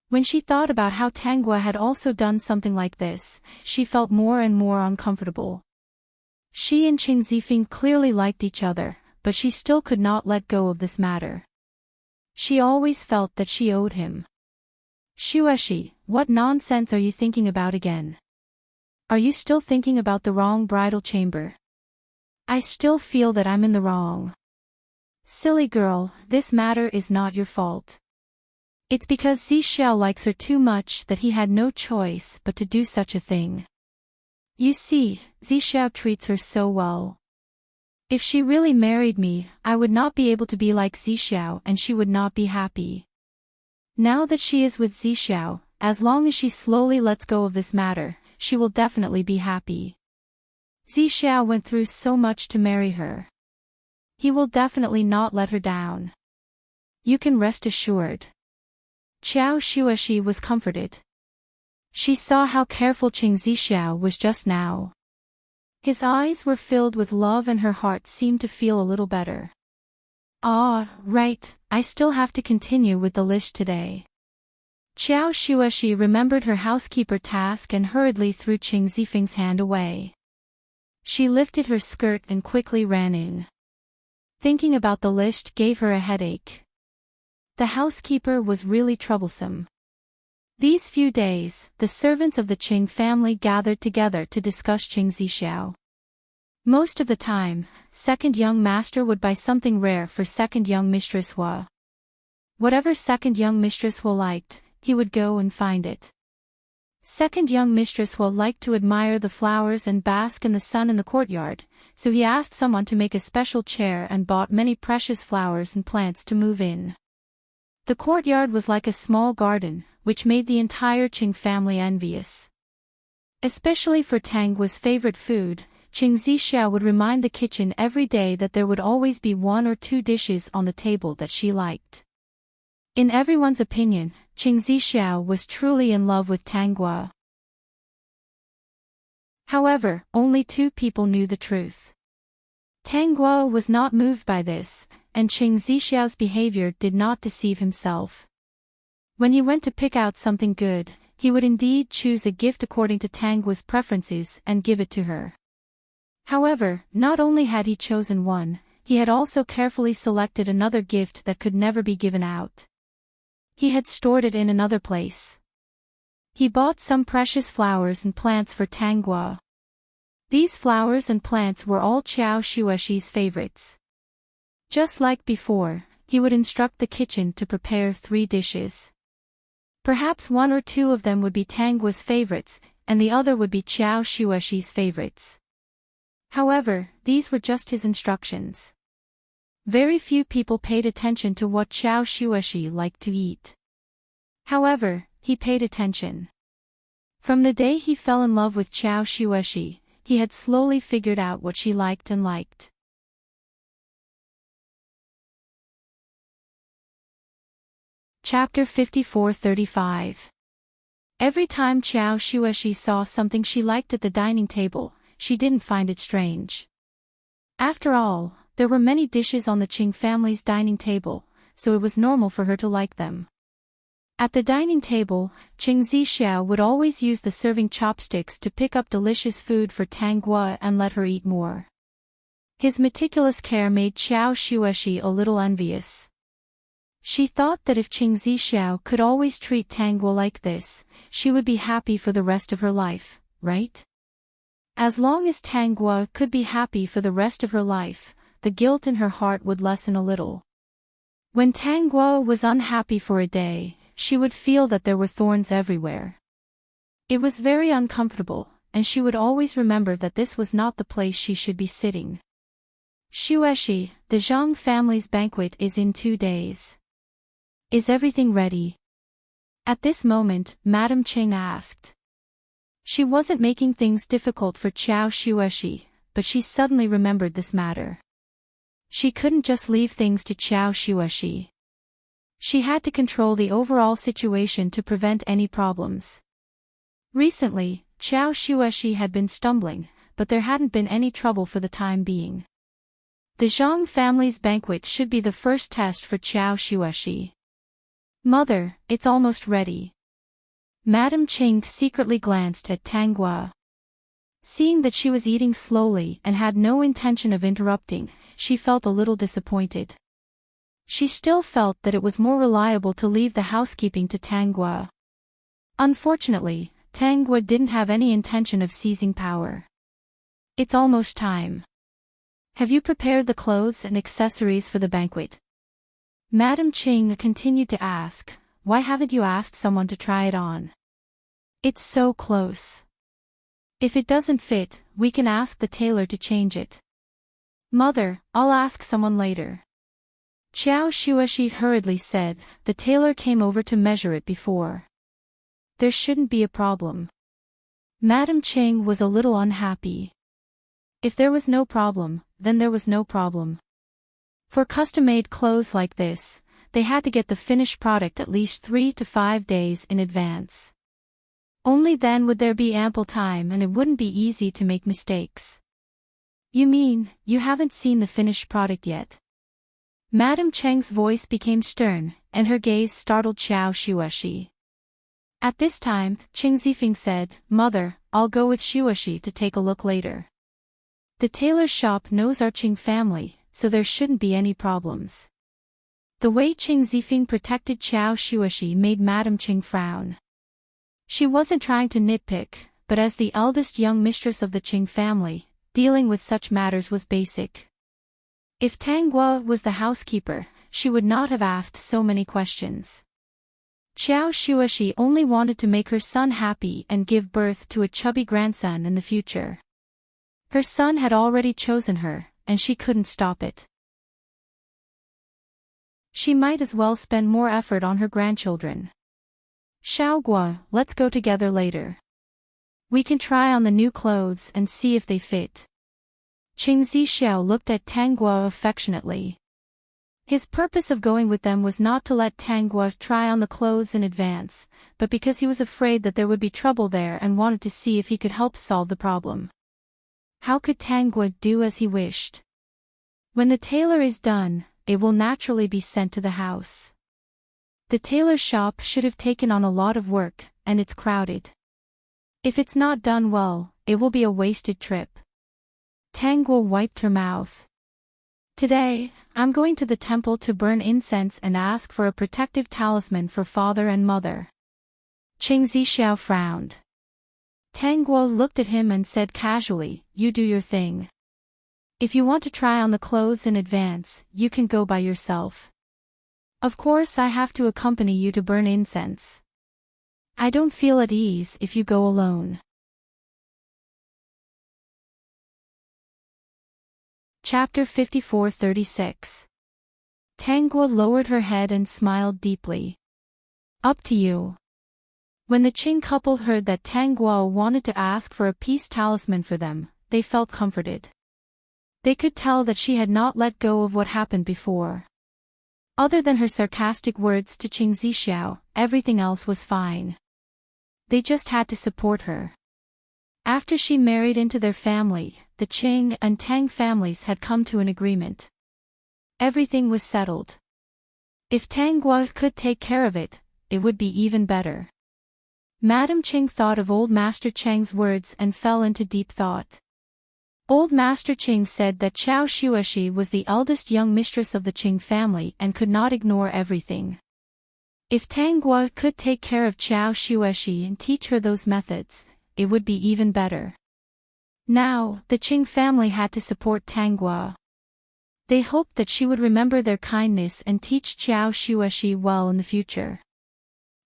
When she thought about how Tang Guo had also done something like this, she felt more and more uncomfortable. She and Qing Zifeng clearly liked each other, but she still could not let go of this matter. She always felt that she owed him. Shueshi, what nonsense are you thinking about again? Are you still thinking about the wrong bridal chamber? I still feel that I'm in the wrong. Silly girl, this matter is not your fault. It's because Zixiao likes her too much that he had no choice but to do such a thing. You see, Zixiao treats her so well. If she really married me, I would not be able to be like Zixiao and she would not be happy. Now that she is with Zixiao, as long as she slowly lets go of this matter, she will definitely be happy. Zixiao went through so much to marry her. He will definitely not let her down. You can rest assured. Qiao Shueshi was comforted. She saw how careful Qing Zixiao was just now. His eyes were filled with love and her heart seemed to feel a little better. Ah, right, I still have to continue with the list today. Qiao Shueshi remembered her housekeeper task and hurriedly threw Qing Zifeng's hand away. She lifted her skirt and quickly ran in. Thinking about the list gave her a headache. The housekeeper was really troublesome. These few days, the servants of the Qing family gathered together to discuss Qing Zixiao. Most of the time, second young master would buy something rare for second young mistress Hua. Whatever second young mistress Hua liked, he would go and find it. Second young mistress Hua liked to admire the flowers and bask in the sun in the courtyard, so he asked someone to make a special chair and bought many precious flowers and plants to move in. The courtyard was like a small garden, which made the entire Qing family envious. Especially for Tang Guo's favorite food, Qing Zixiao would remind the kitchen every day that there would always be 1 or 2 dishes on the table that she liked. In everyone's opinion, Qing Zixiao was truly in love with Tang Guo. However, only 2 people knew the truth. Tang Guo was not moved by this, and Qing Zixiao's behavior did not deceive himself. When he went to pick out something good, he would indeed choose a gift according to Tang Guo's preferences and give it to her. However, not only had he chosen one, he had also carefully selected another gift that could never be given out. He had stored it in another place. He bought some precious flowers and plants for Tang Guo. These flowers and plants were all Qiao Shueshi's favorites. Just like before, he would instruct the kitchen to prepare 3 dishes. Perhaps 1 or 2 of them would be Tang Guo's favorites, and the other would be Qiao Shueshi's favorites. However, these were just his instructions. Very few people paid attention to what Qiao Shueshi liked to eat. However, he paid attention. From the day he fell in love with Qiao Shueshi, he had slowly figured out what she liked and liked. Chapter 54-35. Every time Qiao Shueshi saw something she liked at the dining table, she didn't find it strange. After all, there were many dishes on the Qing family's dining table, so it was normal for her to like them. At the dining table, Qing Zixiao would always use the serving chopsticks to pick up delicious food for Tang Guo and let her eat more. His meticulous care made Qiao Shueshi a little envious. She thought that if Qing Zixiao could always treat Tang Guo like this, she would be happy for the rest of her life, right? As long as Tang Guo could be happy for the rest of her life, the guilt in her heart would lessen a little. When Tang Guo was unhappy for a day, she would feel that there were thorns everywhere. It was very uncomfortable, and she would always remember that this was not the place she should be sitting. Shueshi, the Zhang family's banquet is in 2 days. Is everything ready? At this moment, Madame Qing asked. She wasn't making things difficult for Qiao Shueshi, but she suddenly remembered this matter. She couldn't just leave things to Qiao Shueshi. She had to control the overall situation to prevent any problems. Recently, Qiao Shueshi had been stumbling, but there hadn't been any trouble for the time being. The Zhang family's banquet should be the first test for Qiao Shueshi. Mother, it's almost ready. Madame Qing secretly glanced at Tang Guo. Seeing that she was eating slowly and had no intention of interrupting, she felt a little disappointed. She still felt that it was more reliable to leave the housekeeping to Tang Guo. Unfortunately, Tang Guo didn't have any intention of seizing power. It's almost time. Have you prepared the clothes and accessories for the banquet? Madam Qing continued to ask, why haven't you asked someone to try it on? It's so close. If it doesn't fit, we can ask the tailor to change it. Mother, I'll ask someone later. Qiao Shueshi hurriedly said, the tailor came over to measure it before. There shouldn't be a problem. Madam Qing was a little unhappy. If there was no problem, then there was no problem. For custom-made clothes like this, they had to get the finished product at least 3 to 5 days in advance. Only then would there be ample time and it wouldn't be easy to make mistakes. You mean, you haven't seen the finished product yet? Madam Cheng's voice became stern, and her gaze startled Qiao Shueshi. At this time, Qing Zifeng said, Mother, I'll go with Shueshi to take a look later. The tailor's shop knows our Qing family, so there shouldn't be any problems. The way Qing Zifeng protected Qiao Shueshi made Madam Qing frown. She wasn't trying to nitpick, but as the eldest young mistress of the Qing family, dealing with such matters was basic. If Tang Guo was the housekeeper, she would not have asked so many questions. Qiao Shueshi only wanted to make her son happy and give birth to a chubby grandson in the future. Her son had already chosen her, and she couldn't stop it. She might as well spend more effort on her grandchildren. Xiaoguo, let's go together later. We can try on the new clothes and see if they fit. Qing Zixiao looked at Tang Guo affectionately. His purpose of going with them was not to let Tang Guo try on the clothes in advance, but because he was afraid that there would be trouble there and wanted to see if he could help solve the problem. How could Tang Guo do as he wished? When the tailor is done, it will naturally be sent to the house. The tailor's shop should have taken on a lot of work, and it's crowded. If it's not done well, it will be a wasted trip. Tang Guo wiped her mouth. Today, I'm going to the temple to burn incense and ask for a protective talisman for father and mother. Qing Zixiao frowned. Tang Guo looked at him and said casually, you do your thing. If you want to try on the clothes in advance, you can go by yourself. Of course I have to accompany you to burn incense. I don't feel at ease if you go alone. Chapter 54-36. Tang Guo lowered her head and smiled deeply. Up to you. When the Qing couple heard that Tang Guo wanted to ask for a peace talisman for them, they felt comforted. They could tell that she had not let go of what happened before. Other than her sarcastic words to Qing Zixiao, everything else was fine. They just had to support her. After she married into their family, the Qing and Tang families had come to an agreement. Everything was settled. If Tang Guo could take care of it, it would be even better. Madam Qing thought of Old Master Cheng's words and fell into deep thought. Old Master Qing said that Qiao Shueshi was the eldest young mistress of the Qing family and could not ignore everything. If Tang Guo could take care of Qiao Shueshi and teach her those methods, it would be even better. Now, the Qing family had to support Tang Guo. They hoped that she would remember their kindness and teach Qiao Shueshi well in the future.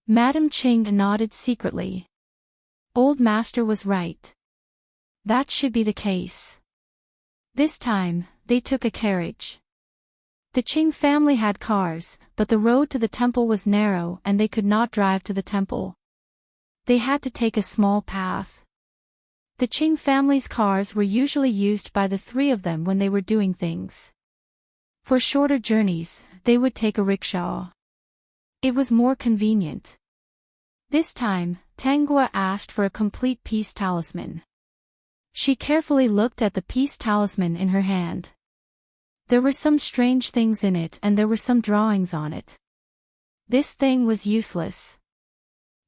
Madam Qing nodded secretly. Old Master was right. That should be the case. This time, they took a carriage. The Qing family had cars, but the road to the temple was narrow and they could not drive to the temple. They had to take a small path. The Qing family's cars were usually used by the three of them when they were doing things. For shorter journeys, they would take a rickshaw. It was more convenient. This time, Tang Guo asked for a complete peace talisman. She carefully looked at the peace talisman in her hand. There were some strange things in it and there were some drawings on it. This thing was useless.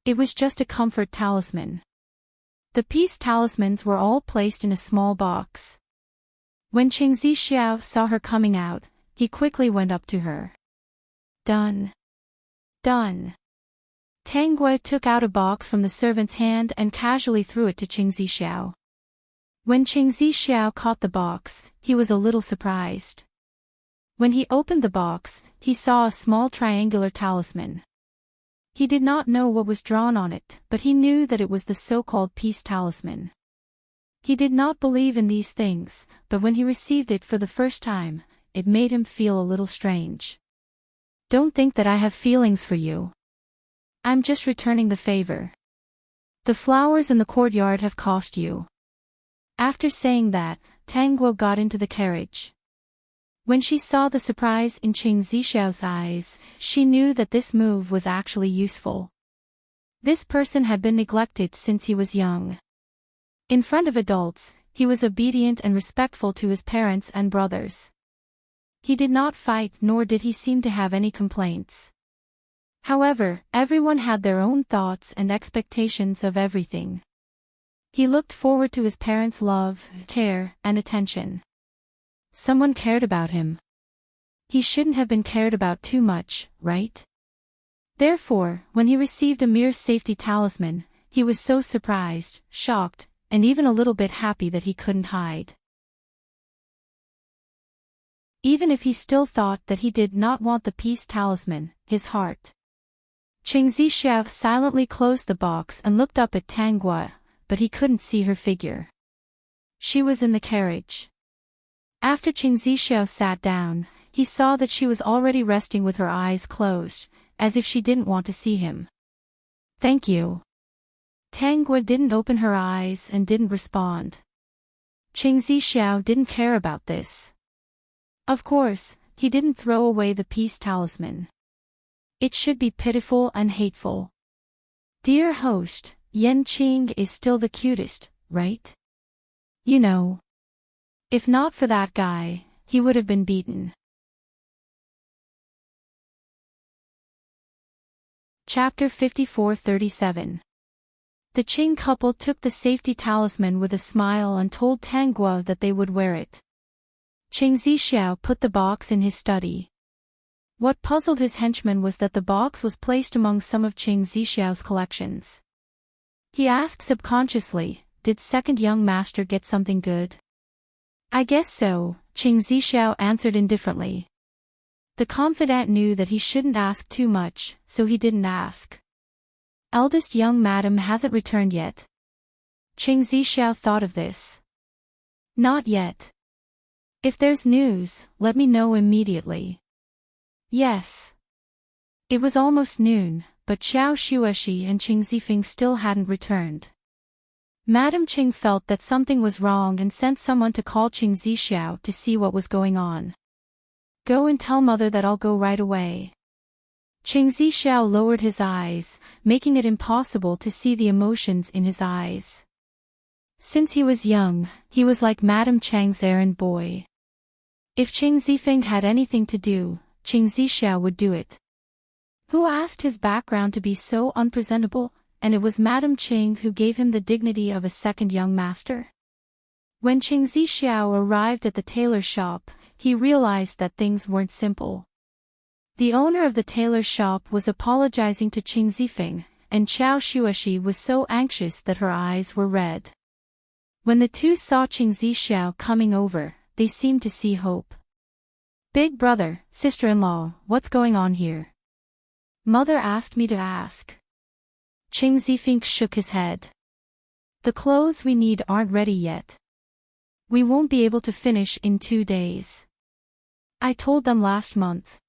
It was just a comfort talisman. The peace talismans were all placed in a small box. When Qing Zixiao saw her coming out, he quickly went up to her. Done. Done. Tang Gui took out a box from the servant's hand and casually threw it to Qing Zixiao. When Qing Zixiao caught the box, he was a little surprised. When he opened the box, he saw a small triangular talisman. He did not know what was drawn on it, but he knew that it was the so-called peace talisman. He did not believe in these things, but when he received it for the first time, it made him feel a little strange. Don't think that I have feelings for you. I'm just returning the favor. The flowers in the courtyard have cost you. After saying that, Tang Guo got into the carriage. When she saw the surprise in Qing Zixiao's eyes, she knew that this move was actually useful. This person had been neglected since he was young. In front of adults, he was obedient and respectful to his parents and brothers. He did not fight nor did he seem to have any complaints. However, everyone had their own thoughts and expectations of everything. He looked forward to his parents' love, care, and attention. Someone cared about him. He shouldn't have been cared about too much, right? Therefore, when he received Immerse safety talisman, he was so surprised, shocked, and even a little bit happy that he couldn't hide. Even if he still thought that he did not want the peace talisman, his heart. Qing Zixiao silently closed the box and looked up at Tang Guo, but he couldn't see her figure. She was in the carriage. After Qing Zixiao sat down, he saw that she was already resting with her eyes closed, as if she didn't want to see him. Thank you. Tang Guo didn't open her eyes and didn't respond. Qing Zixiao didn't care about this. Of course, he didn't throw away the peace talisman. It should be pitiful and hateful. Dear host, Yan Qing is still the cutest, right? You know. If not for that guy, he would have been beaten. Chapter 54-37. The Qing couple took the safety talisman with a smile and told Tang Guo that they would wear it. Qing Zixiao put the box in his study. What puzzled his henchman was that the box was placed among some of Qing Zixiao's collections. He asked subconsciously, did second young master get something good? I guess so, Qing Zixiao answered indifferently. The confidant knew that he shouldn't ask too much, so he didn't ask. Eldest young madam hasn't returned yet. Qing Zixiao thought of this. Not yet. If there's news, let me know immediately. Yes. It was almost noon, but Xiao Shueshi and Qing Zifeng still hadn't returned. Madame Qing felt that something was wrong and sent someone to call Qing Zixiao to see what was going on. Go and tell mother that I'll go right away. Qing Zixiao lowered his eyes, making it impossible to see the emotions in his eyes. Since he was young, he was like Madame Chang's errand boy. If Qing Zifeng had anything to do, Qing Zixiao would do it. Who asked his background to be so unpresentable, and it was Madame Qing who gave him the dignity of a second young master? When Qing Zixiao arrived at the tailor shop, he realized that things weren't simple. The owner of the tailor shop was apologizing to Qing Zifeng, and Xiao Shueshi was so anxious that her eyes were red. When the two saw Qing Zixiao coming over, they seemed to see hope. Big brother, sister-in-law, what's going on here? Mother asked me to ask. Qing Zifeng shook his head. The clothes we need aren't ready yet. We won't be able to finish in 2 days. I told them last month.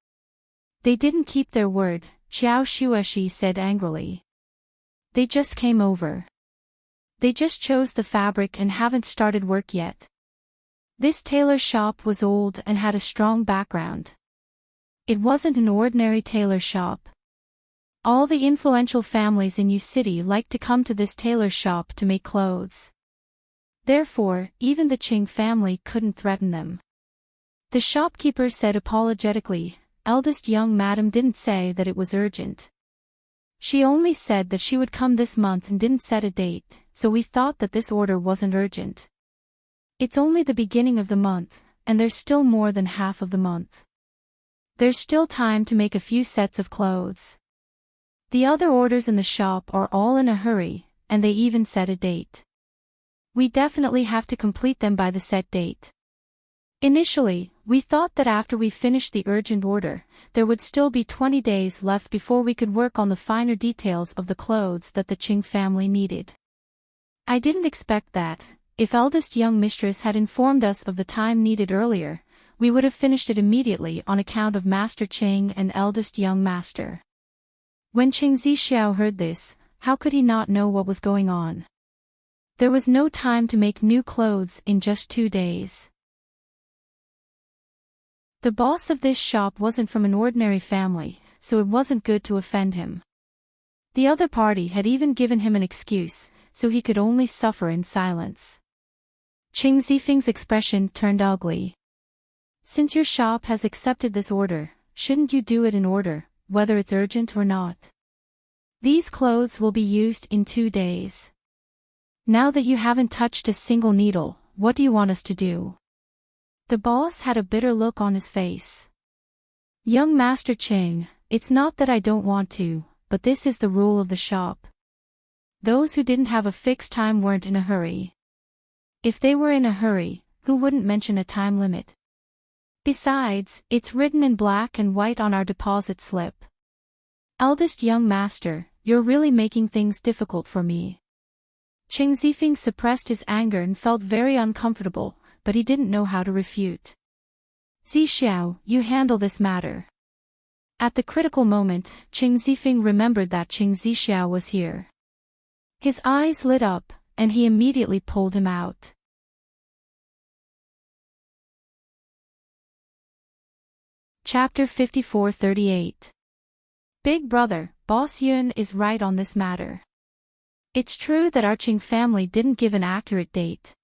They didn't keep their word, Xiao Shueshi said angrily. They just came over. They just chose the fabric and haven't started work yet. This tailor shop was old and had a strong background. It wasn't an ordinary tailor shop. All the influential families in Yu City liked to come to this tailor shop to make clothes. Therefore, even the Qing family couldn't threaten them. The shopkeeper said apologetically, eldest young madam didn't say that it was urgent. She only said that she would come this month and didn't set a date, so we thought that this order wasn't urgent. It's only the beginning of the month, and there's still more than half of the month. There's still time to make a few sets of clothes. The other orders in the shop are all in a hurry, and they even set a date. We definitely have to complete them by the set date. Initially, we thought that after we finished the urgent order, there would still be 20 days left before we could work on the finer details of the clothes that the Ching family needed. I didn't expect that, if eldest young mistress had informed us of the time needed earlier, we would have finished it immediately on account of Master Ching and eldest young master. When Ching Zixiao heard this, how could he not know what was going on? There was no time to make new clothes in just 2 days. The boss of this shop wasn't from an ordinary family, so it wasn't good to offend him. The other party had even given him an excuse, so he could only suffer in silence. Ching Zifeng's expression turned ugly. Since your shop has accepted this order, shouldn't you do it in order, whether it's urgent or not? These clothes will be used in 2 days. Now that you haven't touched a single needle, what do you want us to do? The boss had a bitter look on his face. Young Master Ching, it's not that I don't want to, but this is the rule of the shop. Those who didn't have a fixed time weren't in a hurry. If they were in a hurry, who wouldn't mention a time limit? Besides, it's written in black and white on our deposit slip. Eldest young master, you're really making things difficult for me. Ching Zifeng suppressed his anger and felt very uncomfortable, but he didn't know how to refute. Zixiao, you handle this matter. At the critical moment, Ching Zifeng remembered that Ching Zixiao was here. His eyes lit up, and he immediately pulled him out. Chapter 54:38. Big brother, Boss Yun is right on this matter. It's true that our Ching family didn't give an accurate date.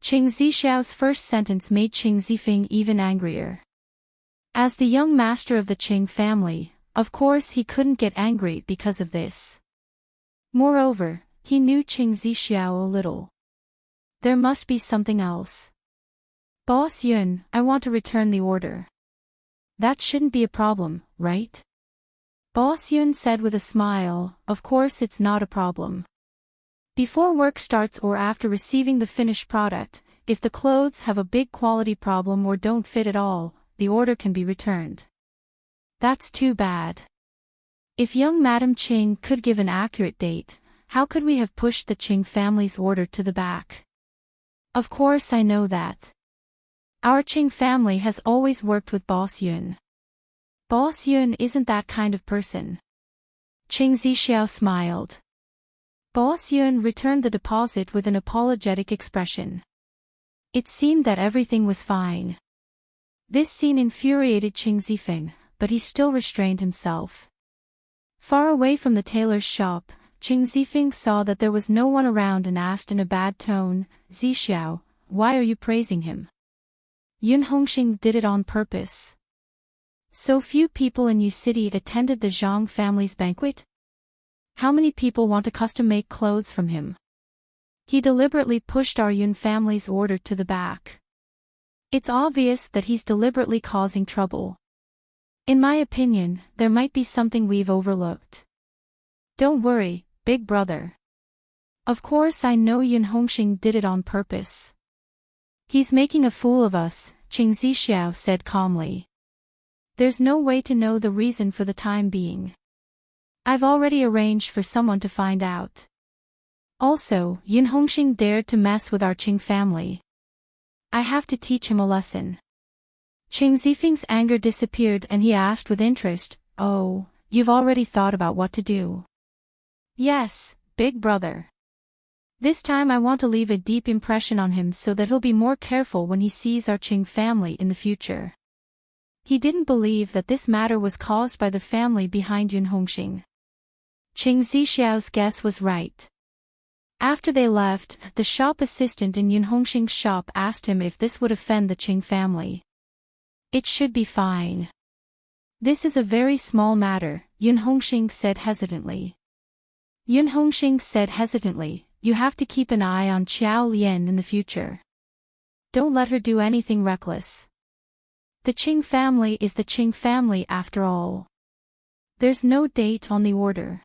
Ching Zixiao's first sentence made Ching Zifeng even angrier. As the young master of the Ching family, of course he couldn't get angry because of this. Moreover, he knew Ching Zixiao a little. There must be something else. Boss Yun, I want to return the order. That shouldn't be a problem, right? Boss Yun said with a smile, of course it's not a problem. Before work starts or after receiving the finished product, if the clothes have a big quality problem or don't fit at all, the order can be returned. That's too bad. If young Madam Ching could give an accurate date, how could we have pushed the Ching family's order to the back? Of course I know that. Our Ching family has always worked with Boss Yun. Boss Yun isn't that kind of person. Ching Zixiao smiled. Boss Yun returned the deposit with an apologetic expression. It seemed that everything was fine. This scene infuriated Ching Zifeng, but he still restrained himself. Far away from the tailor's shop, Ching Zifeng saw that there was no one around and asked in a bad tone, Zixiao, why are you praising him? Yun Hongxing did it on purpose. So few people in Yu City attended the Zhang family's banquet? How many people want to custom-make clothes from him? He deliberately pushed our Yun family's order to the back. It's obvious that he's deliberately causing trouble. In my opinion, there might be something we've overlooked. Don't worry, big brother. Of course I know Yun Hongxing did it on purpose. He's making a fool of us, Ching Zixiao said calmly. There's no way to know the reason for the time being. I've already arranged for someone to find out. Also, Yun Hongxing dared to mess with our Ching family. I have to teach him a lesson. Ching Zifeng's anger disappeared and he asked with interest, oh, you've already thought about what to do? Yes, big brother. This time I want to leave a deep impression on him so that he'll be more careful when he sees our Ching family in the future. He didn't believe that this matter was caused by the family behind Yun Hongxing. Ching Zixiao's guess was right. After they left, the shop assistant in Yun Hongxing's shop asked him if this would offend the Ching family. It should be fine. This is a very small matter, Yun Hongxing said hesitantly. Yun Hongxing said hesitantly, you have to keep an eye on Qiao Lian in the future. Don't let her do anything reckless. The Ching family is the Ching family after all. There's no date on the order.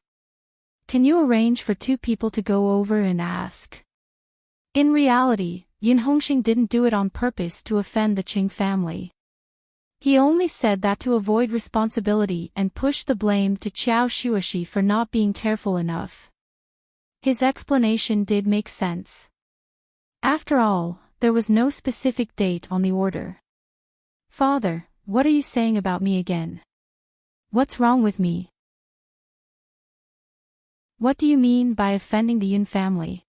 Can you arrange for 2 people to go over and ask? In reality, Yun Hongxing didn't do it on purpose to offend the Qing family. He only said that to avoid responsibility and push the blame to Qiao Shuoshi for not being careful enough. His explanation did make sense. After all, there was no specific date on the order. Father, what are you saying about me again? What's wrong with me? What do you mean by offending the Yun family?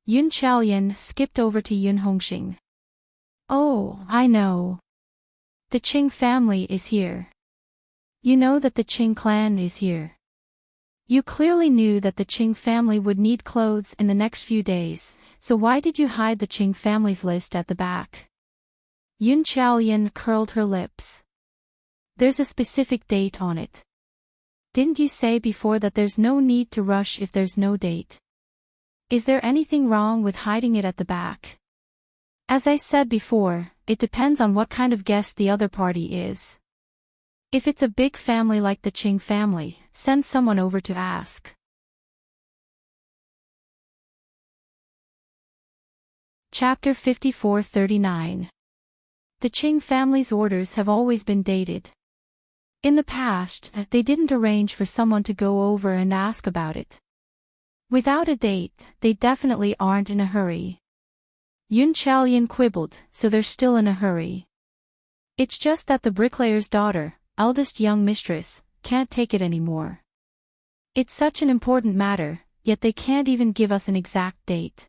Yun Chaoyan skipped over to Yun Hongxing. Oh, I know. The Qing family is here. You know that the Qing clan is here. You clearly knew that the Qing family would need clothes in the next few days, so why did you hide the Qing family's list at the back? Yun Chaoyan curled her lips. There's a specific date on it. Didn't you say before that there's no need to rush if there's no date? Is there anything wrong with hiding it at the back? As I said before, it depends on what kind of guest the other party is. If it's a big family like the Qing family, send someone over to ask. Chapter 54-39. The Qing family's orders have always been dated. In the past, they didn't arrange for someone to go over and ask about it. Without a date, they definitely aren't in a hurry. Yun Chaoyan quibbled, so they're still in a hurry. It's just that the bricklayer's daughter, eldest young mistress, can't take it anymore. It's such an important matter, yet they can't even give us an exact date.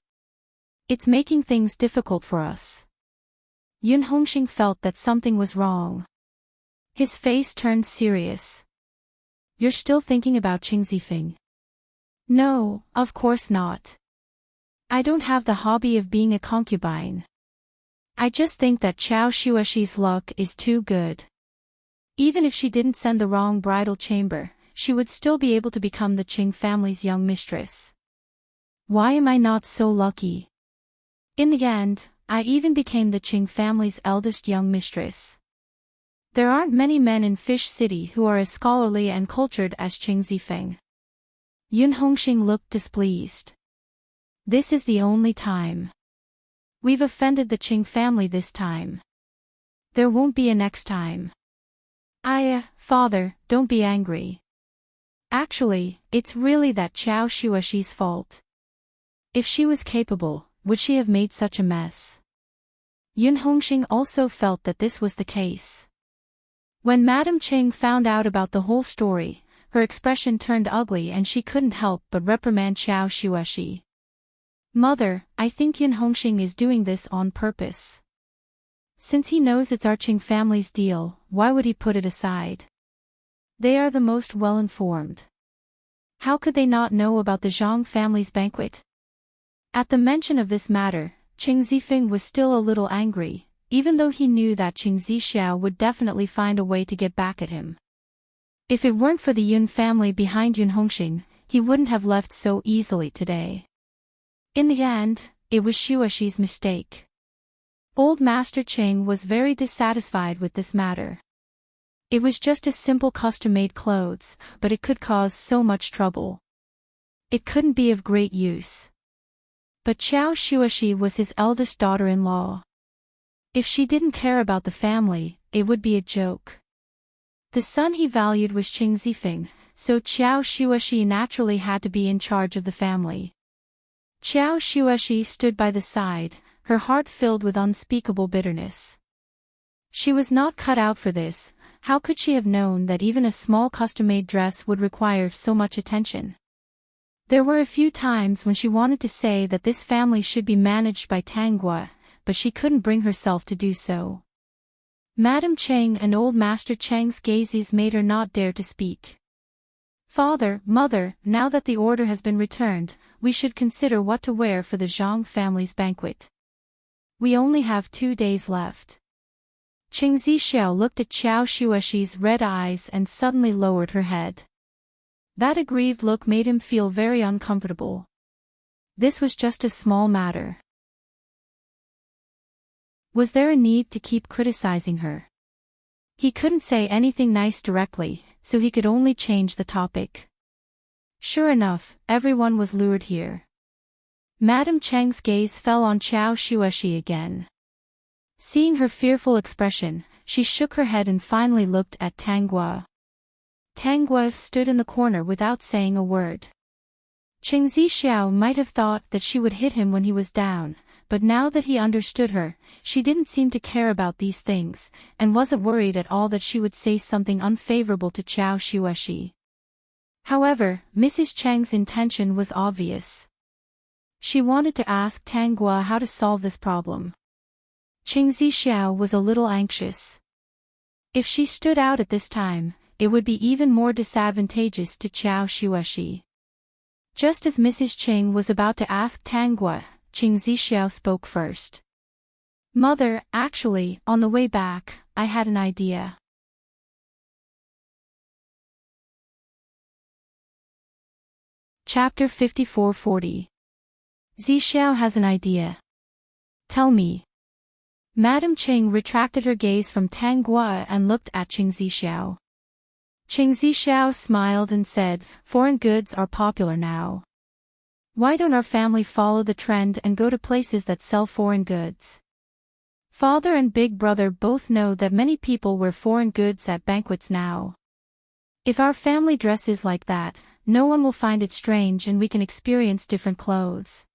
It's making things difficult for us. Yun Hongxing felt that something was wrong. His face turned serious. You're still thinking about Qing Zifeng? No, of course not. I don't have the hobby of being a concubine. I just think that Qiao Shuoshi's luck is too good. Even if she didn't send the wrong bridal chamber, she would still be able to become the Qing family's young mistress. Why am I not so lucky? In the end, I even became the Qing family's eldest young mistress. There aren't many men in Fish City who are as scholarly and cultured as Qing Zifeng. Yun Hongxing looked displeased. This is the only time. We've offended the Qing family this time. There won't be a next time. Father, don't be angry. Actually, it's really that Qiao Shuoshi's fault. If she was capable, would she have made such a mess? Yun Hongxing also felt that this was the case. When Madame Qing found out about the whole story, her expression turned ugly and she couldn't help but reprimand Qiao Shuoshi. Mother, I think Yun Hongxing is doing this on purpose. Since he knows it's our Qing family's deal, why would he put it aside? They are the most well-informed. How could they not know about the Zhang family's banquet? At the mention of this matter, Qing Zifeng was still a little angry, even though he knew that Qing Zixiao would definitely find a way to get back at him. If it weren't for the Yun family behind Yun Hongxing, he wouldn't have left so easily today. In the end, it was Shuoshi's mistake. Old Master Qing was very dissatisfied with this matter. It was just a simple custom-made clothes, but it could cause so much trouble. It couldn't be of great use. But Qiao Shuoshi was his eldest daughter-in-law. If she didn't care about the family, it would be a joke. The son he valued was Qing Zifeng, so Qiao Shuoshi naturally had to be in charge of the family. Qiao Shuoshi stood by the side, her heart filled with unspeakable bitterness. She was not cut out for this. How could she have known that even a small custom-made dress would require so much attention? There were a few times when she wanted to say that this family should be managed by Tanggua, but she couldn't bring herself to do so. Madame Cheng and old Master Cheng's gazes made her not dare to speak. Father, Mother, now that the order has been returned, we should consider what to wear for the Zhang family's banquet. We only have 2 days left. Qing Zixiao looked at Qiao Shuoshi's red eyes and suddenly lowered her head. That aggrieved look made him feel very uncomfortable. This was just a small matter. Was there a need to keep criticizing her? He couldn't say anything nice directly, so he could only change the topic. Sure enough, everyone was lured here. Madame Cheng's gaze fell on Qiao Xueshi again. Seeing her fearful expression, she shook her head and finally looked at Tang Guo. Tang Guo stood in the corner without saying a word. Qing Zixiao might have thought that she would hit him when he was down, but now that he understood her, she didn't seem to care about these things, and wasn't worried at all that she would say something unfavorable to Qiao Xueshi. However, Mrs. Cheng's intention was obvious. She wanted to ask Tang Guo how to solve this problem. Qing Zixiao was a little anxious. If she stood out at this time, it would be even more disadvantageous to Qiao Xueshi. Just as Mrs. Qing was about to ask Tang Guo, Qing Zixiao spoke first. Mother, actually, on the way back, I had an idea. Chapter 5440. Zixiao has an idea. Tell me. Madame Qing retracted her gaze from Tang Guo and looked at Qing Zixiao. Qing Zixiao smiled and said, foreign goods are popular now. Why don't our family follow the trend and go to places that sell foreign goods? Father and big brother both know that many people wear foreign goods at banquets now. If our family dresses like that, no one will find it strange and we can experience different clothes.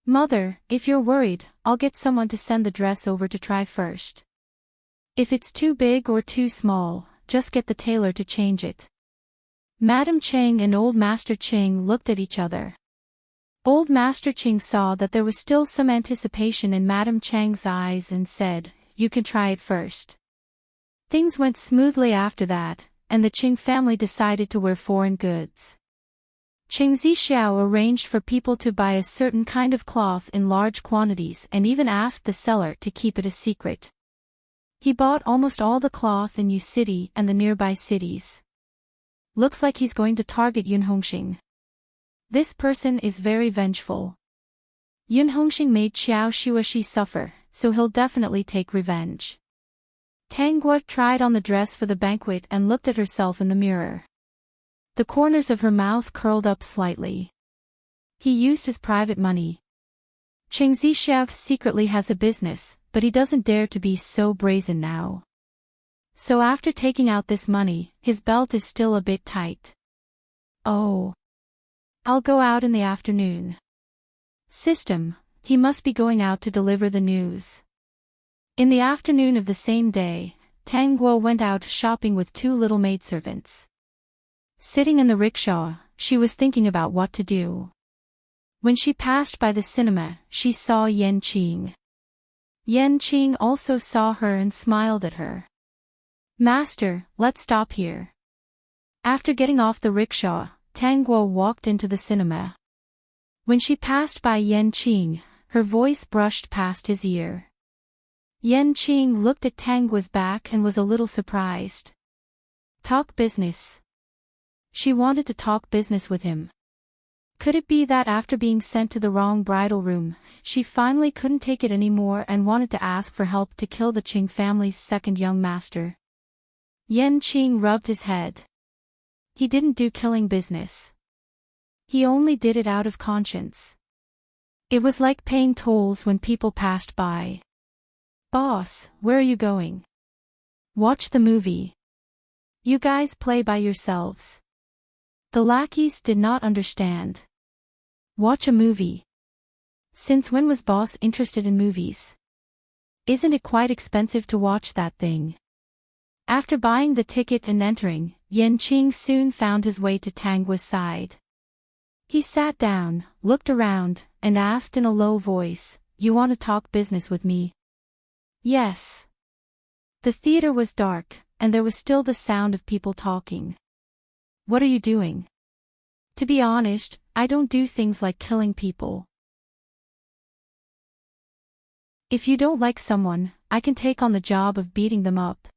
Mother, if you're worried, I'll get someone to send the dress over to try first. If it's too big or too small, just get the tailor to change it. Madame Cheng and Old Master Qing looked at each other. Old Master Qing saw that there was still some anticipation in Madame Cheng's eyes and said, you can try it first. Things went smoothly after that, and the Qing family decided to wear foreign goods. Qing Zixiao arranged for people to buy a certain kind of cloth in large quantities and even asked the seller to keep it a secret. He bought almost all the cloth in Yu City and the nearby cities. Looks like he's going to target Yun Hongxing. This person is very vengeful. Yun Hongxing made Qiao Xueshi suffer, so he'll definitely take revenge. Tang Guo tried on the dress for the banquet and looked at herself in the mirror. The corners of her mouth curled up slightly. He used his private money. Qing Zixiao secretly has a business, but he doesn't dare to be so brazen now. So after taking out this money, his belt is still a bit tight. Oh. I'll go out in the afternoon. System, he must be going out to deliver the news. In the afternoon of the same day, Tang Guo went out shopping with two little maidservants. Sitting in the rickshaw, she was thinking about what to do. When she passed by the cinema, she saw Yan Qing. Yan Qing also saw her and smiled at her. Master, let's stop here. After getting off the rickshaw, Tang Guo walked into the cinema. When she passed by Yan Qing, her voice brushed past his ear. Yan Qing looked at Tang Guo's back and was a little surprised. Talk business. She wanted to talk business with him. Could it be that after being sent to the wrong bridal room, she finally couldn't take it anymore and wanted to ask for help to kill the Qing family's second young master? Yan Qing rubbed his head. He didn't do killing business. He only did it out of conscience. It was like paying tolls when people passed by. Boss, where are you going? Watch the movie. You guys play by yourselves. The lackeys did not understand. Watch a movie. Since when was boss interested in movies? Isn't it quite expensive to watch that thing? After buying the ticket and entering, Yan Qing soon found his way to Tang Guo's side. He sat down, looked around, and asked in a low voice, "You want to talk business with me?" "Yes." The theater was dark, and there was still the sound of people talking. "What are you doing?" "To be honest, I don't do things like killing people. If you don't like someone, I can take on the job of beating them up.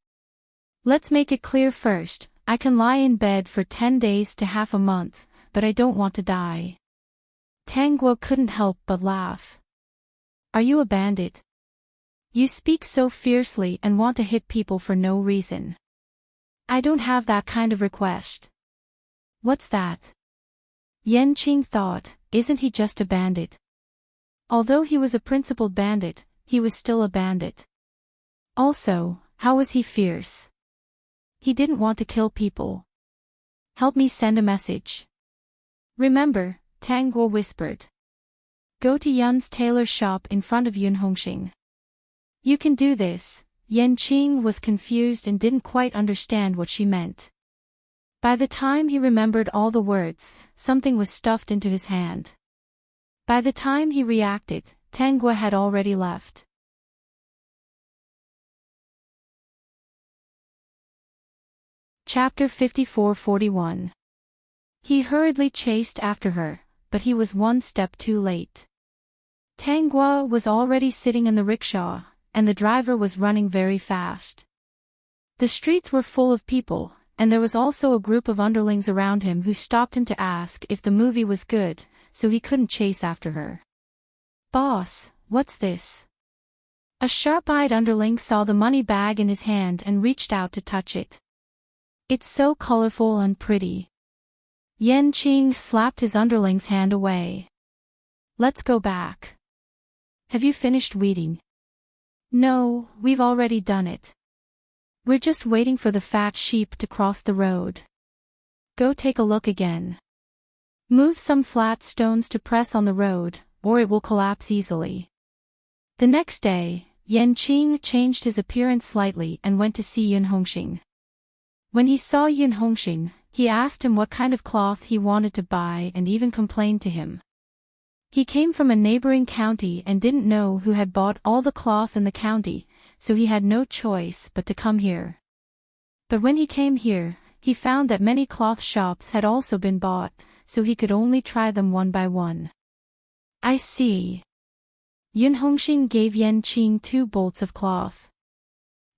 Let's make it clear first, I can lie in bed for 10 days to half a month, but I don't want to die." Tang Guo couldn't help but laugh. "Are you a bandit? You speak so fiercely and want to hit people for no reason. I don't have that kind of request. What's that? Yan Qing thought, isn't he just a bandit? Although he was a principled bandit, he was still a bandit. Also, how was he fierce? He didn't want to kill people. Help me send a message. Remember, Tang Guo whispered. Go to Yun's tailor shop in front of Yun Hongxing. You can do this. Yan Qing was confused and didn't quite understand what she meant. By the time he remembered all the words, something was stuffed into his hand. By the time he reacted, Tang Guo had already left. Chapter 54-41. He hurriedly chased after her, but he was one step too late. Tang Guo was already sitting in the rickshaw, and the driver was running very fast. The streets were full of people, and there was also a group of underlings around him who stopped him to ask if the movie was good, so he couldn't chase after her. Boss, what's this? A sharp-eyed underling saw the money bag in his hand and reached out to touch it. It's so colorful and pretty. Yan Qing slapped his underling's hand away. Let's go back. Have you finished weeding? No, we've already done it. We're just waiting for the fat sheep to cross the road. Go take a look again. Move some flat stones to press on the road, or it will collapse easily. The next day, Yan Qing changed his appearance slightly and went to see Yun Hongxing. When he saw Yun Hongxing, he asked him what kind of cloth he wanted to buy and even complained to him. He came from a neighboring county and didn't know who had bought all the cloth in the county, so he had no choice but to come here. But when he came here, he found that many cloth shops had also been bought, so he could only try them one by one. I see. Yun Hongxing gave Yan Qing 2 bolts of cloth.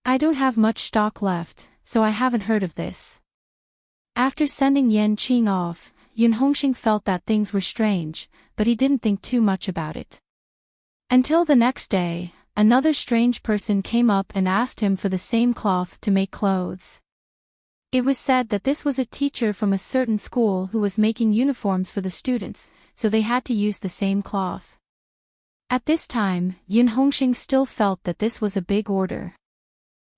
I don't have much stock left, so I haven't heard of this. After sending Yan Qing off, Yun Hongxing felt that things were strange, but he didn't think too much about it. Until the next day, another strange person came up and asked him for the same cloth to make clothes. It was said that this was a teacher from a certain school who was making uniforms for the students, so they had to use the same cloth. At this time, Yun Hongxing still felt that this was a big order.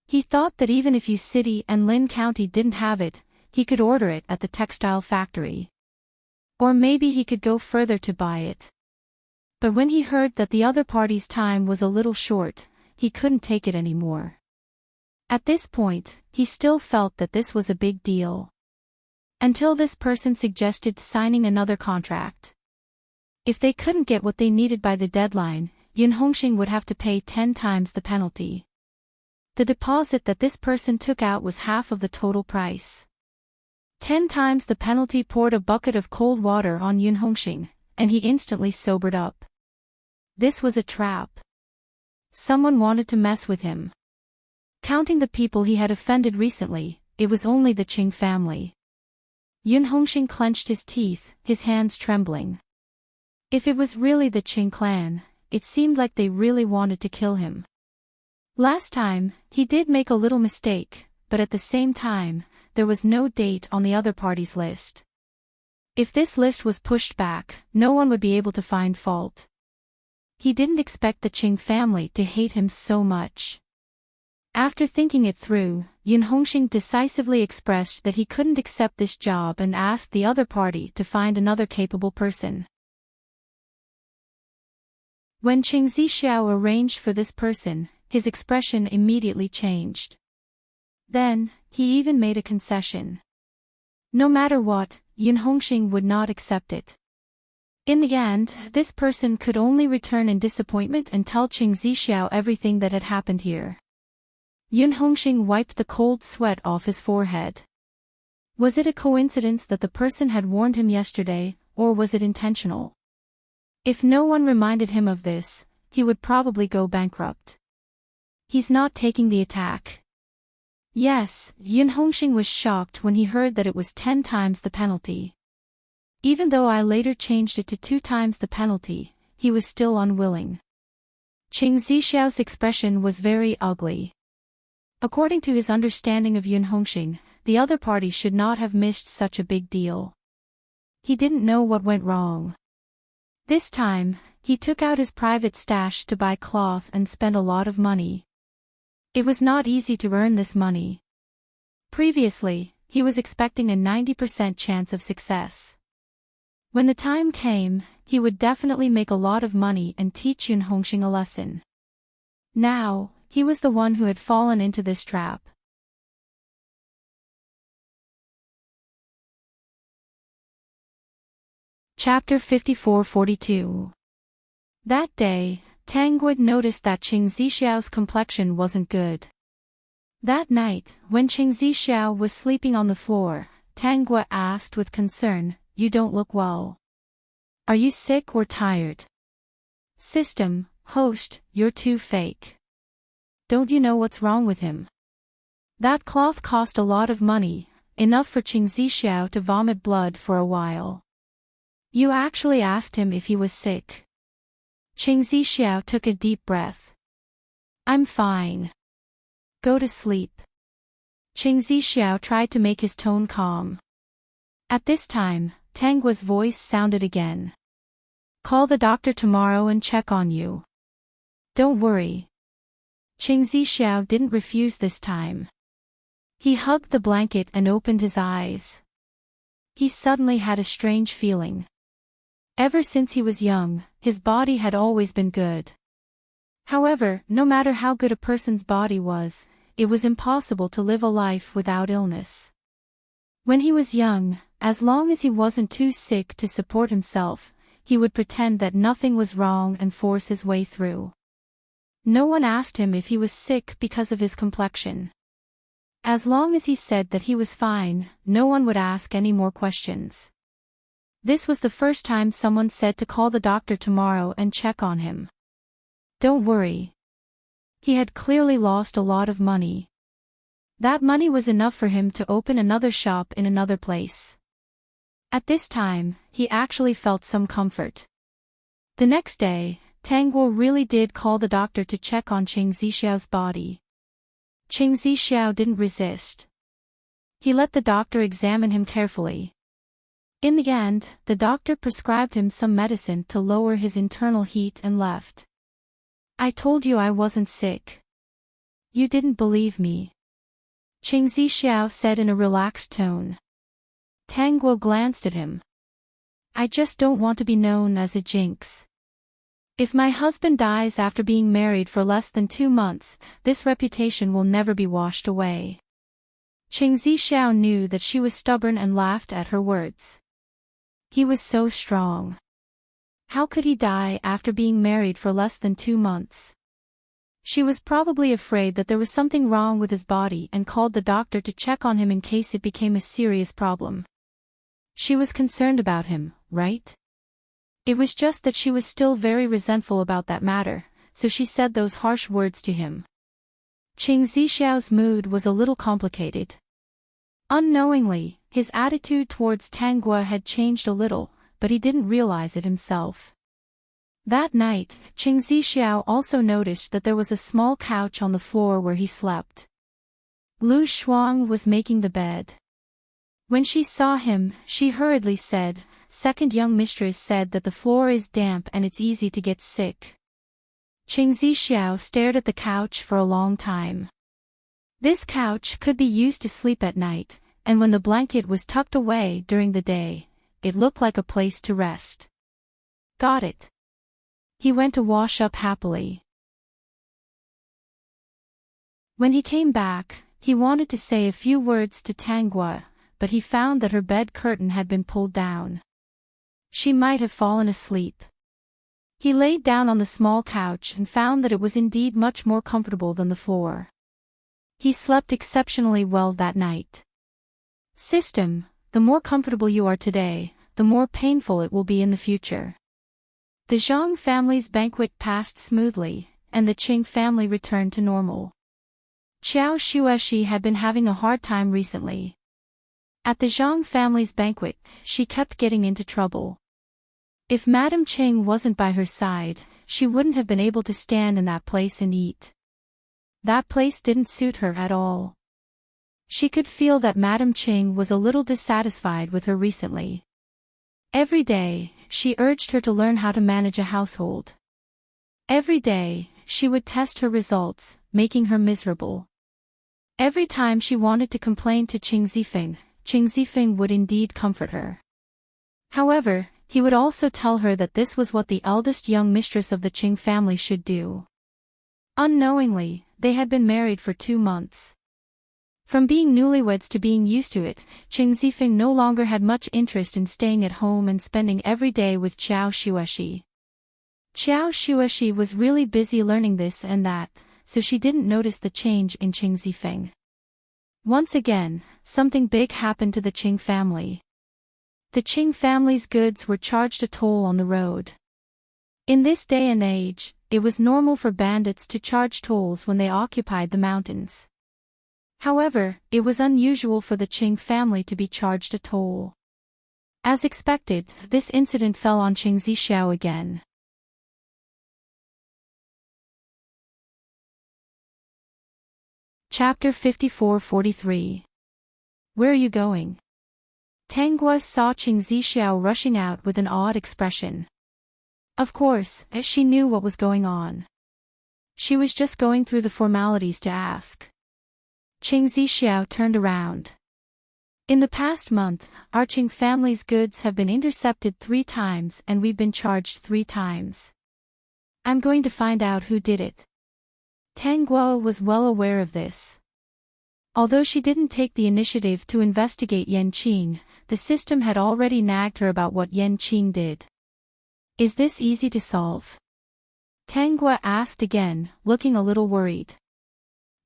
He thought that even if Yu City and Lin County didn't have it, he could order it at the textile factory. Or maybe he could go further to buy it. But when he heard that the other party's time was a little short, he couldn't take it anymore. At this point, he still felt that this was a big deal. Until this person suggested signing another contract. If they couldn't get what they needed by the deadline, Yun Hongxing would have to pay 10 times the penalty. The deposit that this person took out was half of the total price. 10 times the penalty poured a bucket of cold water on Yun Hongxing, and he instantly sobered up. This was a trap. Someone wanted to mess with him. Counting the people he had offended recently, it was only the Qing family. Yun Hongxing clenched his teeth, his hands trembling. If it was really the Qing clan, it seemed like they really wanted to kill him. Last time, he did make a little mistake, but at the same time, there was no date on the other party's list. If this list was pushed back, no one would be able to find fault. He didn't expect the Qing family to hate him so much. After thinking it through, Yun Hongxing decisively expressed that he couldn't accept this job and asked the other party to find another capable person. When Qing Zixiao arranged for this person, his expression immediately changed. Then, he even made a concession. No matter what, Yun Hongxing would not accept it. In the end, this person could only return in disappointment and tell Qing Zixiao everything that had happened here. Yun Hongxing wiped the cold sweat off his forehead. Was it a coincidence that the person had warned him yesterday, or was it intentional? If no one reminded him of this, he would probably go bankrupt. He's not taking the attack. Yes, Yun Hongxing was shocked when he heard that it was 10 times the penalty. Even though I later changed it to 2 times the penalty, he was still unwilling. Qing Zixiao's expression was very ugly. According to his understanding of Yun Hongxing, the other party should not have missed such a big deal. He didn't know what went wrong. This time, he took out his private stash to buy cloth and spend a lot of money. It was not easy to earn this money. Previously, he was expecting a 90% chance of success. When the time came, he would definitely make a lot of money and teach Yun Hongxing a lesson. Now, he was the one who had fallen into this trap. Chapter 54-42. That day, Tang Guo noticed that Qing Zixiao's complexion wasn't good. That night, when Qing Zixiao was sleeping on the floor, Tang Guo asked with concern, "You don't look well. Are you sick or tired?" "System, host, you're too fake. Don't you know what's wrong with him? That cloth cost a lot of money, enough for Qing Zixiao to vomit blood for a while. You actually asked him if he was sick." Qing Zixiao took a deep breath. "I'm fine. Go to sleep." Qing Zixiao tried to make his tone calm. At this time, Tang Guo's voice sounded again. "Call the doctor tomorrow and check on you. Don't worry." Qing Zixiao didn't refuse this time. He hugged the blanket and opened his eyes. He suddenly had a strange feeling. Ever since he was young, his body had always been good. However, no matter how good a person's body was, it was impossible to live a life without illness. When he was young, as long as he wasn't too sick to support himself, he would pretend that nothing was wrong and force his way through. No one asked him if he was sick because of his complexion. As long as he said that he was fine, no one would ask any more questions. This was the first time someone said to call the doctor tomorrow and check on him. Don't worry. He had clearly lost a lot of money. That money was enough for him to open another shop in another place. At this time, he actually felt some comfort. The next day, Tang Guo really did call the doctor to check on Qing Zixiao's body. Qing Zixiao didn't resist. He let the doctor examine him carefully. In the end, the doctor prescribed him some medicine to lower his internal heat and left. "I told you I wasn't sick. You didn't believe me," Qing Zixiao said in a relaxed tone. Tang Guo glanced at him. "I just don't want to be known as a jinx. If my husband dies after being married for less than 2 months, this reputation will never be washed away." Qing Zixiao knew that she was stubborn and laughed at her words. He was so strong. How could he die after being married for less than 2 months? She was probably afraid that there was something wrong with his body and called the doctor to check on him in case it became a serious problem. She was concerned about him, right? It was just that she was still very resentful about that matter, so she said those harsh words to him. Qing Zixiao's mood was a little complicated. Unknowingly, his attitude towards Tang Guo had changed a little, but he didn't realize it himself. That night, Qing Zixiao also noticed that there was a small couch on the floor where he slept. Lu Shuang was making the bed. When she saw him, she hurriedly said, "Second young mistress said that the floor is damp and it's easy to get sick." Qing Zixiao stared at the couch for a long time. This couch could be used to sleep at night, and when the blanket was tucked away during the day, it looked like a place to rest. Got it. He went to wash up happily. When he came back, he wanted to say a few words to Tang Guo, but he found that her bed curtain had been pulled down. She might have fallen asleep. He laid down on the small couch and found that it was indeed much more comfortable than the floor. He slept exceptionally well that night. System, the more comfortable you are today, the more painful it will be in the future. The Zhang family's banquet passed smoothly, and the Qing family returned to normal. Qiao Shueshi had been having a hard time recently. At the Zhang family's banquet, she kept getting into trouble. If Madame Qing wasn't by her side, she wouldn't have been able to stand in that place and eat. That place didn't suit her at all. She could feel that Madame Ching was a little dissatisfied with her recently. Every day, she urged her to learn how to manage a household. Every day, she would test her results, making her miserable. Every time she wanted to complain to Qing Zifeng would indeed comfort her. However, he would also tell her that this was what the eldest young mistress of the Qing family should do. Unknowingly, they had been married for 2 months. From being newlyweds to being used to it, Qing Zifeng no longer had much interest in staying at home and spending every day with Qiao Xueshi. Qiao Xueshi was really busy learning this and that, so she didn't notice the change in Qing Zifeng. Once again, something big happened to the Qing family. The Qing family's goods were charged a toll on the road. In this day and age, it was normal for bandits to charge tolls when they occupied the mountains. However, it was unusual for the Qing family to be charged a toll. As expected, this incident fell on Qing Zixiao again. Chapter 54-43. Where are you going? Tang Gua saw Qing Zixiao rushing out with an odd expression. Of course, she knew what was going on. She was just going through the formalities to ask. Qing Zixiao turned around. In the past month, our Qing family's goods have been intercepted 3 times and we've been charged 3 times. I'm going to find out who did it. Tang Guo was well aware of this. Although she didn't take the initiative to investigate Yan Qing, the system had already nagged her about what Yan Qing did. Is this easy to solve? Tang Guo asked again, looking a little worried.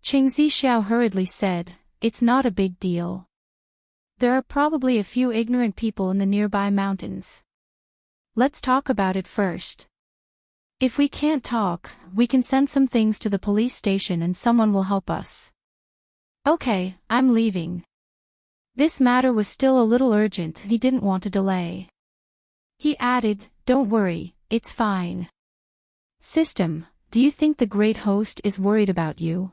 Qing Zixiao hurriedly said, it's not a big deal. There are probably a few ignorant people in the nearby mountains. Let's talk about it first. If we can't talk, we can send some things to the police station and someone will help us. Okay, I'm leaving. This matter was still a little urgent, he didn't want to delay. He added, don't worry, it's fine. System, do you think the great host is worried about you?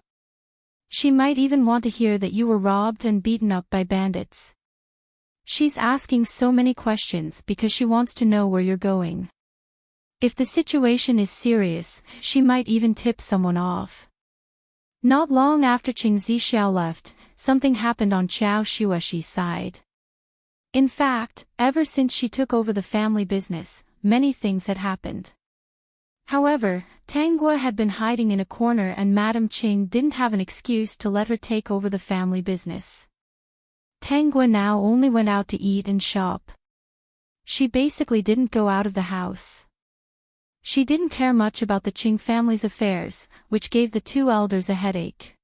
She might even want to hear that you were robbed and beaten up by bandits. She's asking so many questions because she wants to know where you're going. If the situation is serious, she might even tip someone off. Not long after Qing Zixiao left, something happened on Qiao Xueshi's side. In fact, ever since she took over the family business, many things had happened. However, Tang Guo had been hiding in a corner and Madame Qing didn't have an excuse to let her take over the family business. Tang Guo now only went out to eat and shop. She basically didn't go out of the house. She didn't care much about the Qing family's affairs, which gave the 2 elders a headache.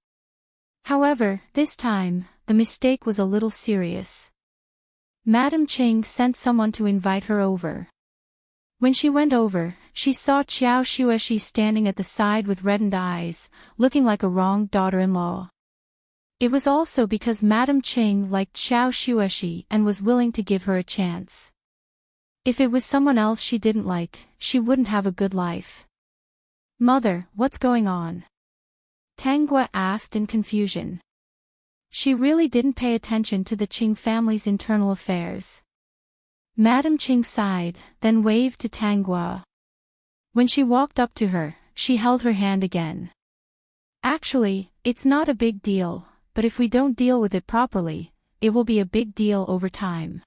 However, this time, the mistake was a little serious. Madame Qing sent someone to invite her over. When she went over, she saw Qiao Xueshi standing at the side with reddened eyes, looking like a wronged daughter-in-law. It was also because Madame Qing liked Qiao Xueshi and was willing to give her a chance. If it was someone else she didn't like, she wouldn't have a good life. Mother, what's going on? Tang Guo asked in confusion. She really didn't pay attention to the Qing family's internal affairs. Madame Qing sighed, then waved to Tang Guo. When she walked up to her, she held her hand again. Actually, it's not a big deal, but if we don't deal with it properly, it will be a big deal over time.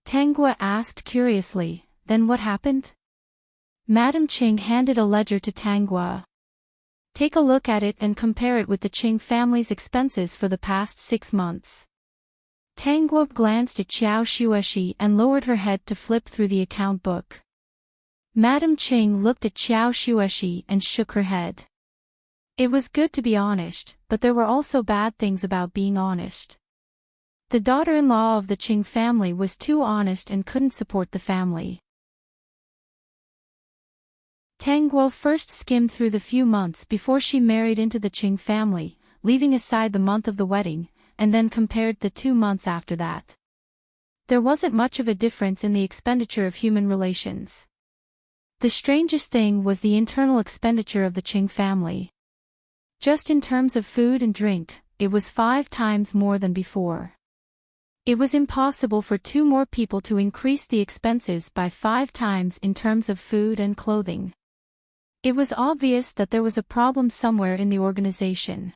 Tang Guo asked curiously, then what happened? Madame Qing handed a ledger to Tang Guo. Take a look at it and compare it with the Qing family's expenses for the past 6 months. Tang Guo glanced at Qiao Xueshi and lowered her head to flip through the account book. Madame Qing looked at Qiao Xueshi and shook her head. It was good to be honest, but there were also bad things about being honest. The daughter-in-law of the Qing family was too honest and couldn't support the family. Tang Guo first skimmed through the few months before she married into the Qing family, leaving aside the month of the wedding, and then compared the 2 months after that. There wasn't much of a difference in the expenditure of human relations. The strangest thing was the internal expenditure of the Qing family. Just in terms of food and drink, it was 5 times more than before. It was impossible for 2 more people to increase the expenses by 5 times in terms of food and clothing. It was obvious that there was a problem somewhere in the organization.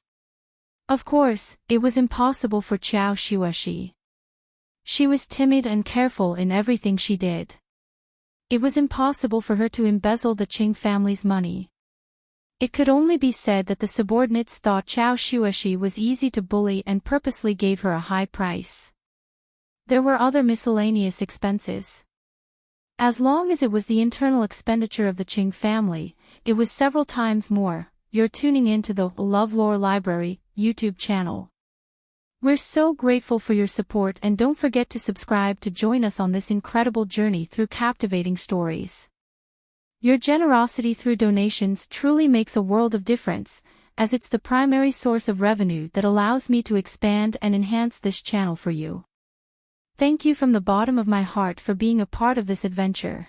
Of course, it was impossible for Qiao Xueshi. She was timid and careful in everything she did. It was impossible for her to embezzle the Qing family's money. It could only be said that the subordinates thought Qiao Xueshi was easy to bully and purposely gave her a high price. There were other miscellaneous expenses. As long as it was the internal expenditure of the Qing family, it was several times more. You're tuning into the LoveLore Library YouTube channel. We're so grateful for your support, and don't forget to subscribe to join us on this incredible journey through captivating stories. Your generosity through donations truly makes a world of difference, as it's the primary source of revenue that allows me to expand and enhance this channel for you. Thank you from the bottom of my heart for being a part of this adventure.